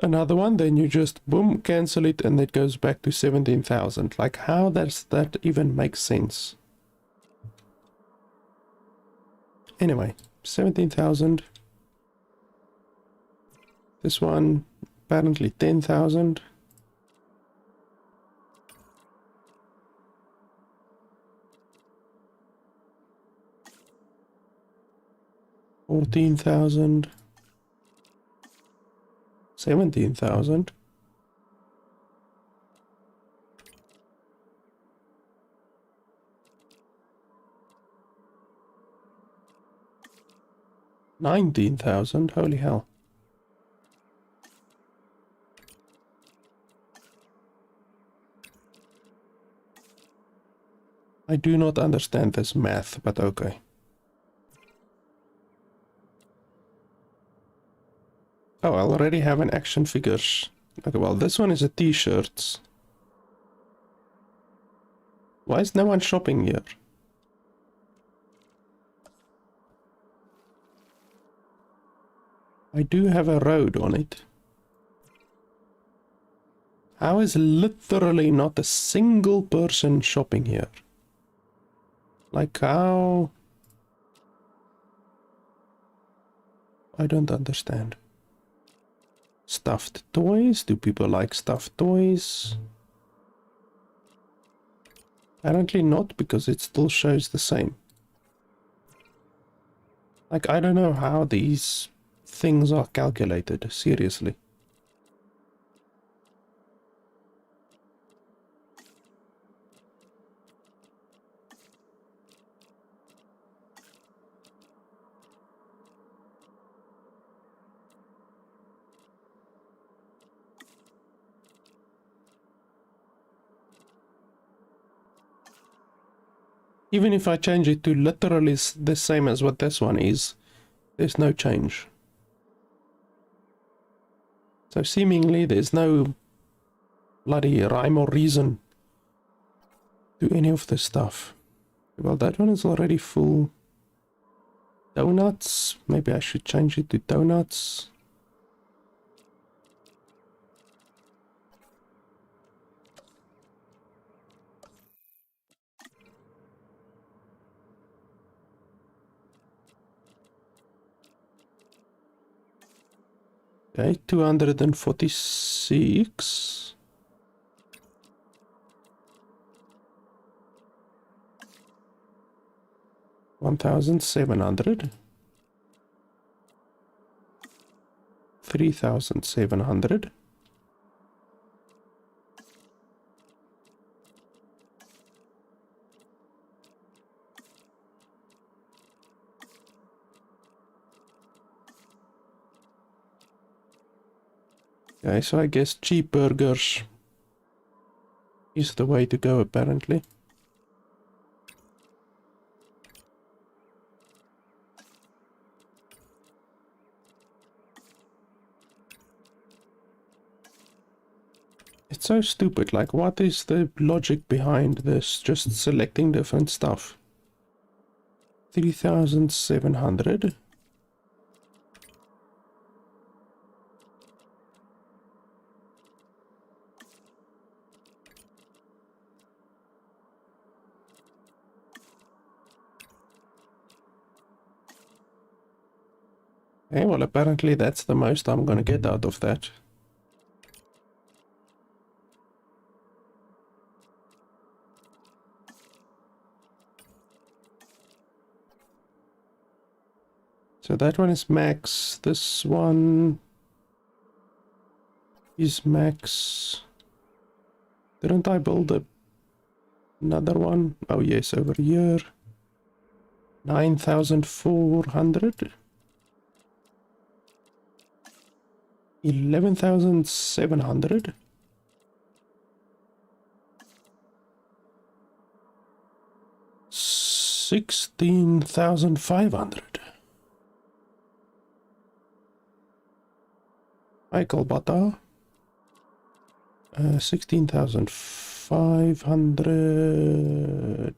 another one, then you just boom, cancel it, and it goes back to 17,000. Like, how does that even make sense? Anyway, 17,000. This one, apparently 10,000. $14,000, 17,000, $19,000. Holy hell! I do not understand this math, but okay. Oh, I already have an action figures. Okay, well, this one is a t-shirt. Why is no one shopping here? I do have a road on it. How is literally not a single person shopping here? Like how? I don't understand. Stuffed toys? Do people like stuffed toys? Apparently not, because it still shows the same. Like, I don't know how these things are calculated, seriously. Even if I change it to literally the same as what this one is, there's no change. So seemingly there's no bloody rhyme or reason to any of this stuff. Well, that one is already full. Donuts, maybe I should change it to donuts. Okay, 246. $1,700. 3,700. Okay, so I guess cheap burgers is the way to go, apparently. It's so stupid, like what is the logic behind this? Just selecting different stuff. 3,700. Okay, well apparently that's the most I'm gonna get out of that. So that one is max. This one is max. Didn't I build another one? Oh yes, over here. 9,400. 11,700. 16,500. Michael Bata. 16,500.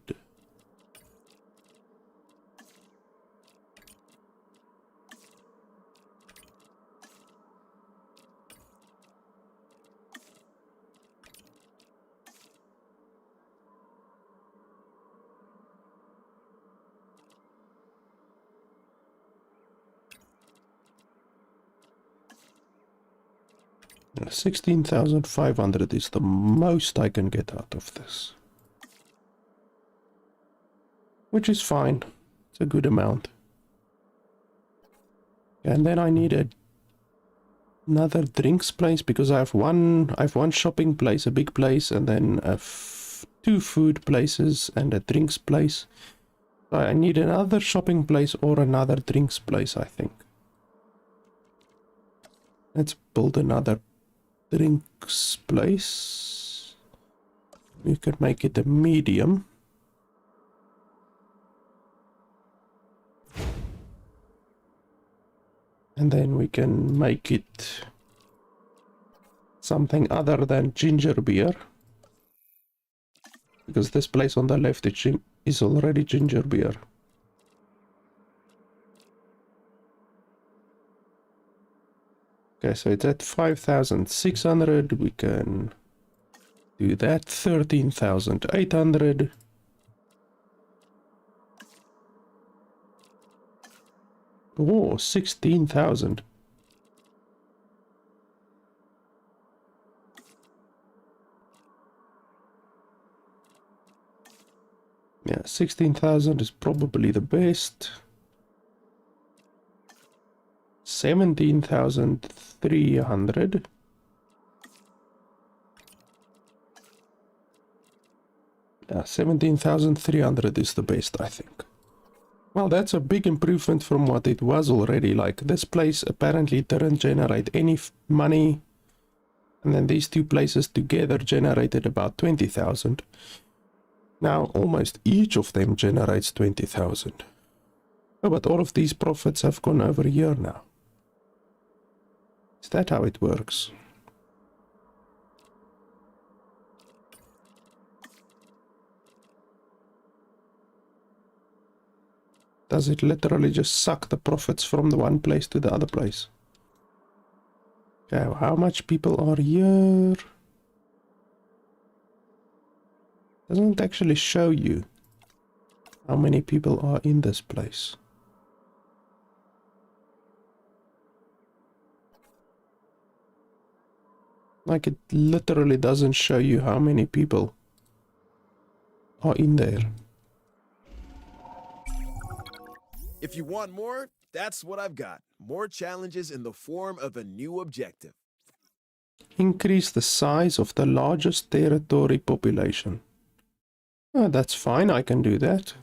$16,500 is the most I can get out of this. Which is fine. It's a good amount. And then I need another drinks place because I have one shopping place, a big place, and then two food places and a drinks place. So I need another shopping place or another drinks place, I think. Let's build another drinks place. We could make it a medium. And then we can make it something other than ginger beer. Because this place on the left is already ginger beer. Okay, so it's at 5,600. We can do that. 13,800. Oh, 16,000. Yeah, 16,000 is probably the best. 17,300. Yeah, 17,300 is the best, I think. Well, that's a big improvement from what it was already. Like, this place apparently didn't generate any money. And then these two places together generated about 20,000. Now, almost each of them generates 20,000. Oh, but all of these profits have gone over here now. Is that how it works? Does it literally just suck the profits from the one place to the other place? Okay, how much people are here? Doesn't actually show you how many people are in this place. Like, it literally doesn't show you how many people are in there. If you want more, that's what I've got. More challenges in the form of a new objective. Increase the size of the largest territory population. Oh, that's fine, I can do that.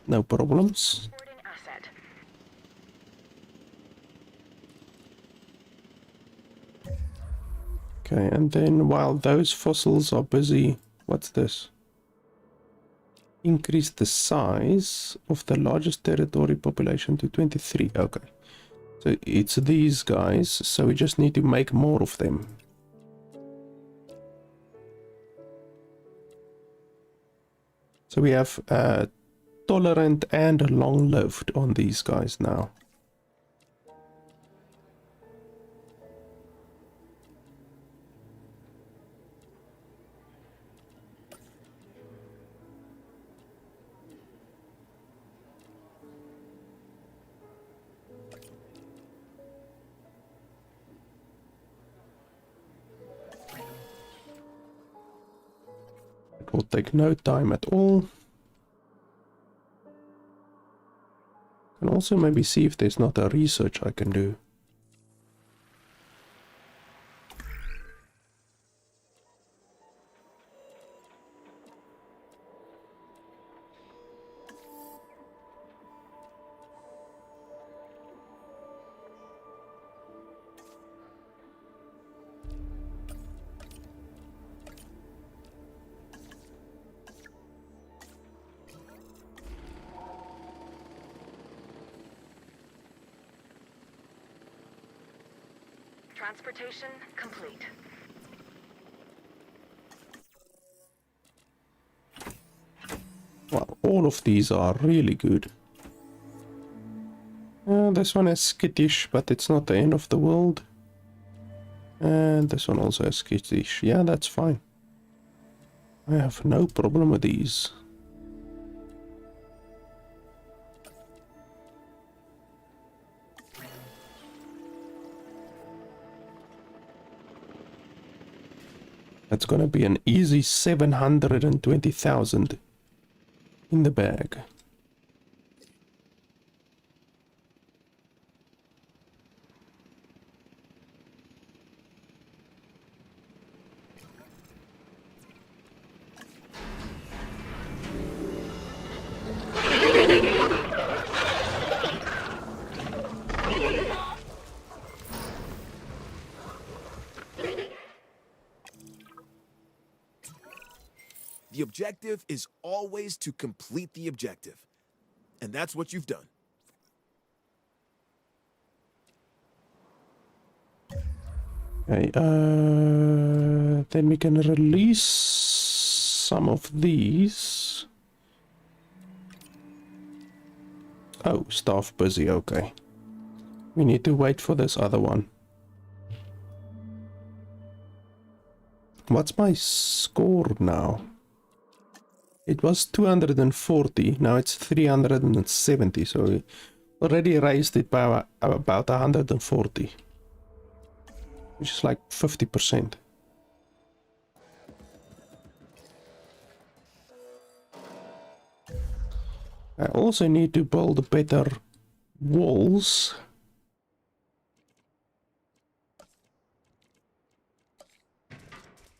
No problems. Okay, and then while those fossils are busy, what's this? Increase the size of the largest territory population to 23. Okay. So it's these guys, so we just need to make more of them. So we have tolerant and long-lived on these guys now. It will take no time at all. Can also maybe see if there's not a research I can do. Transportation complete. Well, all of these are really good. This one is skittish, but it's not the end of the world. And this one also is skittish. Yeah, that's fine. I have no problem with these. That's gonna be an easy 720,000 in the bag. The objective is always to complete the objective. And that's what you've done. Okay, then we can release some of these. Oh, staff busy, okay. We need to wait for this other one. What's my score now? It was 240, now it's 370, so we already raised it by about 140. Which is like 50%. I also need to build better walls.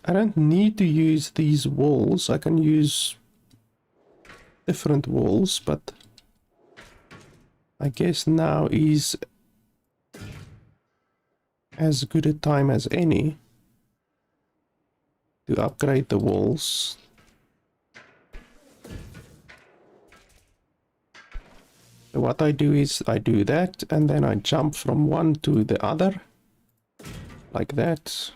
I don't need to use these walls. I can use different walls, but I guess now is as good a time as any to upgrade the walls. So what I do is I do that and then I jump from one to the other like that.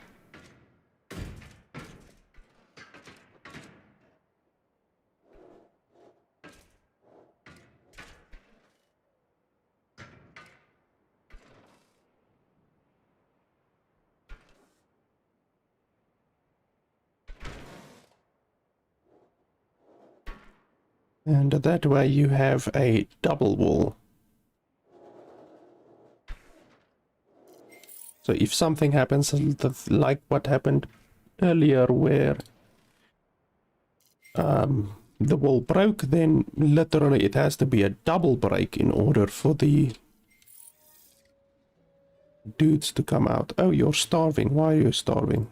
And that way you have a double wall. So if something happens like what happened earlier where the wall broke, then literally it has to be a double break in order for the dudes to come out. Oh, you're starving. Why are you starving?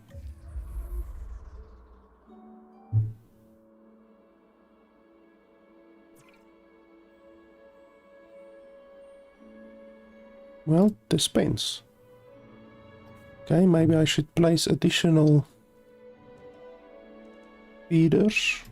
Well, dispense. Okay, maybe I should place additional feeders.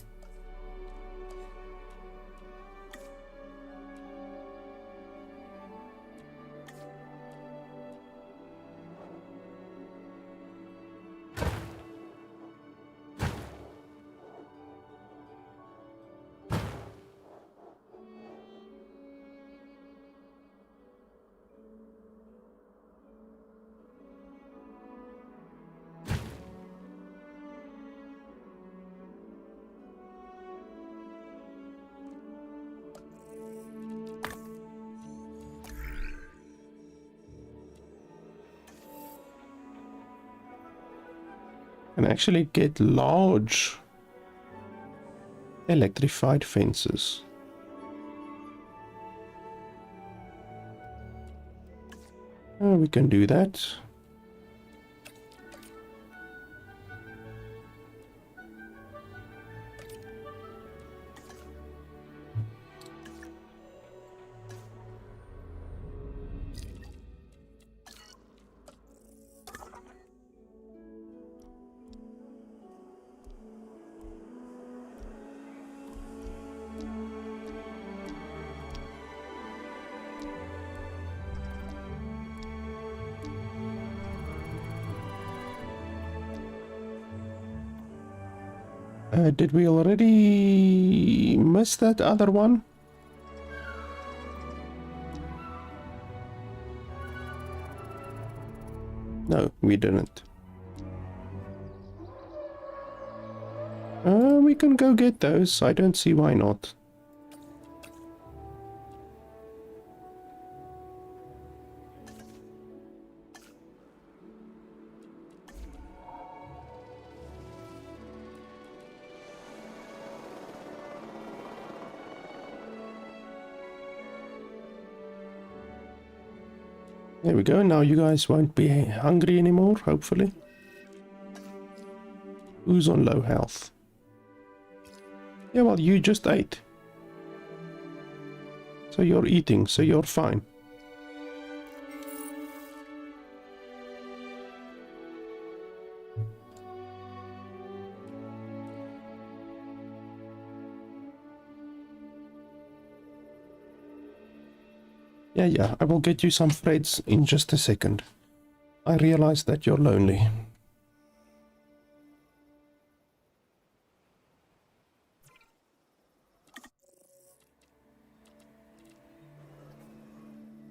And actually get large electrified fences. Oh, we can do that. Did we already miss that other one? No, we didn't. We can go get those. I don't see why not. There we go, now you guys won't be hungry anymore, hopefully. Who's on low health? Yeah, well, you just ate. So you're eating, so you're fine. Yeah, I will get you some threads in just a second. I realize that you're lonely.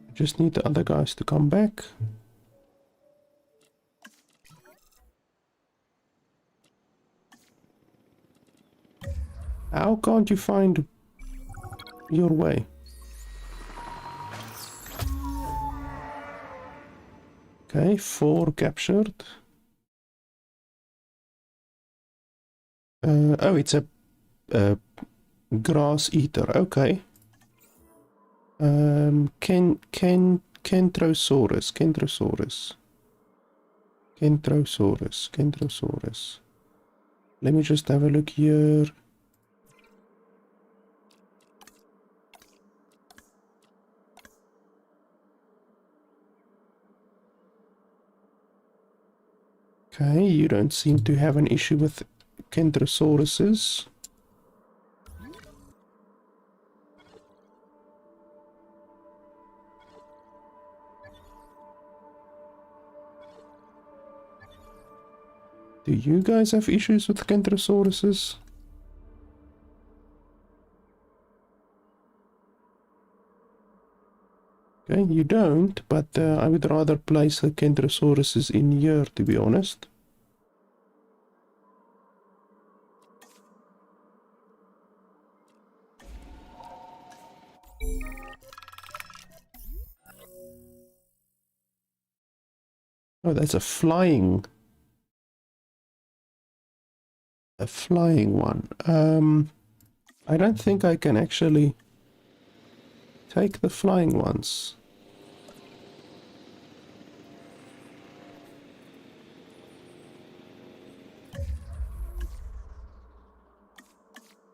I just need the other guys to come back. How can't you find your way? Okay, 4 captured. Oh, it's a grass eater. Okay. Kentrosaurus. Let me just have a look here. Okay, you don't seem to have an issue with Kentrosauruses. Do you guys have issues with Kentrosauruses? Okay, you don't, but I would rather place the Kentrosauruses in here, to be honest. Oh, that's a flying one. I don't think I can actually take the flying ones.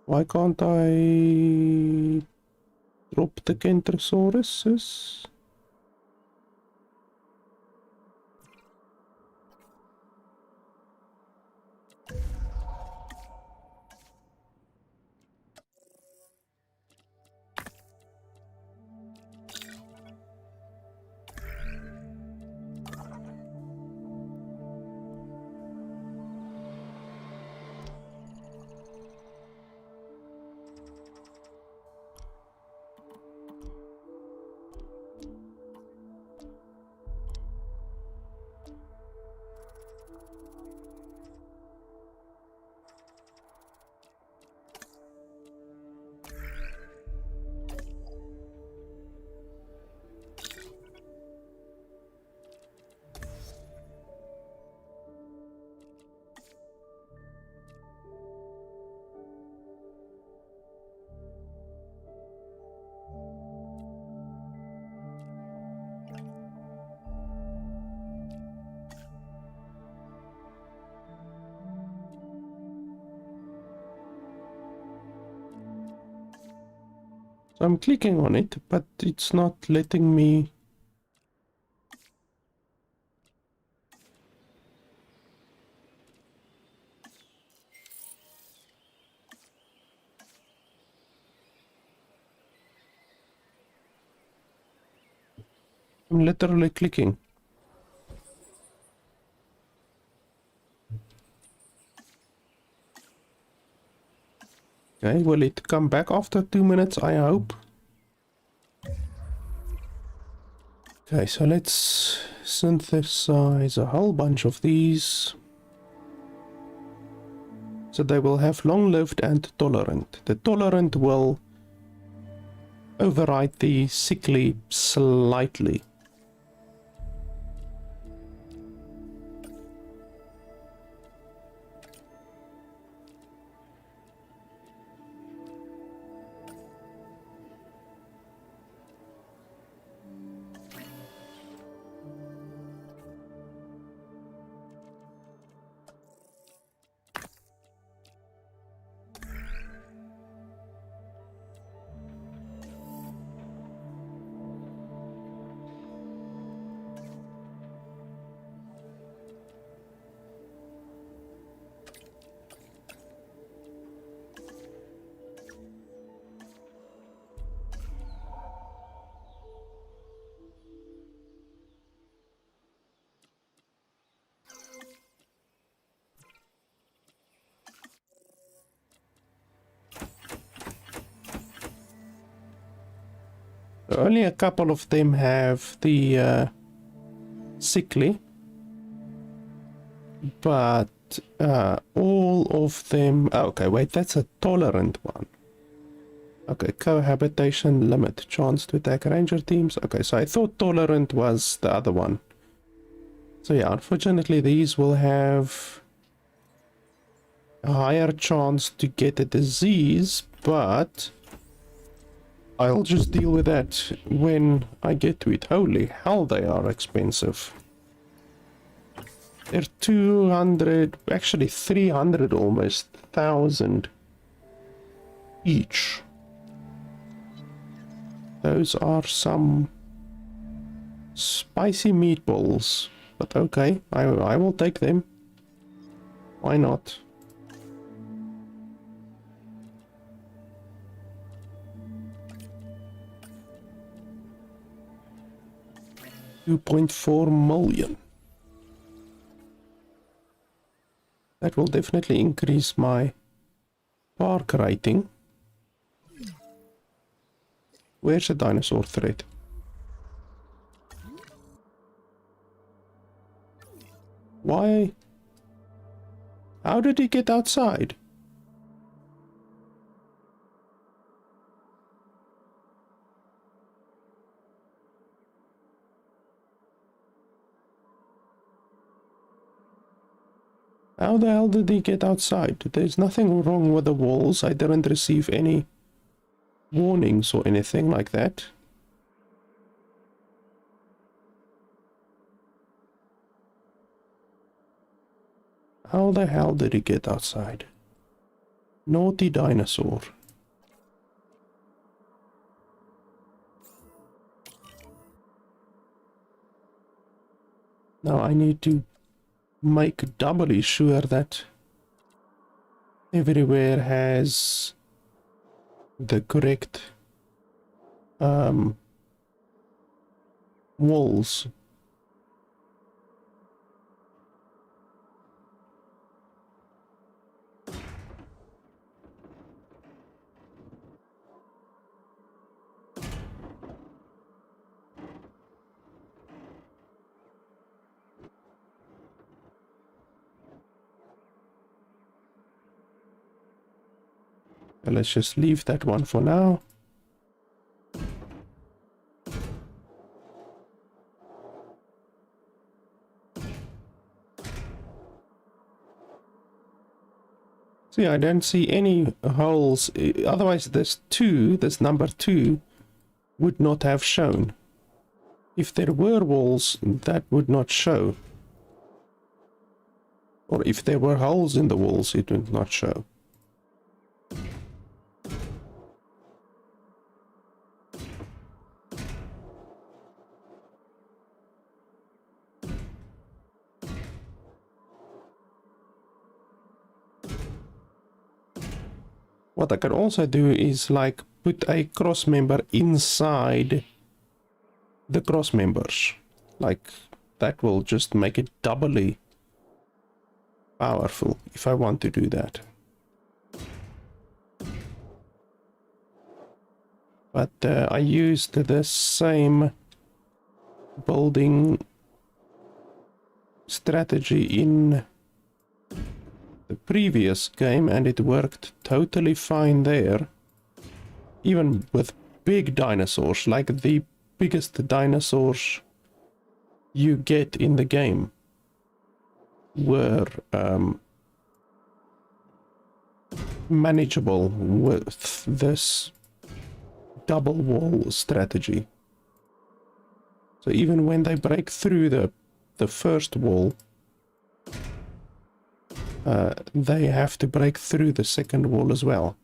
Why can't I drop the Kentrosauruses? So I'm clicking on it, but it's not letting me. I'm literally clicking. Okay, will it come back after 2 minutes, I hope? Okay, so let's synthesize a whole bunch of these. So they will have long-lived and tolerant. The tolerant will override the sickly slightly. only a couple of them have the sickly, but all of them... Okay, wait, that's a tolerant one. Okay, cohabitation limit, chance to attack ranger teams. Okay, so I thought tolerant was the other one. So yeah, unfortunately these will have a higher chance to get a disease, but I'll just deal with that when I get to it. Holy hell, they are expensive. They're 200, actually 300 almost, 1,000 each. Those are some spicy meatballs, but okay, I will take them. Why not? $2.4 million. That will definitely increase my park rating. Where's the dinosaur thread? Why? How did he get outside? How the hell did he get outside? There's nothing wrong with the walls. I didn't receive any warnings or anything like that. How the hell did he get outside? Naughty dinosaur. Now I need to make doubly sure that everywhere has the correct walls. Let's just leave that one for now. See, I don't see any holes. Otherwise, this number 2 would not have shown. If there were walls, that would not show. Or if there were holes in the walls, it would not show. What I can also do is like put a cross member inside the cross members. Like that will just make it doubly powerful if I want to do that. But I used the same building strategy in the previous game and it worked totally fine there. Even with big dinosaurs, like the biggest dinosaurs you get in the game were manageable with this double wall strategy. So even when they break through the first wall, they have to break through the second wall as well.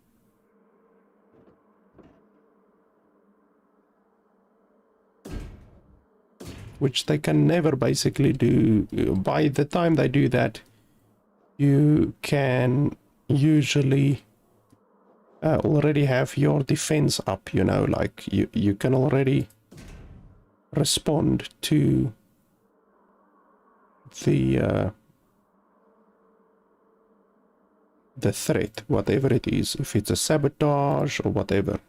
Which they can never basically do. By the time they do that, you can usually already have your defense up, you know, like you can already respond to the threat, whatever it is, if it's a sabotage or whatever.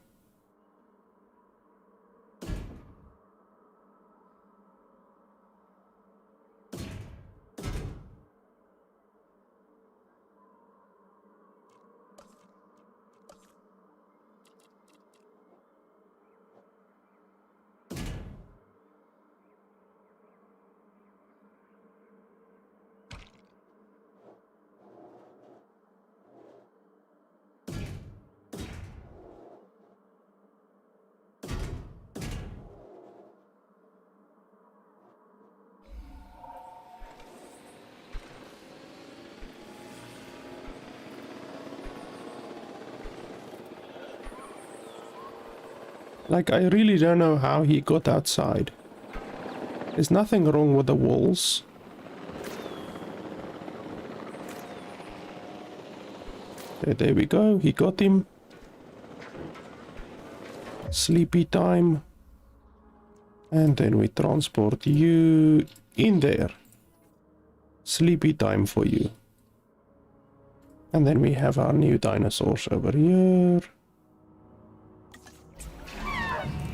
Like, I really don't know how he got outside. There's nothing wrong with the walls. Okay, there we go. He got him. Sleepy time. And then we transport you in there. Sleepy time for you. And then we have our new dinosaurs over here.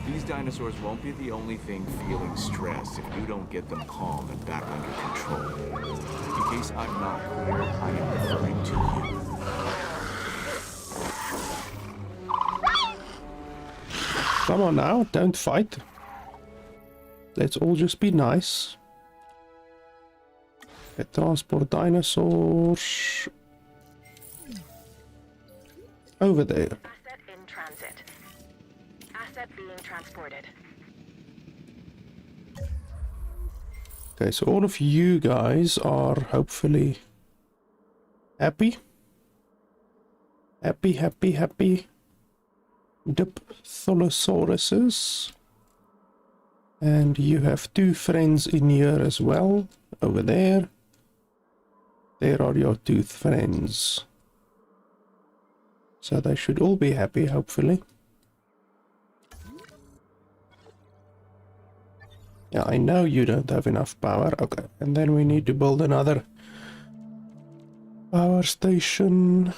These dinosaurs won't be the only thing feeling stress if you don't get them calm and back under control. In case I'm not clear, I am referring to you. Come on now, don't fight. Let's all just be nice. Let's transport dinosaurs over there. Asset in transit. Asset being transported. Okay, so all of you guys are hopefully happy. Happy. Diptholosauruses. And you have 2 friends in here as well, over there. There are your 2 friends. So they should all be happy, hopefully. Yeah, I know you don't have enough power. Okay, and then we need to build another power station.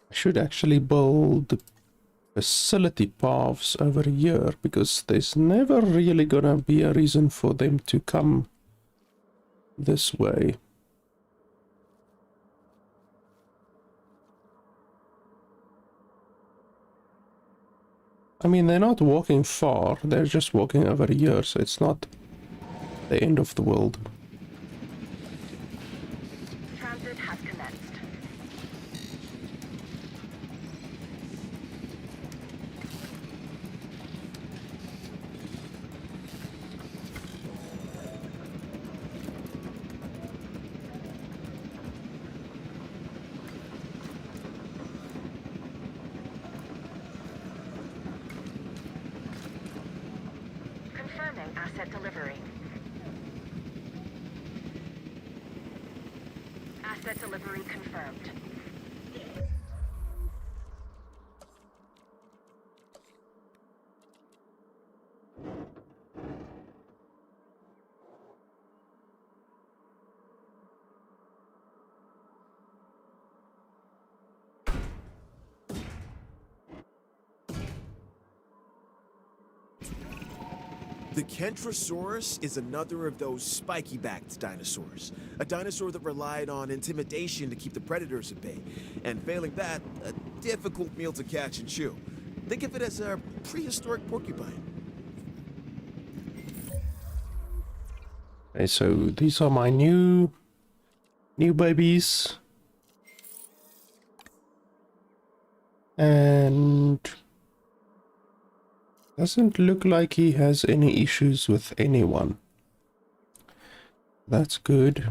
I should actually build facility paths over here, because there's never really gonna be a reason for them to come this way. I mean, they're not walking far, they're just walking over here, so it's not the end of the world. Transit has commenced. Confirming asset delivery. Asset delivery confirmed. The Kentrosaurus is another of those spiky-backed dinosaurs. A dinosaur that relied on intimidation to keep the predators at bay. And failing that, a difficult meal to catch and chew. Think of it as a prehistoric porcupine. Okay, so these are my new babies. And doesn't look like he has any issues with anyone. That's good.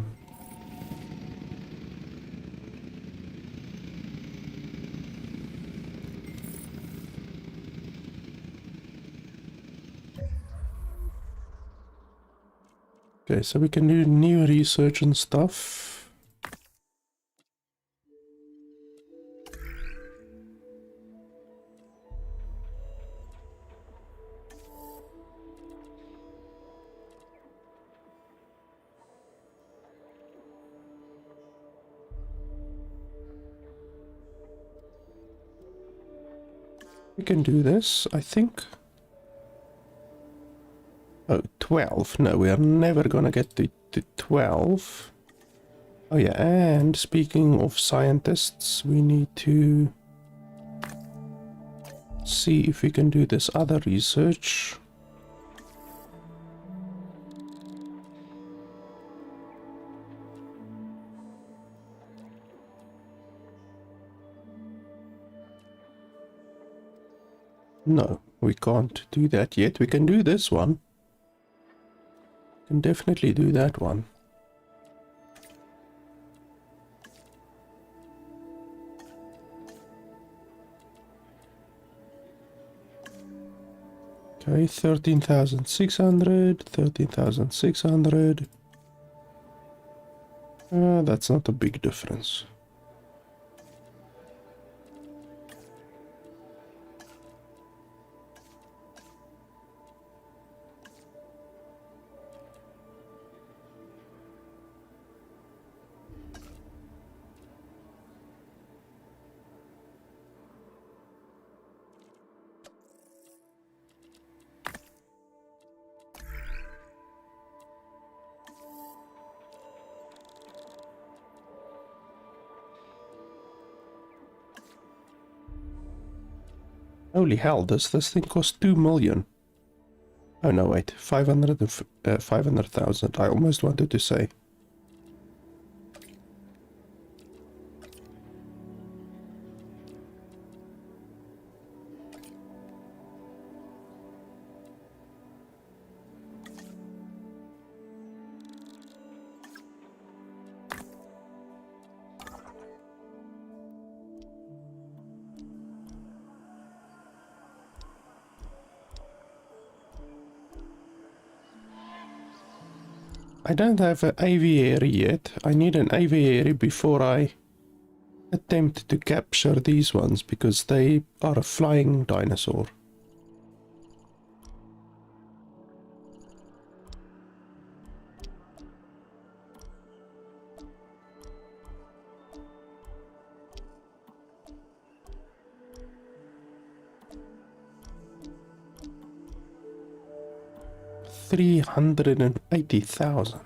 Okay, so we can do new research and stuff. We can do this, I think. 12. No, we are never gonna get to 12. Oh yeah, and speaking of scientists, we need to see if we can do this other research. No, we can't do that yet. We can do this one. We can definitely do that one. Okay, 13,600, 13,600. That's not a big difference. Holy hell, does this thing cost 2 million? Oh no, wait, 500,000, I almost wanted to say. I don't have an aviary yet. I need an aviary before I attempt to capture these ones, because they are a flying dinosaur. $380,000.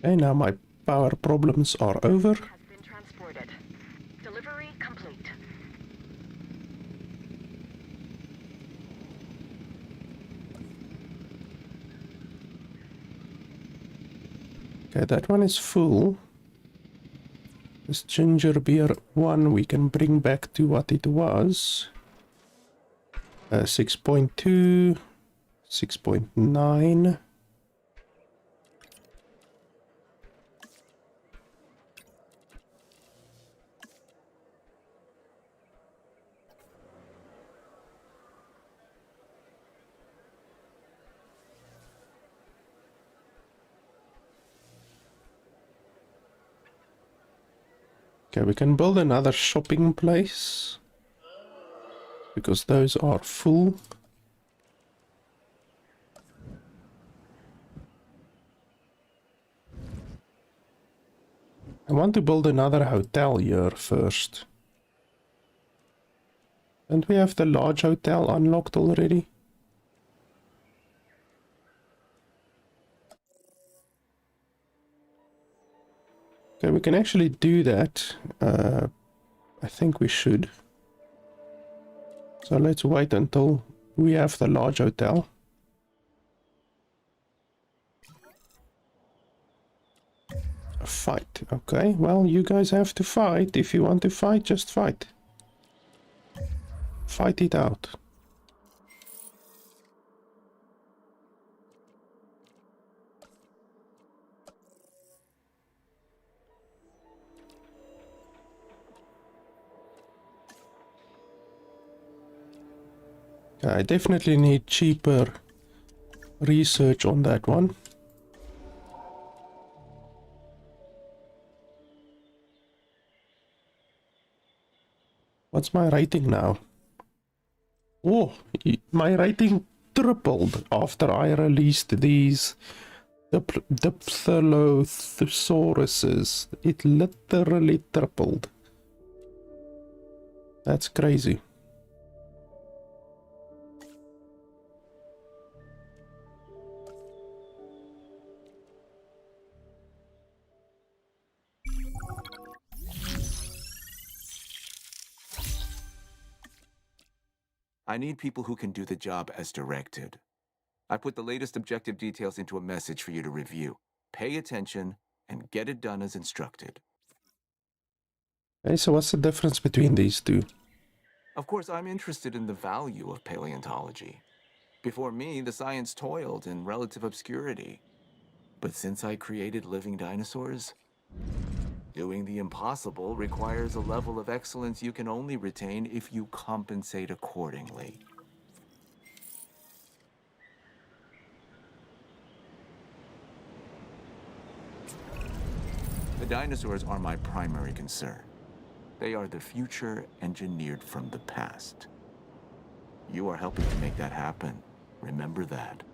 Okay, now my power problems are over. Has been transported. Delivery complete. Okay, that one is full. This ginger beer one we can bring back to what it was. 6.2, 6.9. Okay, we can build another shopping place, because those are full. I want to build another hotel here first. Don't we have the large hotel unlocked already? Okay, we can actually do that. I think we should. So let's wait until we have the large hotel. A fight. Okay, well, you guys have to fight. If you want to fight, just fight. Fight it out. I definitely need cheaper research on that one. What's my rating now? Oh, my rating tripled after I released these Diplosauruses. It literally tripled. That's crazy. I need people who can do the job as directed. I put the latest objective details into a message for you to review. Pay attention and get it done as instructed. Okay, so what's the difference between these two? Of course, I'm interested in the value of paleontology. Before me, the science toiled in relative obscurity. But since I created living dinosaurs, doing the impossible requires a level of excellence you can only retain if you compensate accordingly. The dinosaurs are my primary concern. They are the future engineered from the past. You are helping to make that happen. Remember that.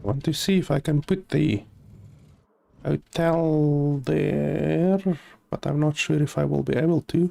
Want to see if I can put the hotel there, but I'm not sure if I will be able to.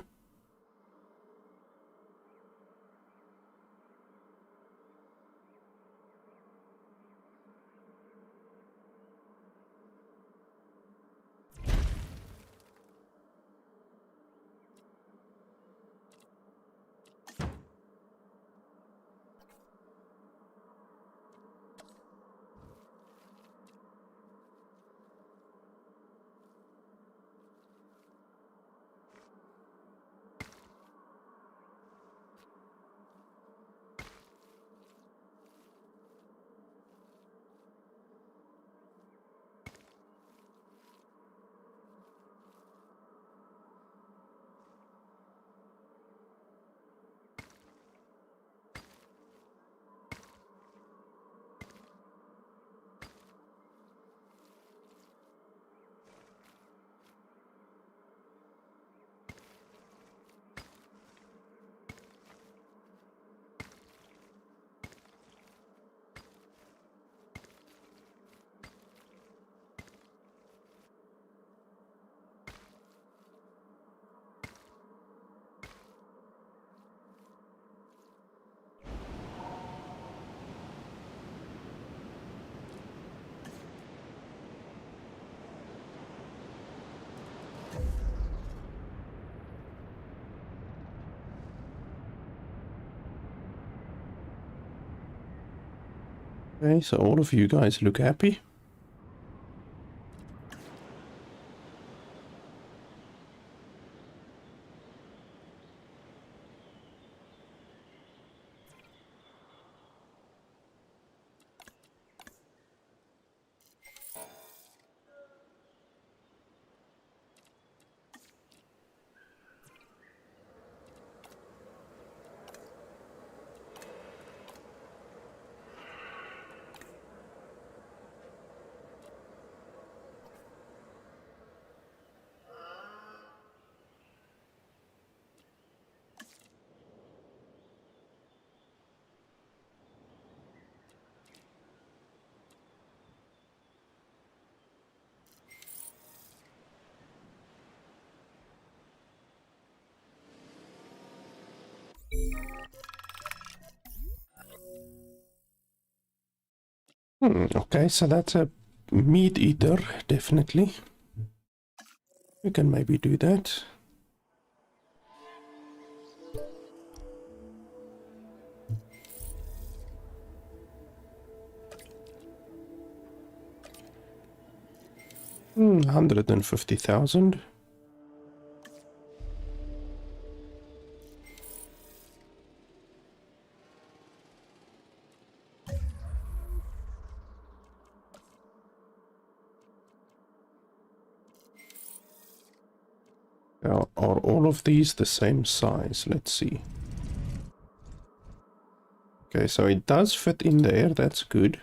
Okay, so all of you guys look happy. Okay, so that's a meat eater, definitely. We can maybe do that. Hmm, 150,000. Are all of these the same size? Let's see. Okay, so it does fit in there, that's good.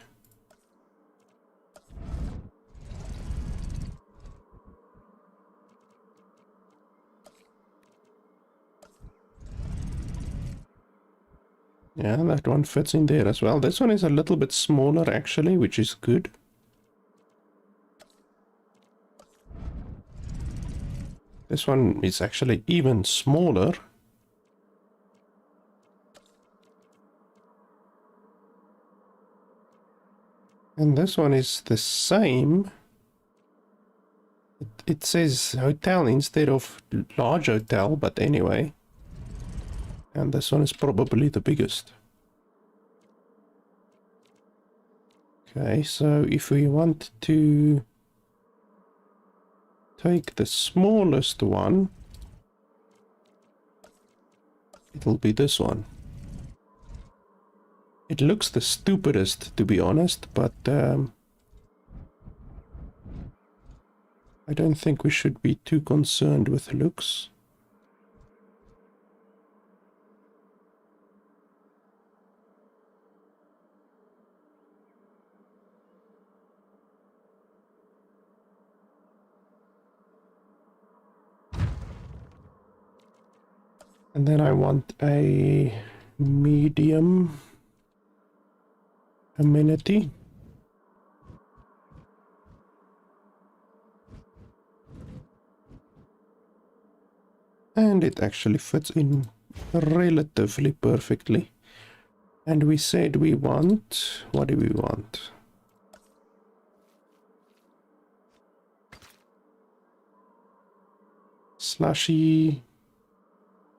Yeah, that one fits in there as well. This one is a little bit smaller actually, which is good. This one is actually even smaller. And this one is the same. It says hotel instead of large hotel, but anyway. And this one is probably the biggest. Okay, so if we want to take the smallest one, it'll be this one. It looks the stupidest, to be honest, but I don't think we should be too concerned with looks. And then I want a medium amenity. And it actually fits in relatively perfectly. And we said we want... What do we want? Slushy.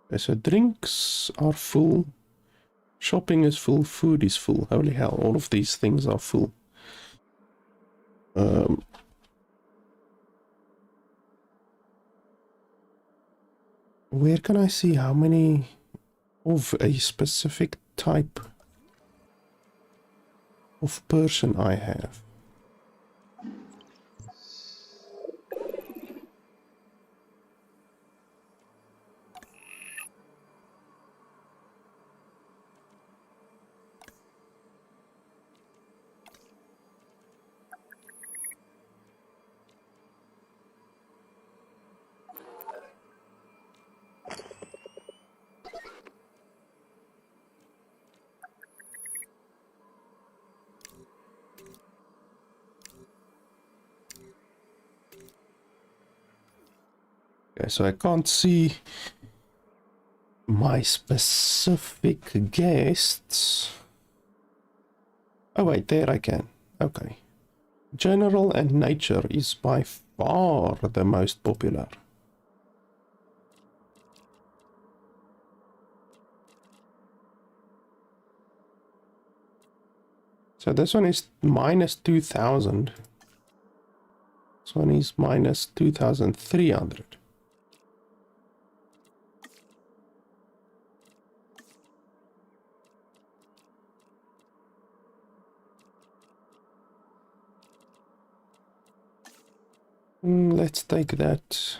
Okay, so drinks are full. Shopping is full. Food is full. Holy hell, all of these things are full. Where can I see how many of a specific type of person I have? Okay, so I can't see my specific guests. Oh wait, there I can. Okay. General and nature is by far the most popular. So this one is minus 2,000. This one is minus 2,300. Let's take that.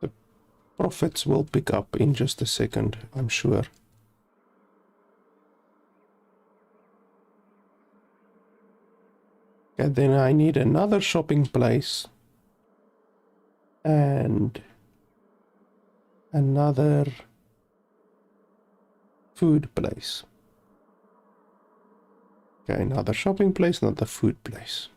The profits will pick up in just a second, I'm sure. And then I need another shopping place and another food place. Okay, another shopping place, another food place.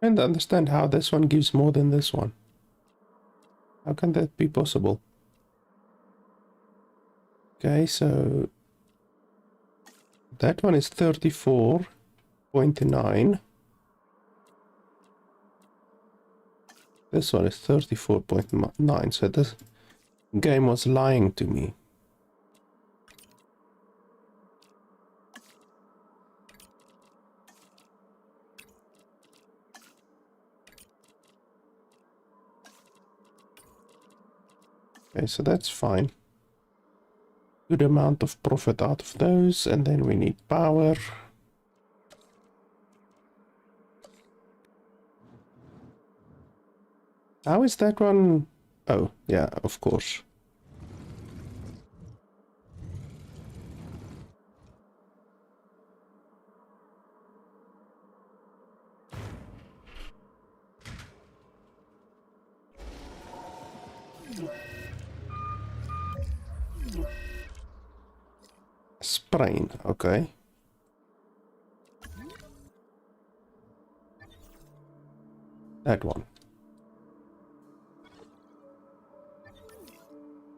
And understand how this one gives more than this one. How can that be possible? Okay, so that one is 34.9. This one is 34.9. So this game was lying to me. Okay, so that's fine. Good amount of profit out of those, and then we need power. How is that one? Oh, yeah, of course. Sprain, okay. That one.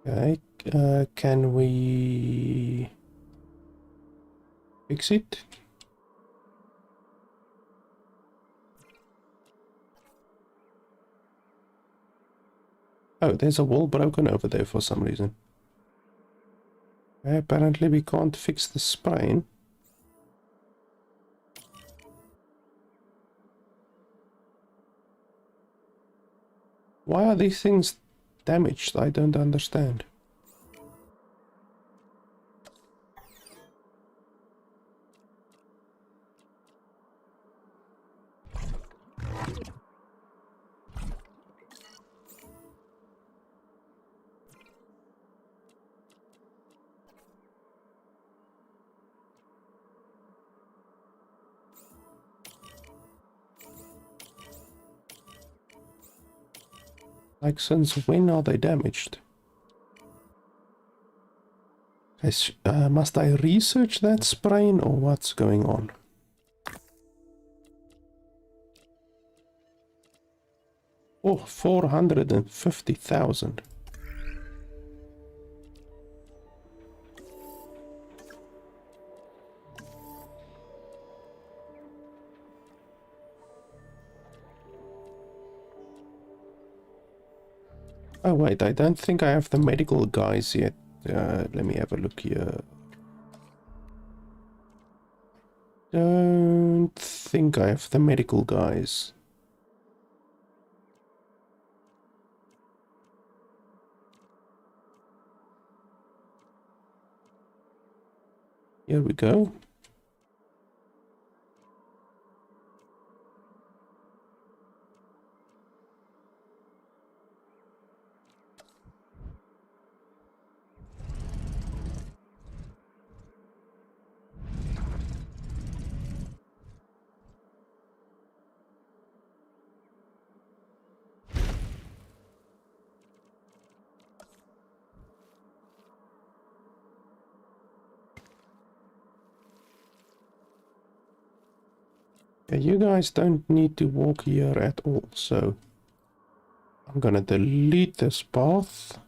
Okay, can we fix it? Oh, there's a wall broken over there for some reason. Okay, apparently we can't fix the sprain. Why are these things damaged? I don't understand. Like, since when are they damaged? Must I research that sprain or what's going on? Oh, 450,000. Oh wait, I don't think I have the medical guys yet. Let me have a look here. Don't think I have the medical guys. Here we go. Yeah, you guys don't need to walk here at all, so I'm gonna delete this path.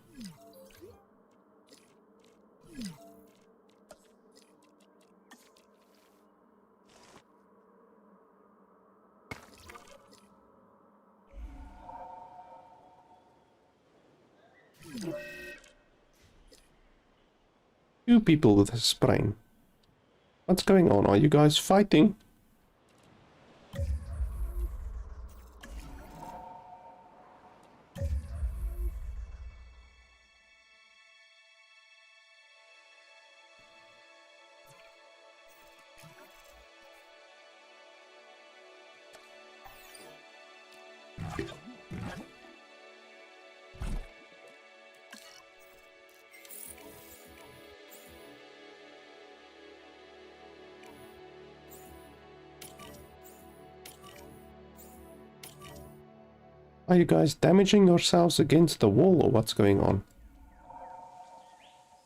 Two people with a sprain. What's going on? Are you guys fighting? Are you guys damaging yourselves against the wall or what's going on?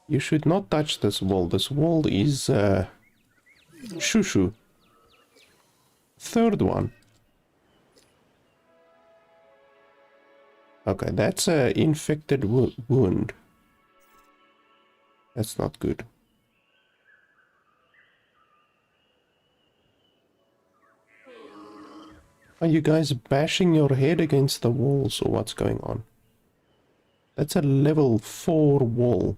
You should not touch this wall. This wall is shoo-shoo. Third one. Okay, that's a infected wound. That's not good. Are you guys bashing your head against the walls or what's going on? That's a level 4 wall.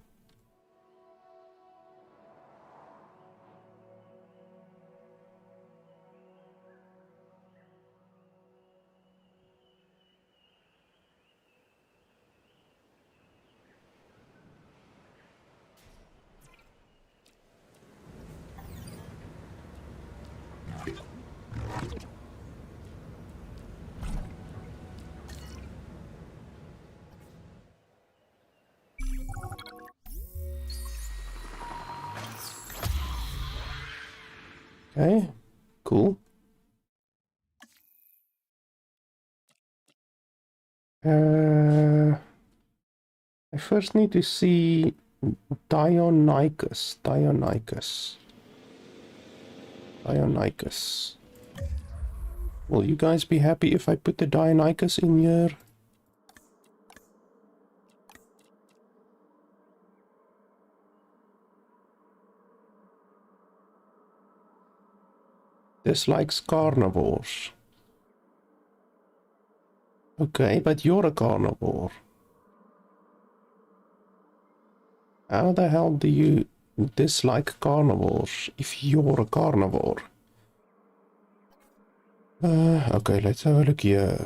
Okay, cool. I first need to see Dionicus. Will you guys be happy if I put the Dionicus in here? Dislikes carnivores. Okay, but you're a carnivore. How the hell do you dislike carnivores if you're a carnivore? Okay, let's have a look here.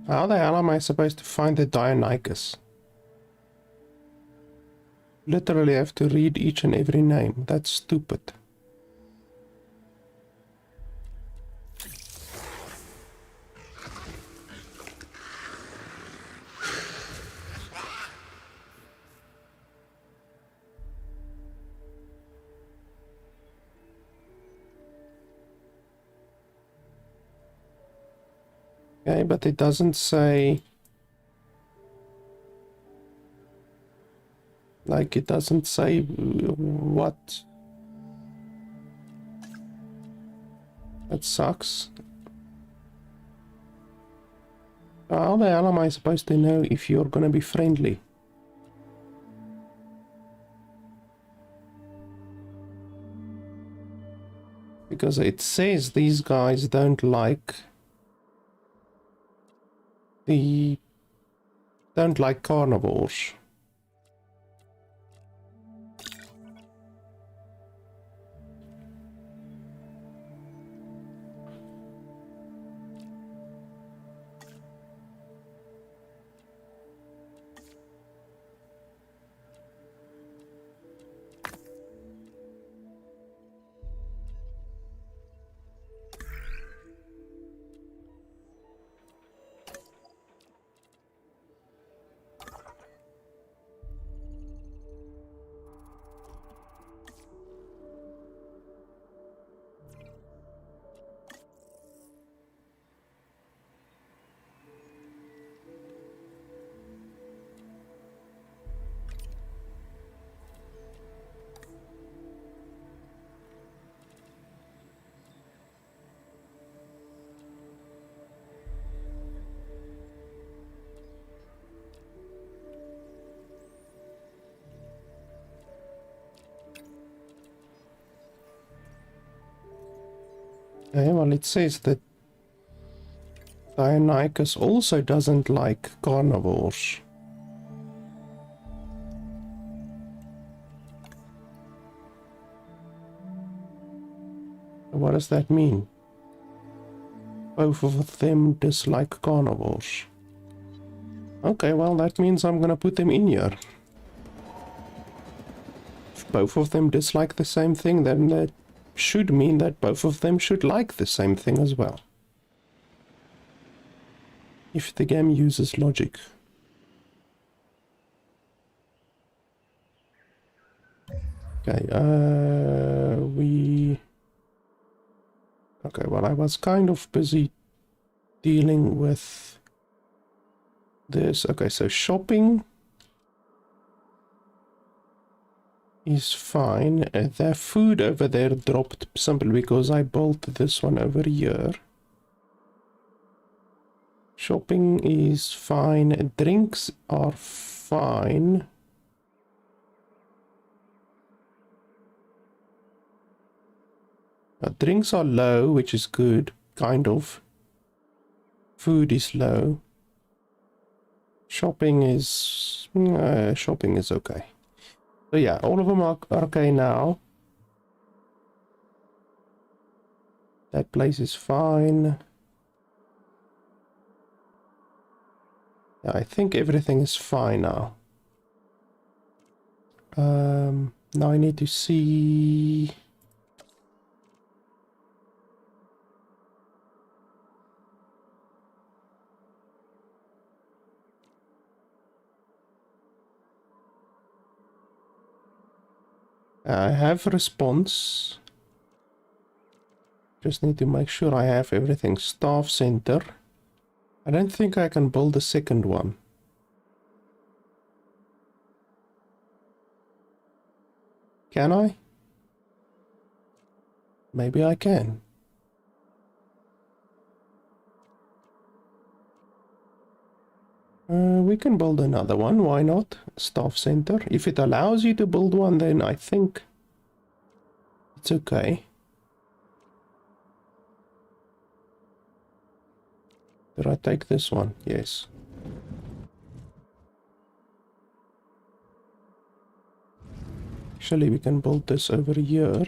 How the hell am I supposed to find the Dionicus? Literally have to read each and every name. That's stupid. Okay, but it doesn't say... Like, it doesn't say what. That sucks. How the hell am I supposed to know if you're gonna be friendly? Because it says these guys don't like carnivores. Okay, well, it says that Dionychus also doesn't like carnivores. What does that mean? Both of them dislike carnivores. Okay, well, that means I'm gonna put them in here. If both of them dislike the same thing, then that should mean that both of them should like the same thing as well. If the game uses logic. Okay, Okay, well, I was kind of busy dealing with this. Okay, so shopping is fine. Their food over there dropped simply because I built this one over here. Shopping is fine. Drinks are fine. Drinks are low, which is good, kind of. Food is low. Shopping is okay. So yeah, all of them are okay now. That place is fine. Yeah, I think everything is fine now. Now I need to see. I have response. Just need to make sure I have everything. Staff center. I don't think I can build a second one. Can I? Maybe I can. We can build another one, why not? Staff center. If it allows you to build one, then I think it's okay. Did I take this one? Yes. Actually, we can build this over here.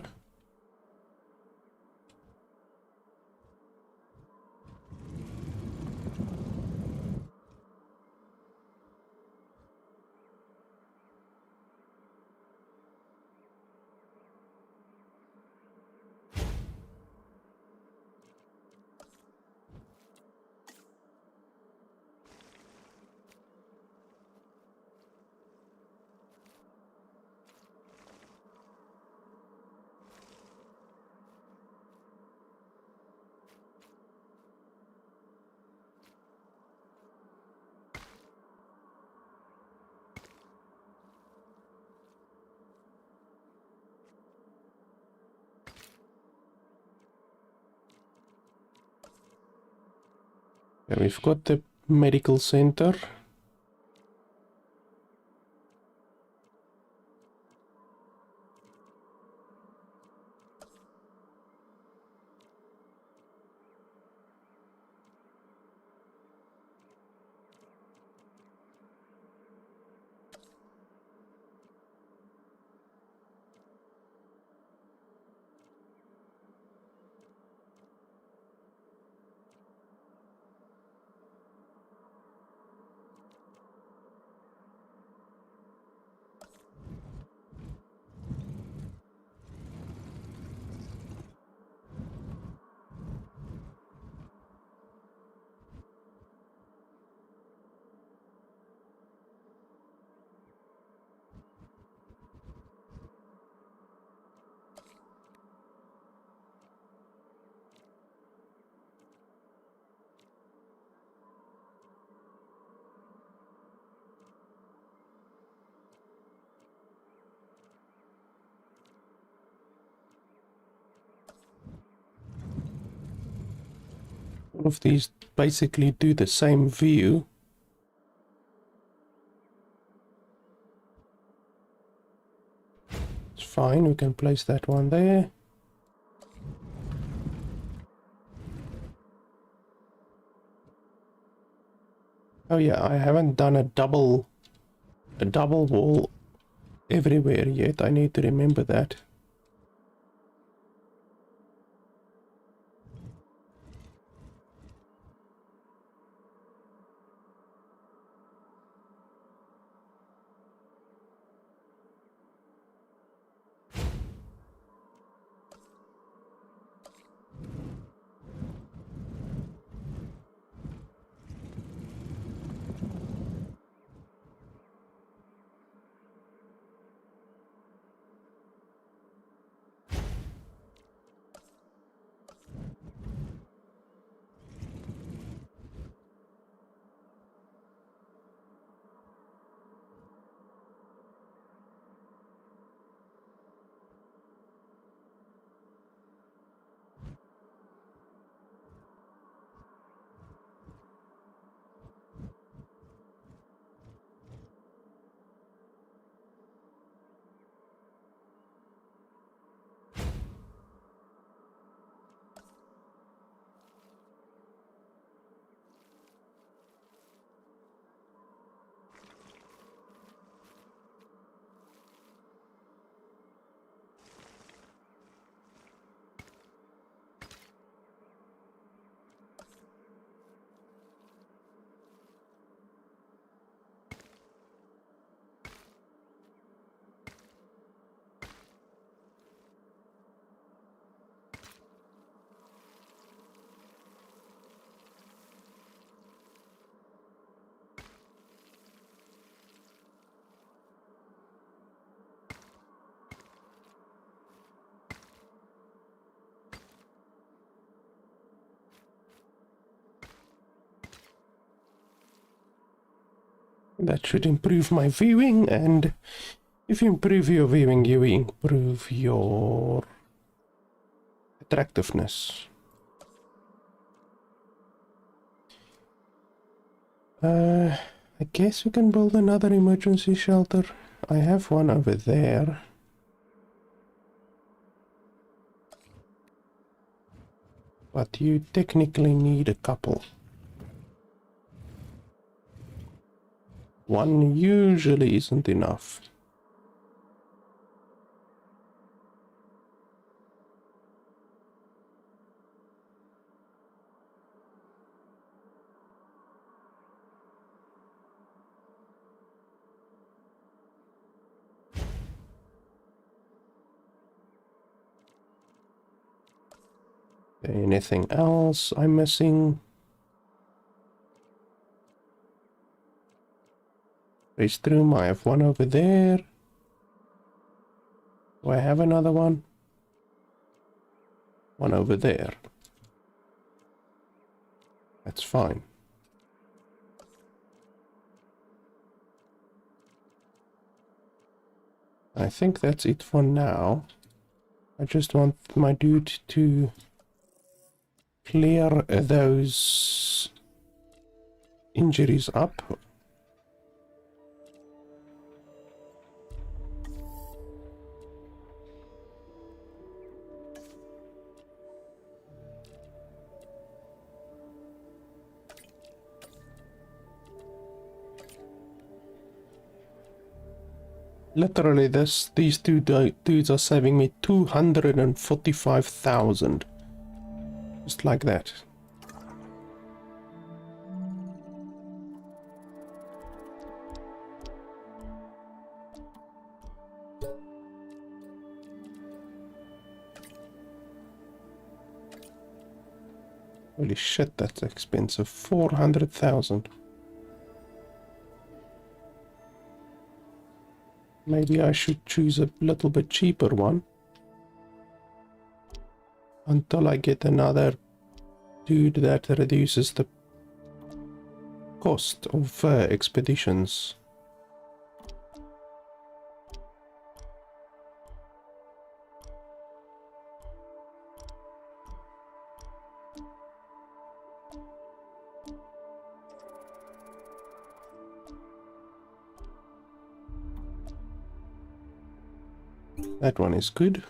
Yeah, we've got the medical center. All of these basically do the same view. It's fine, we can place that one there. Oh yeah, I haven't done a double wall everywhere yet. I need to remember that. That should improve my viewing, and if you improve your viewing, you improve your attractiveness. I guess we can build another emergency shelter. I have one over there. But you technically need a couple. One usually isn't enough. Anything else I'm missing? Restroom, I have one over there. Do I have another one? One over there. That's fine. I think that's it for now. I just want my dude to clear those injuries up. Literally, these two dudes are saving me 245,000. Just like that. Holy shit, that's expensive. 400,000. Maybe I should choose a little bit cheaper one. Until I get another dude that reduces the cost of expeditions. That one is good.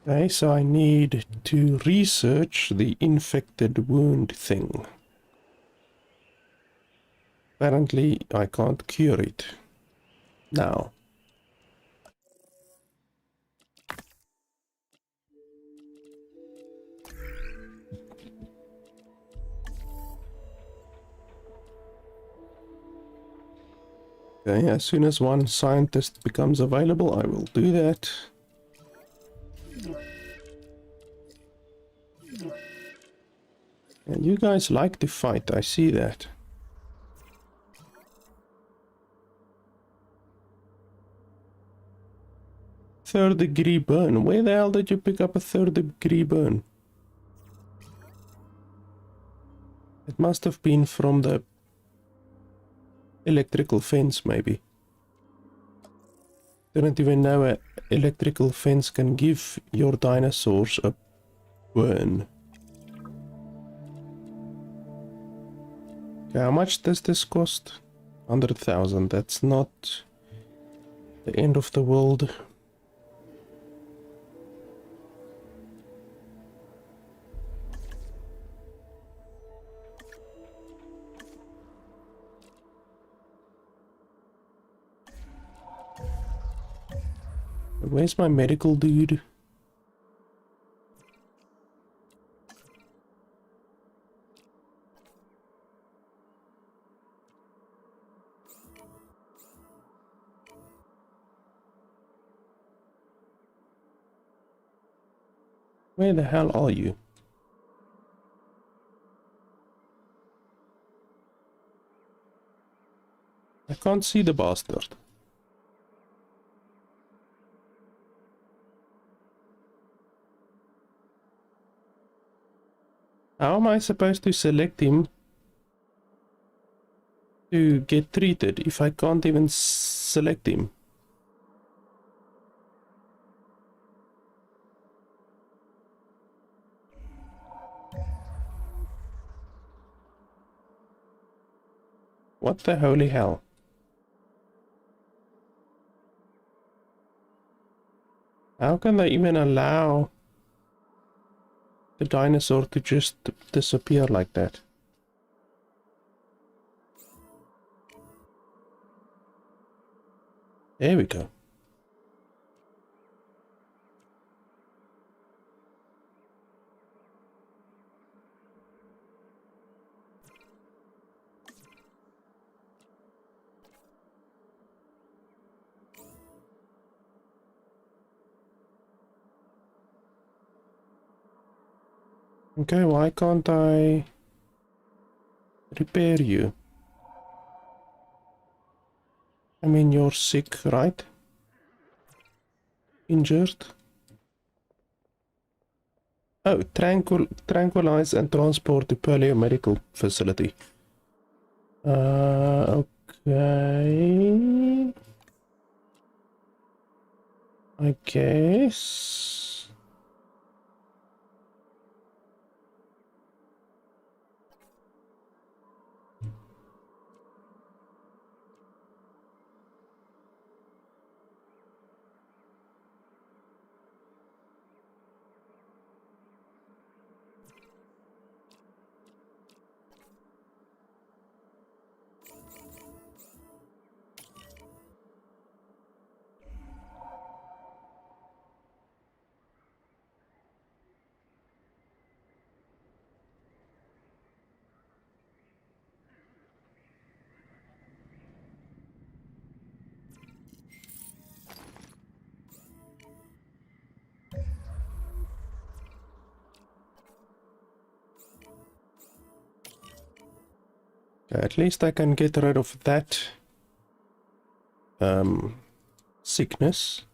Okay, so I need to research the infected wound thing. Apparently, I can't cure it now. Okay, as soon as one scientist becomes available, I will do that. And you guys like to fight, I see that. Third degree burn. Where the hell did you pick up a third degree burn? It must have been from the electrical fence, maybe. Didn't even know an electrical fence can give your dinosaurs a burn. Okay, how much does this cost? 100,000. That's not the end of the world. Where's my medical dude? Where the hell are you? I can't see the bastard. How am I supposed to select him to get treated if I can't even select him? What the holy hell? How can they even allow the dinosaur to just disappear like that? There we go. Okay, why can't I repair you? I mean, you're sick, right? Injured? Oh, tranquilize and transport to Medical Facility. Okay. I guess. At least I can get rid of that sickness.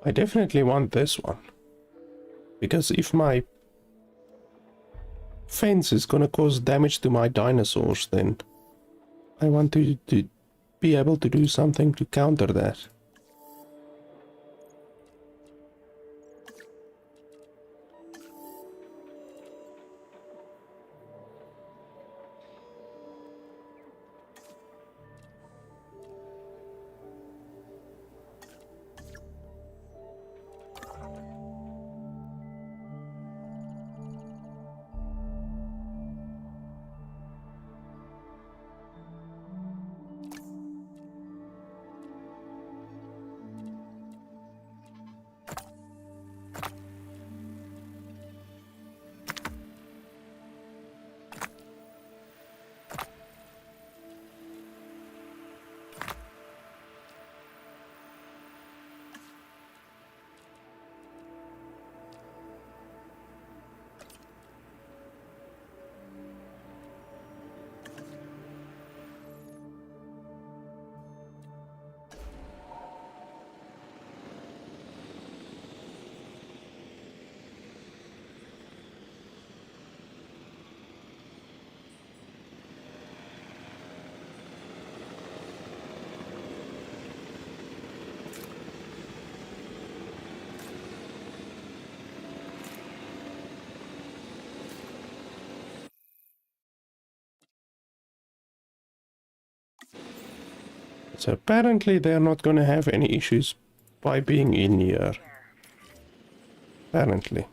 I definitely want this one. Because if my fence is gonna cause damage to my dinosaurs, then I want to be able to do something to counter that. So apparently they're not gonna have any issues by being in here. Apparently.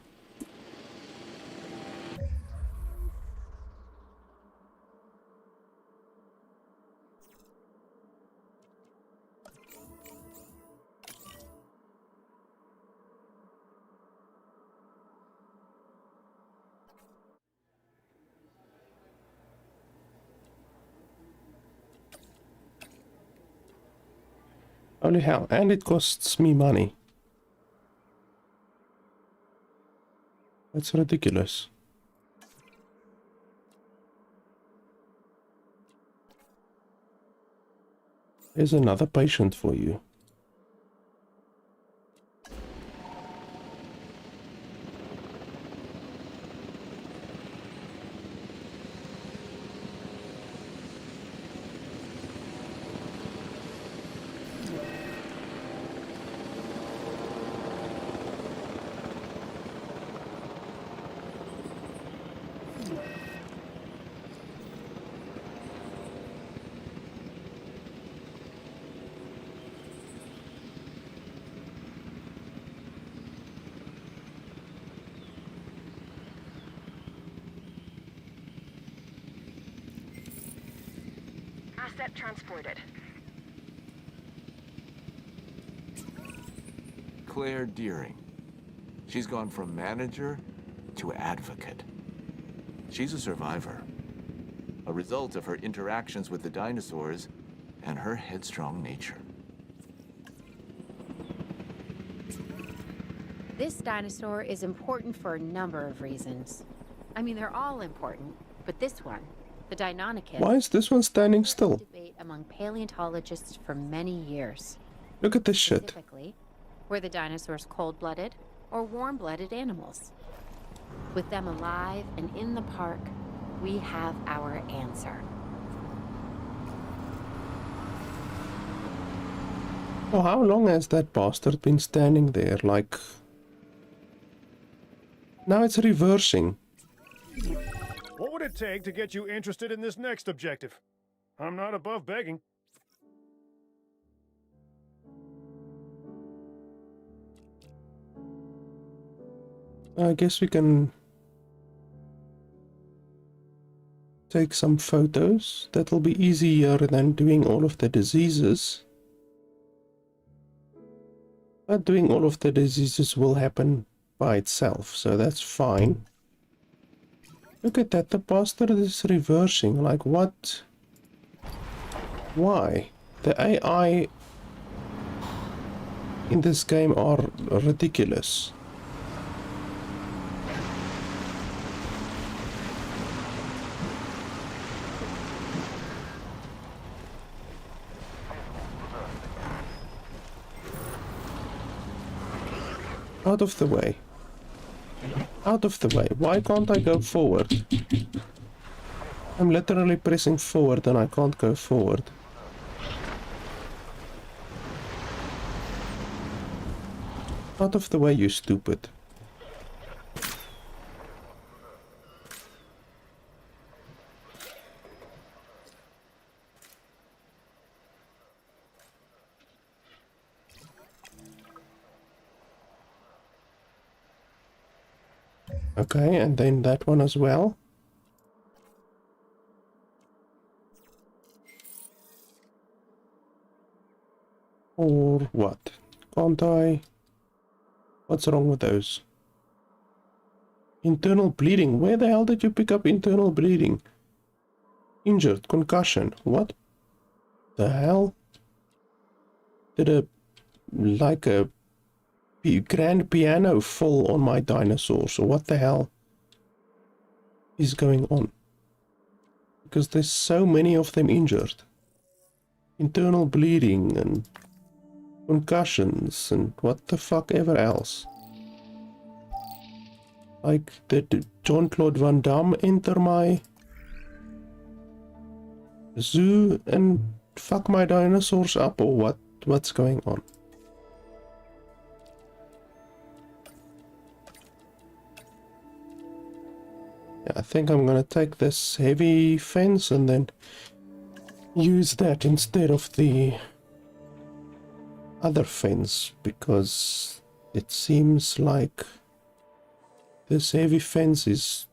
Holy hell, and it costs me money. That's ridiculous. Here's another patient for you. Asset transported. Claire Deering. She's gone from manager to advocate. She's a survivor. a result of her interactions with the dinosaurs and her headstrong nature. This dinosaur is important for a number of reasons. I mean, they're all important, but this one, the Deinonychus, Why is this one standing still? debate among paleontologists for many years. Look at this shit. Specifically, were the dinosaurs cold-blooded or warm-blooded animals? With them alive and in the park, we have our answer. Oh, how long has that bastard been standing there? Like... Now it's reversing. What would it take to get you interested in this next objective? I'm not above begging. I guess we can take some photos. That'll be easier than doing all of the diseases. But doing all of the diseases will happen by itself, so that's fine. Look at that, the bastard is reversing. Like, what? Why? The AI in this game are ridiculous. Out of the way. Out of the way. Why can't I go forward? I'm literally pressing forward and I can't go forward. Out of the way, you stupid. Okay, and then that one as well. Or what? Can't I? What's wrong with those? Internal bleeding. Where the hell did you pick up internal bleeding? Injured, concussion. What the hell? Did a grand piano fall on my dinosaur? So what the hell is going on? Because there's so many of them injured. Internal bleeding and concussions and what the fuck ever else. Like, did Jean-Claude Van Damme enter my zoo and fuck my dinosaurs up, or what? What's going on? Yeah, I think I'm gonna take this heavy fence and then use that instead of the other fence, because it seems like this heavy fence is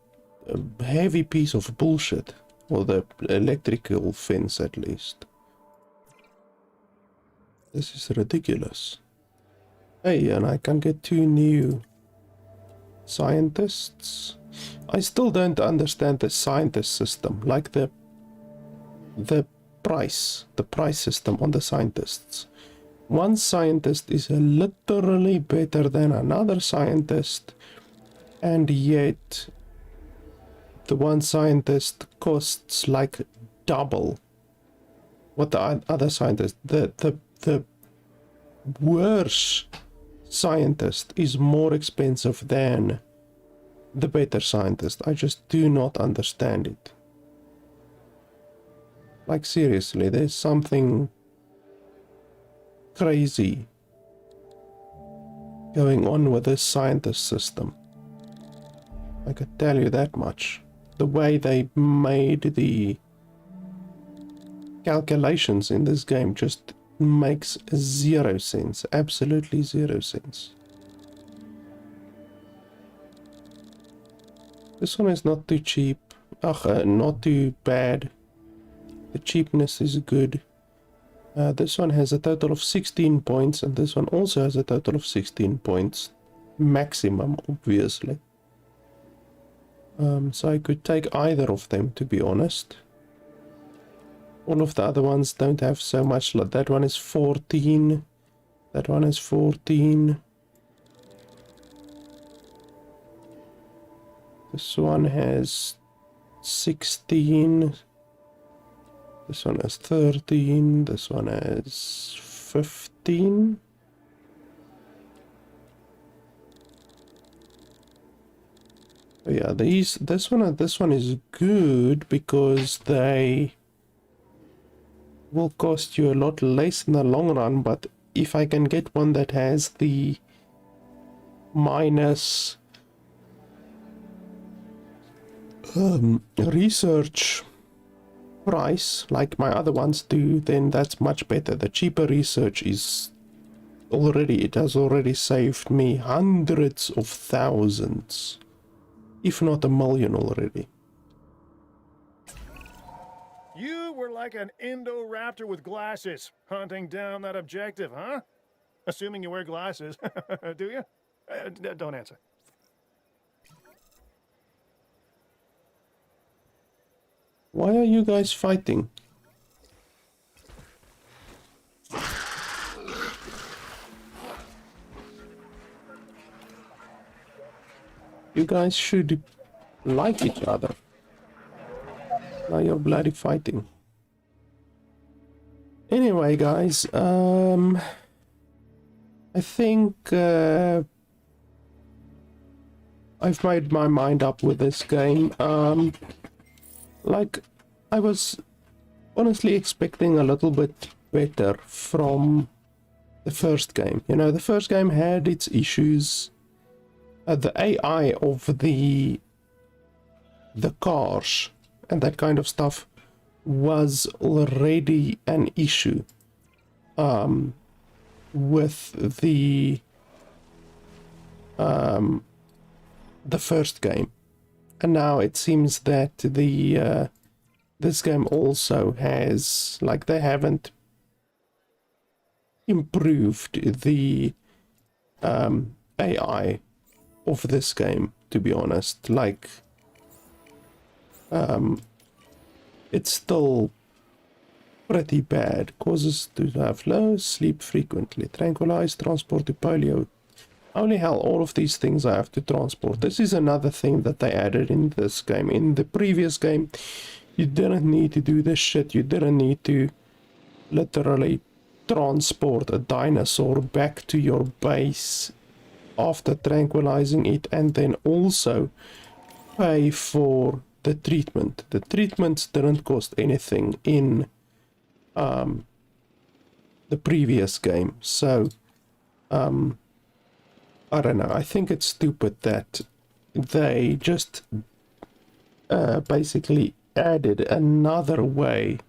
a heavy piece of bullshit, or the electrical fence at least. This is ridiculous. Hey, and I can get 2 new scientists. I still don't understand the scientist system, like the price system on the scientists. One scientist is literally better than another scientist, and yet the one scientist costs like double what the other scientist. The worse scientist is more expensive than the better scientist. I just do not understand it. Like, seriously, there's something crazy going on with this scientist system. I could tell you that much. The way they made the calculations in this game just makes 0 sense. Absolutely 0 sense. This one is not too cheap. Not too bad. The cheapness is good. This one has a total of 16 points, and this one also has a total of 16 points. Maximum, obviously. So I could take either of them, to be honest. All of the other ones don't have so much. That one is 14. That one is 14. This one has 16. This one has 13. This one has 15. Oh yeah, this one and this one is good because they will cost you a lot less in the long run, but if I can get one that has the minus research price like my other ones do, then that's much better. The cheaper research is it has already saved me hundreds of thousands, if not $1 million already. You were like an Indoraptor with glasses, hunting down that objective, huh? Assuming you wear glasses, do you? Don't answer. Why are you guys fighting? You guys should like each other. Now you're bloody fighting. Anyway, guys, I think I've made my mind up with this game. Like, I was honestly expecting a little bit better from the first game. You know, the first game had its issues. The AI of the cars and that kind of stuff was already an issue with the first game, and now it seems that the this game also has, like, they haven't improved the AI of this game, to be honest. Like, it's still pretty bad. Causes to have low sleep frequently. Tranquilize, transport to polio. Holy hell, all of these things I have to transport. This is another thing that they added in this game. In the previous game, you didn't need to do this shit. You didn't need to literally transport a dinosaur back to your base after tranquilizing it, and then also pay for the treatment. The treatments didn't cost anything in the previous game, so I don't know. I think it's stupid that they just basically added another way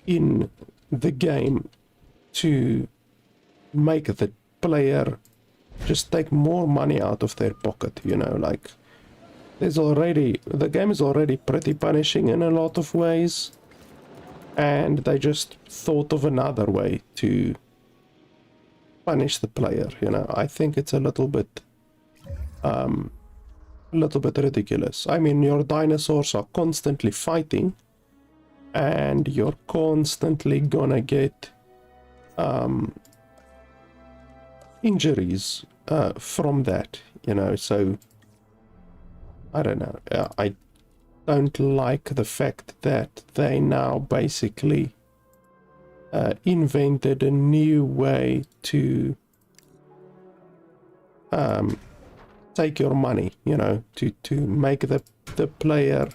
in the game to make the player just take more money out of their pocket, you know. Like, the game is already pretty punishing in a lot of ways, and they just thought of another way to punish the player, you know. I think it's a little bit ridiculous. I mean, your dinosaurs are constantly fighting, and you're constantly gonna get injuries from that, you know. So I don't know. I don't like the fact that they now basically invented a new way to take your money, you know, to make the player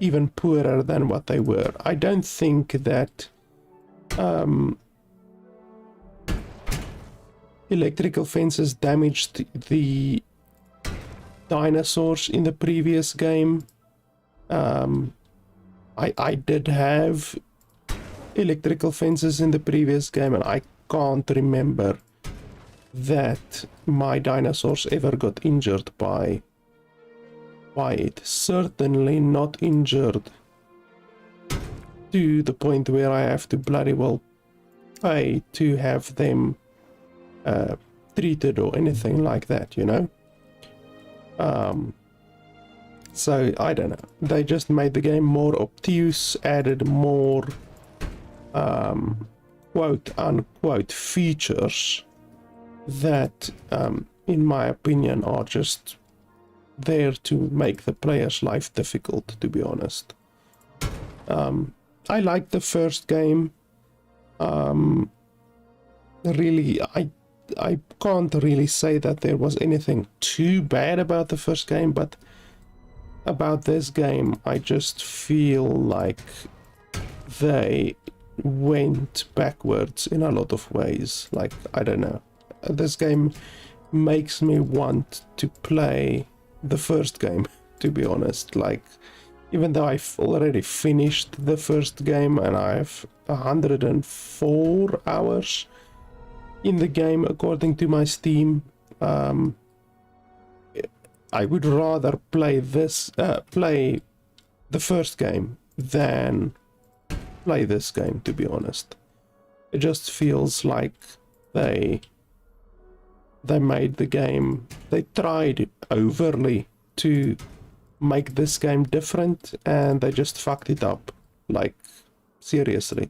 even poorer than what they were. I don't think that electrical fences damaged the dinosaurs in the previous game. I did have electrical fences in the previous game, and I can't remember that my dinosaurs ever got injured by it. Certainly not injured to the point where I have to bloody well pay to have them treated or anything like that, you know. So I don't know. They just made the game more obtuse, added more quote unquote features that in my opinion are just there to make the player's life difficult, to be honest. I liked the first game. Really, I can't really say that there was anything too bad about the first game, but about this game I just feel like they went backwards in a lot of ways. Like, I don't know, this game makes me want to play the first game, to be honest. Like, even though I've already finished the first game and I have 104 hours in the game according to my Steam, I would rather play the first game than play this game, to be honest. It just feels like they made the game, they tried overly to make this game different and they just fucked it up. Like, seriously.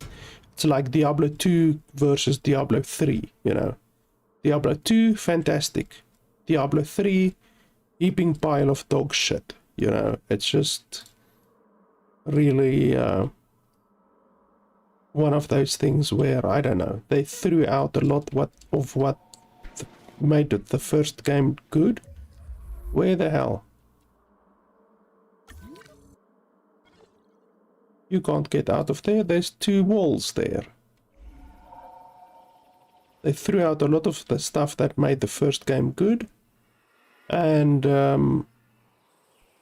It's like Diablo 2 versus Diablo 3, you know. Diablo 2, fantastic. Diablo 3, heaping pile of dog shit, you know. It's just really one of those things where, I don't know, they threw out a lot of what made it the first game good. Where the hell? You can't get out of there. There's 2 walls there. They threw out a lot of the stuff that made the first game good, and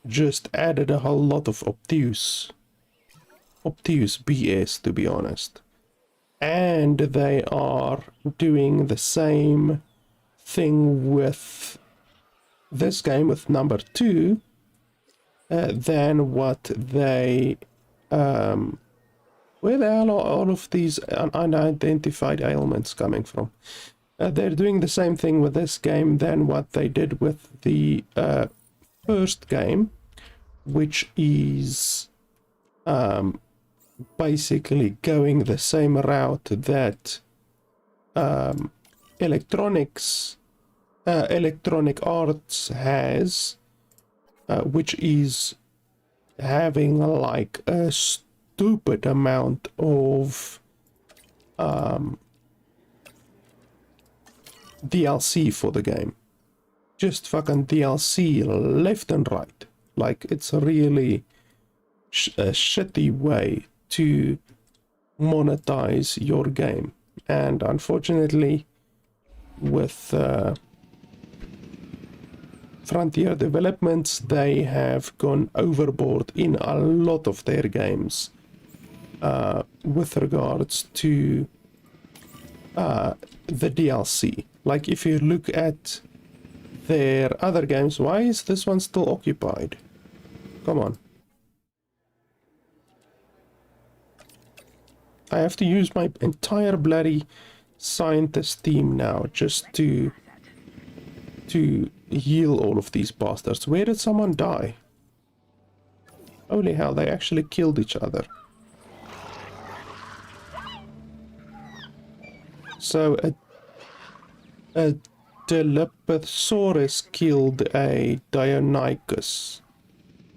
just added a whole lot of obtuse BS, to be honest. And they are doing the same thing with this game, with number 2, than what they where the hell are all of these unidentified ailments coming from? They're doing the same thing with this game than what they did with the first game, which is basically going the same route that Electronic Arts has, which is having like a stupid amount of DLC for the game. Just fucking DLC left and right. Like, it's a really a shitty way to monetize your game. And unfortunately, with Frontier Developments, they have gone overboard in a lot of their games with regards to the DLC. Like, if you look at their other games, why is this one still occupied? Come on. I have to use my entire bloody scientist team now just to heal all of these bastards. Where did someone die? Holy hell, they actually killed each other. So a Dilophosaurus killed a Deinonychus.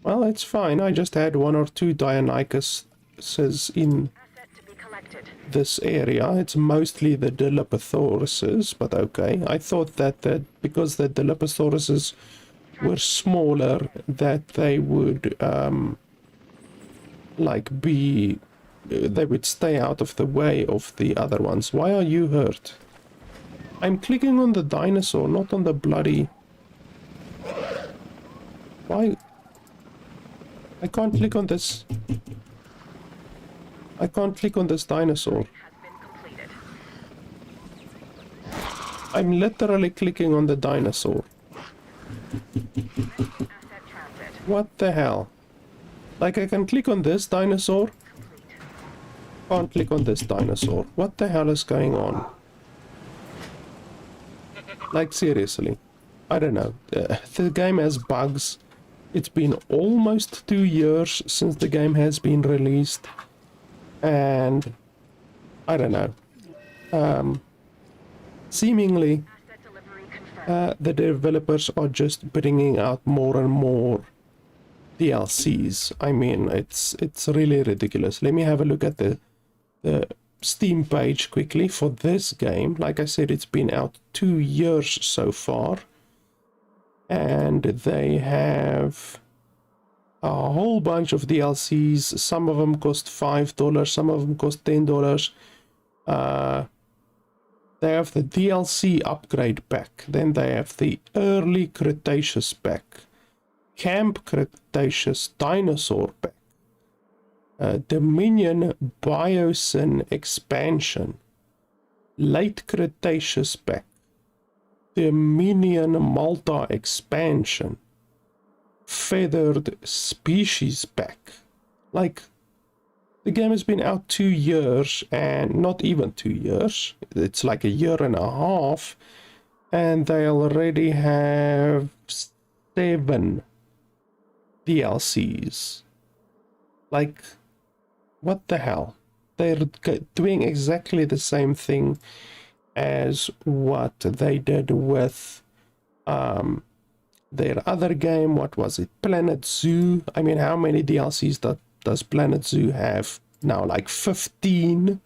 Well, it's fine. I just had 1 or 2 Deinonychuses in this area. It's mostly the Dilophosauruses, but okay. I thought that because the Dilophosauruses were smaller, that they would like be, they would stay out of the way of the other ones. Why are you hurt? I'm clicking on the dinosaur, not on the bloody... Why? I can't click on this. I can't click on this dinosaur. I'm literally clicking on the dinosaur. What the hell? Like, I can click on this dinosaur. Can't click on this dinosaur. What the hell is going on? Like, seriously. I don't know. The game has bugs. It's been almost 2 years since the game has been released, and I don't know. Seemingly, Asset delivery confirmed. the developers are just bringing out more and more DLCs. I mean, it's really ridiculous. Let me have a look at the Steam page quickly for this game. Like I said, it's been out 2 years so far, and they have a whole bunch of DLCs. Some of them cost $5, some of them cost $10. They have the DLC upgrade pack, then they have the early Cretaceous pack, Camp Cretaceous Dinosaur pack, Dominion Biosyn expansion, Late Cretaceous pack, Dominion Malta expansion, Feathered Species pack. Like, the game has been out 2 years, and not even 2 years. It's like a year and a half, and they already have 7 DLCs. Like, what the hell? They're doing exactly the same thing as what they did with their other game. What was it? Planet Zoo. I mean, how many DLCs does Planet Zoo have now? Like 15.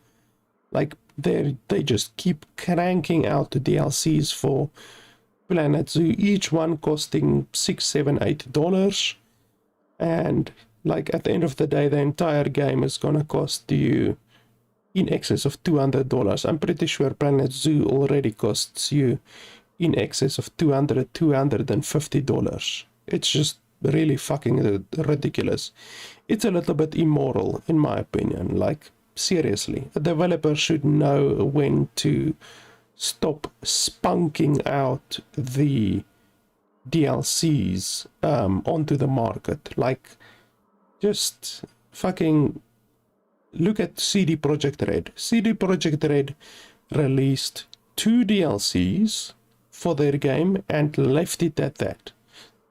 Like, they just keep cranking out the DLCs for Planet Zoo, each one costing $6, $7, $8. And like, at the end of the day, the entire game is gonna cost you in excess of $200. I'm pretty sure Planet Zoo already costs you in excess of $250. It's just really fucking ridiculous. It's a little bit immoral, in my opinion. Like, seriously, a developer should know when to stop spunking out the DLCs onto the market. Like, just fucking look at CD Projekt Red. CD Projekt Red released 2 DLCs for their game and left it at that.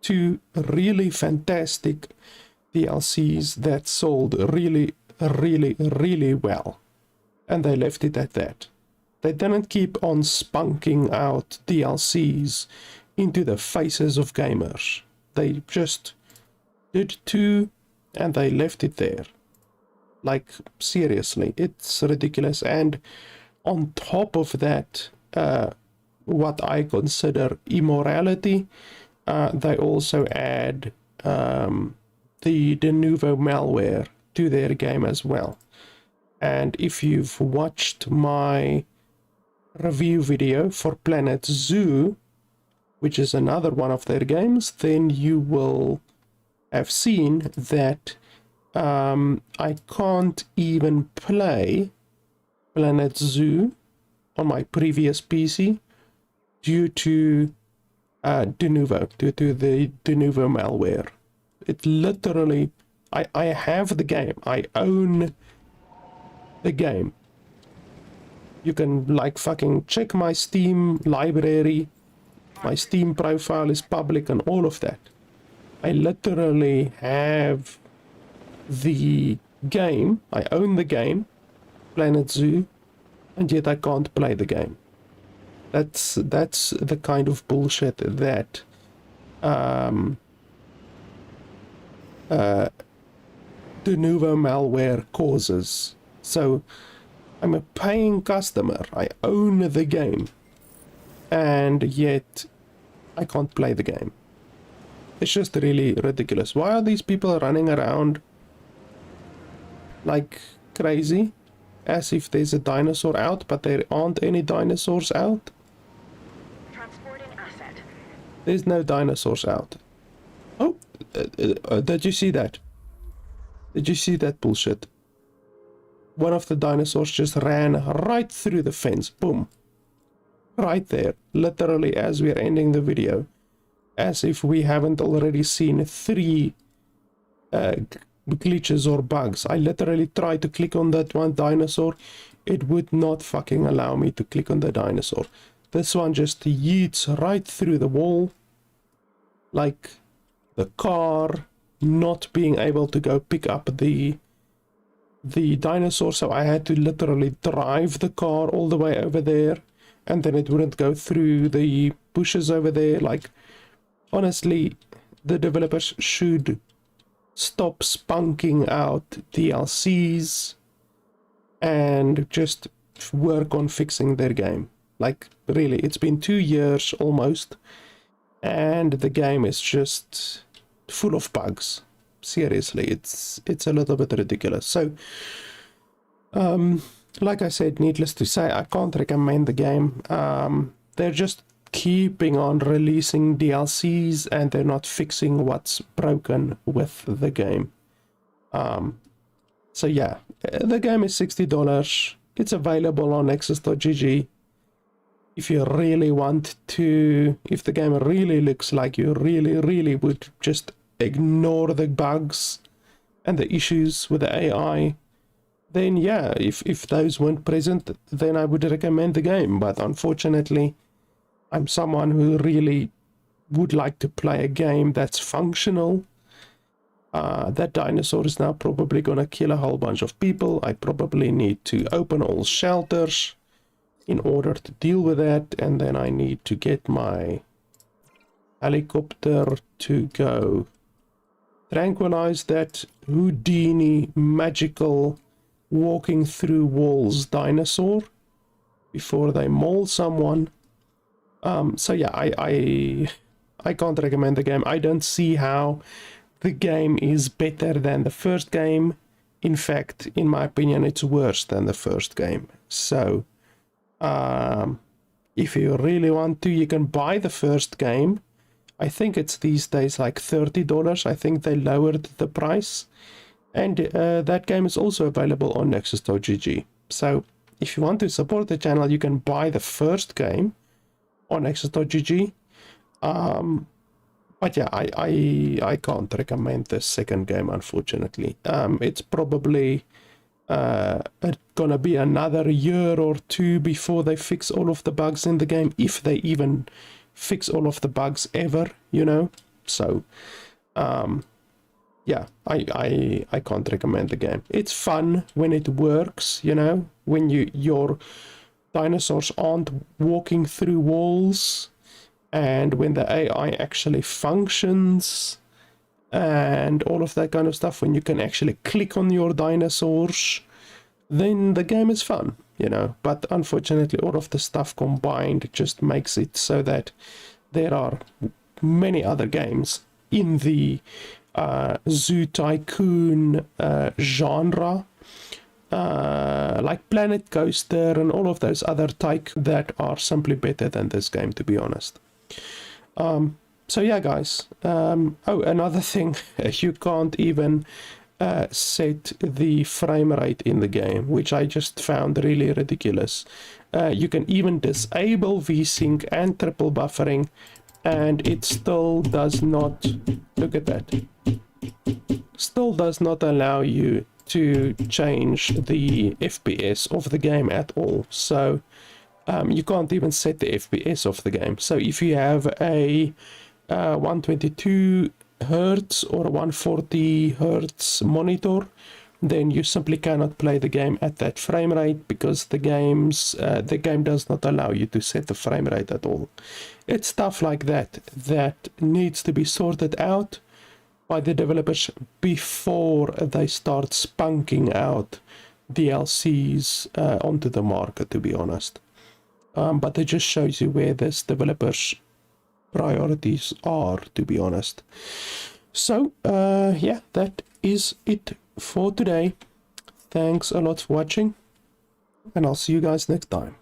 2 really fantastic DLCs that sold really, really, really well, and they left it at that. They didn't keep on spunking out DLCs into the faces of gamers. They just did 2 and they left it there. Like, seriously, it's ridiculous. And on top of that, what I consider immorality, they also add the de novo malware to their game as well. And if you've watched my review video for Planet Zoo, which is another one of their games, then you will have seen that I can't even play Planet Zoo on my previous PC due to de novo, due to the de novo malware. It literally, I have the game, I own the game. You can, like, fucking check my Steam library, my Steam profile is public and all of that. I literally have the game, I own the game, Planet Zoo, and yet I can't play the game. That's the kind of bullshit that de novo malware causes. So I'm a paying customer, I own the game, and yet I can't play the game. It's just really ridiculous. Why are these people running around like crazy, as if there's a dinosaur out, but there aren't any dinosaurs out? Transporting asset. There's no dinosaurs out. Oh, did you see that? Did you see that bullshit? One of the dinosaurs just ran right through the fence. Boom. Right there. Literally as we're ending the video. As if we haven't already seen 3 glitches or bugs. I literally tried to click on that one dinosaur. It would not fucking allow me to click on the dinosaur. This one just yeets right through the wall. Like, the car, not being able to go pick up the dinosaur, so I had to literally drive the car all the way over there, and then it wouldn't go through the bushes over there. Like, honestly, the developers should stop spunking out DLCs and just work on fixing their game. Like, really, it's been 2 years almost, and the game is just full of bugs. Seriously, it's a little bit ridiculous. So, like I said, needless to say, I can't recommend the game. They're just keeping on releasing DLCs, and they're not fixing what's broken with the game. So yeah, the game is $60. It's available on Nexus.gg. If you really want to, if the game really looks like you really would just ignore the bugs and the issues with the AI, then yeah, if those weren't present, then I would recommend the game. But unfortunately, I'm someone who really would like to play a game that's functional. That dinosaur is now probably gonna kill a whole bunch of people. I probably need to open all shelters in order to deal with that, and then I need to get my helicopter to go tranquilize that Houdini magical walking through walls dinosaur before they maul someone. So yeah, I can't recommend the game. I don't see how the game is better than the first game. In fact, in my opinion, it's worse than the first game. So if you really want to, you can buy the first game. I think it's these days like $30. I think they lowered the price, and that game is also available on Nexus.gg. So if you want to support the channel, you can buy the first game on Nexus.gg. But yeah, I can't recommend the second game, unfortunately. It's probably gonna be another year or two before they fix all of the bugs in the game, if they even fix all of the bugs ever, you know. So yeah, I can't recommend the game. It's fun when it works, you know, when your dinosaurs aren't walking through walls, and when the AI actually functions and all of that kind of stuff, when you can actually click on your dinosaurs, then the game is fun, you know. But unfortunately, all of the stuff combined just makes it so that there are many other games in the Zoo Tycoon genre, like Planet Coaster and all of those other that are simply better than this game, to be honest. So yeah, guys. Oh, another thing, you can't even set the frame rate in the game, which I just found really ridiculous. You can even disable VSync and triple buffering, and it still does not, look at that, still does not allow you to change the FPS of the game at all. So you can't even set the FPS of the game. So if you have a 122 hertz or 140 hertz monitor, then you simply cannot play the game at that frame rate, because the game does not allow you to set the frame rate at all. It's stuff like that that needs to be sorted out by the developers before they start spunking out DLCs onto the market, to be honest. But it just shows you where this developer's priorities are, to be honest. So yeah, that is it for today. Thanks a lot for watching, and I'll see you guys next time.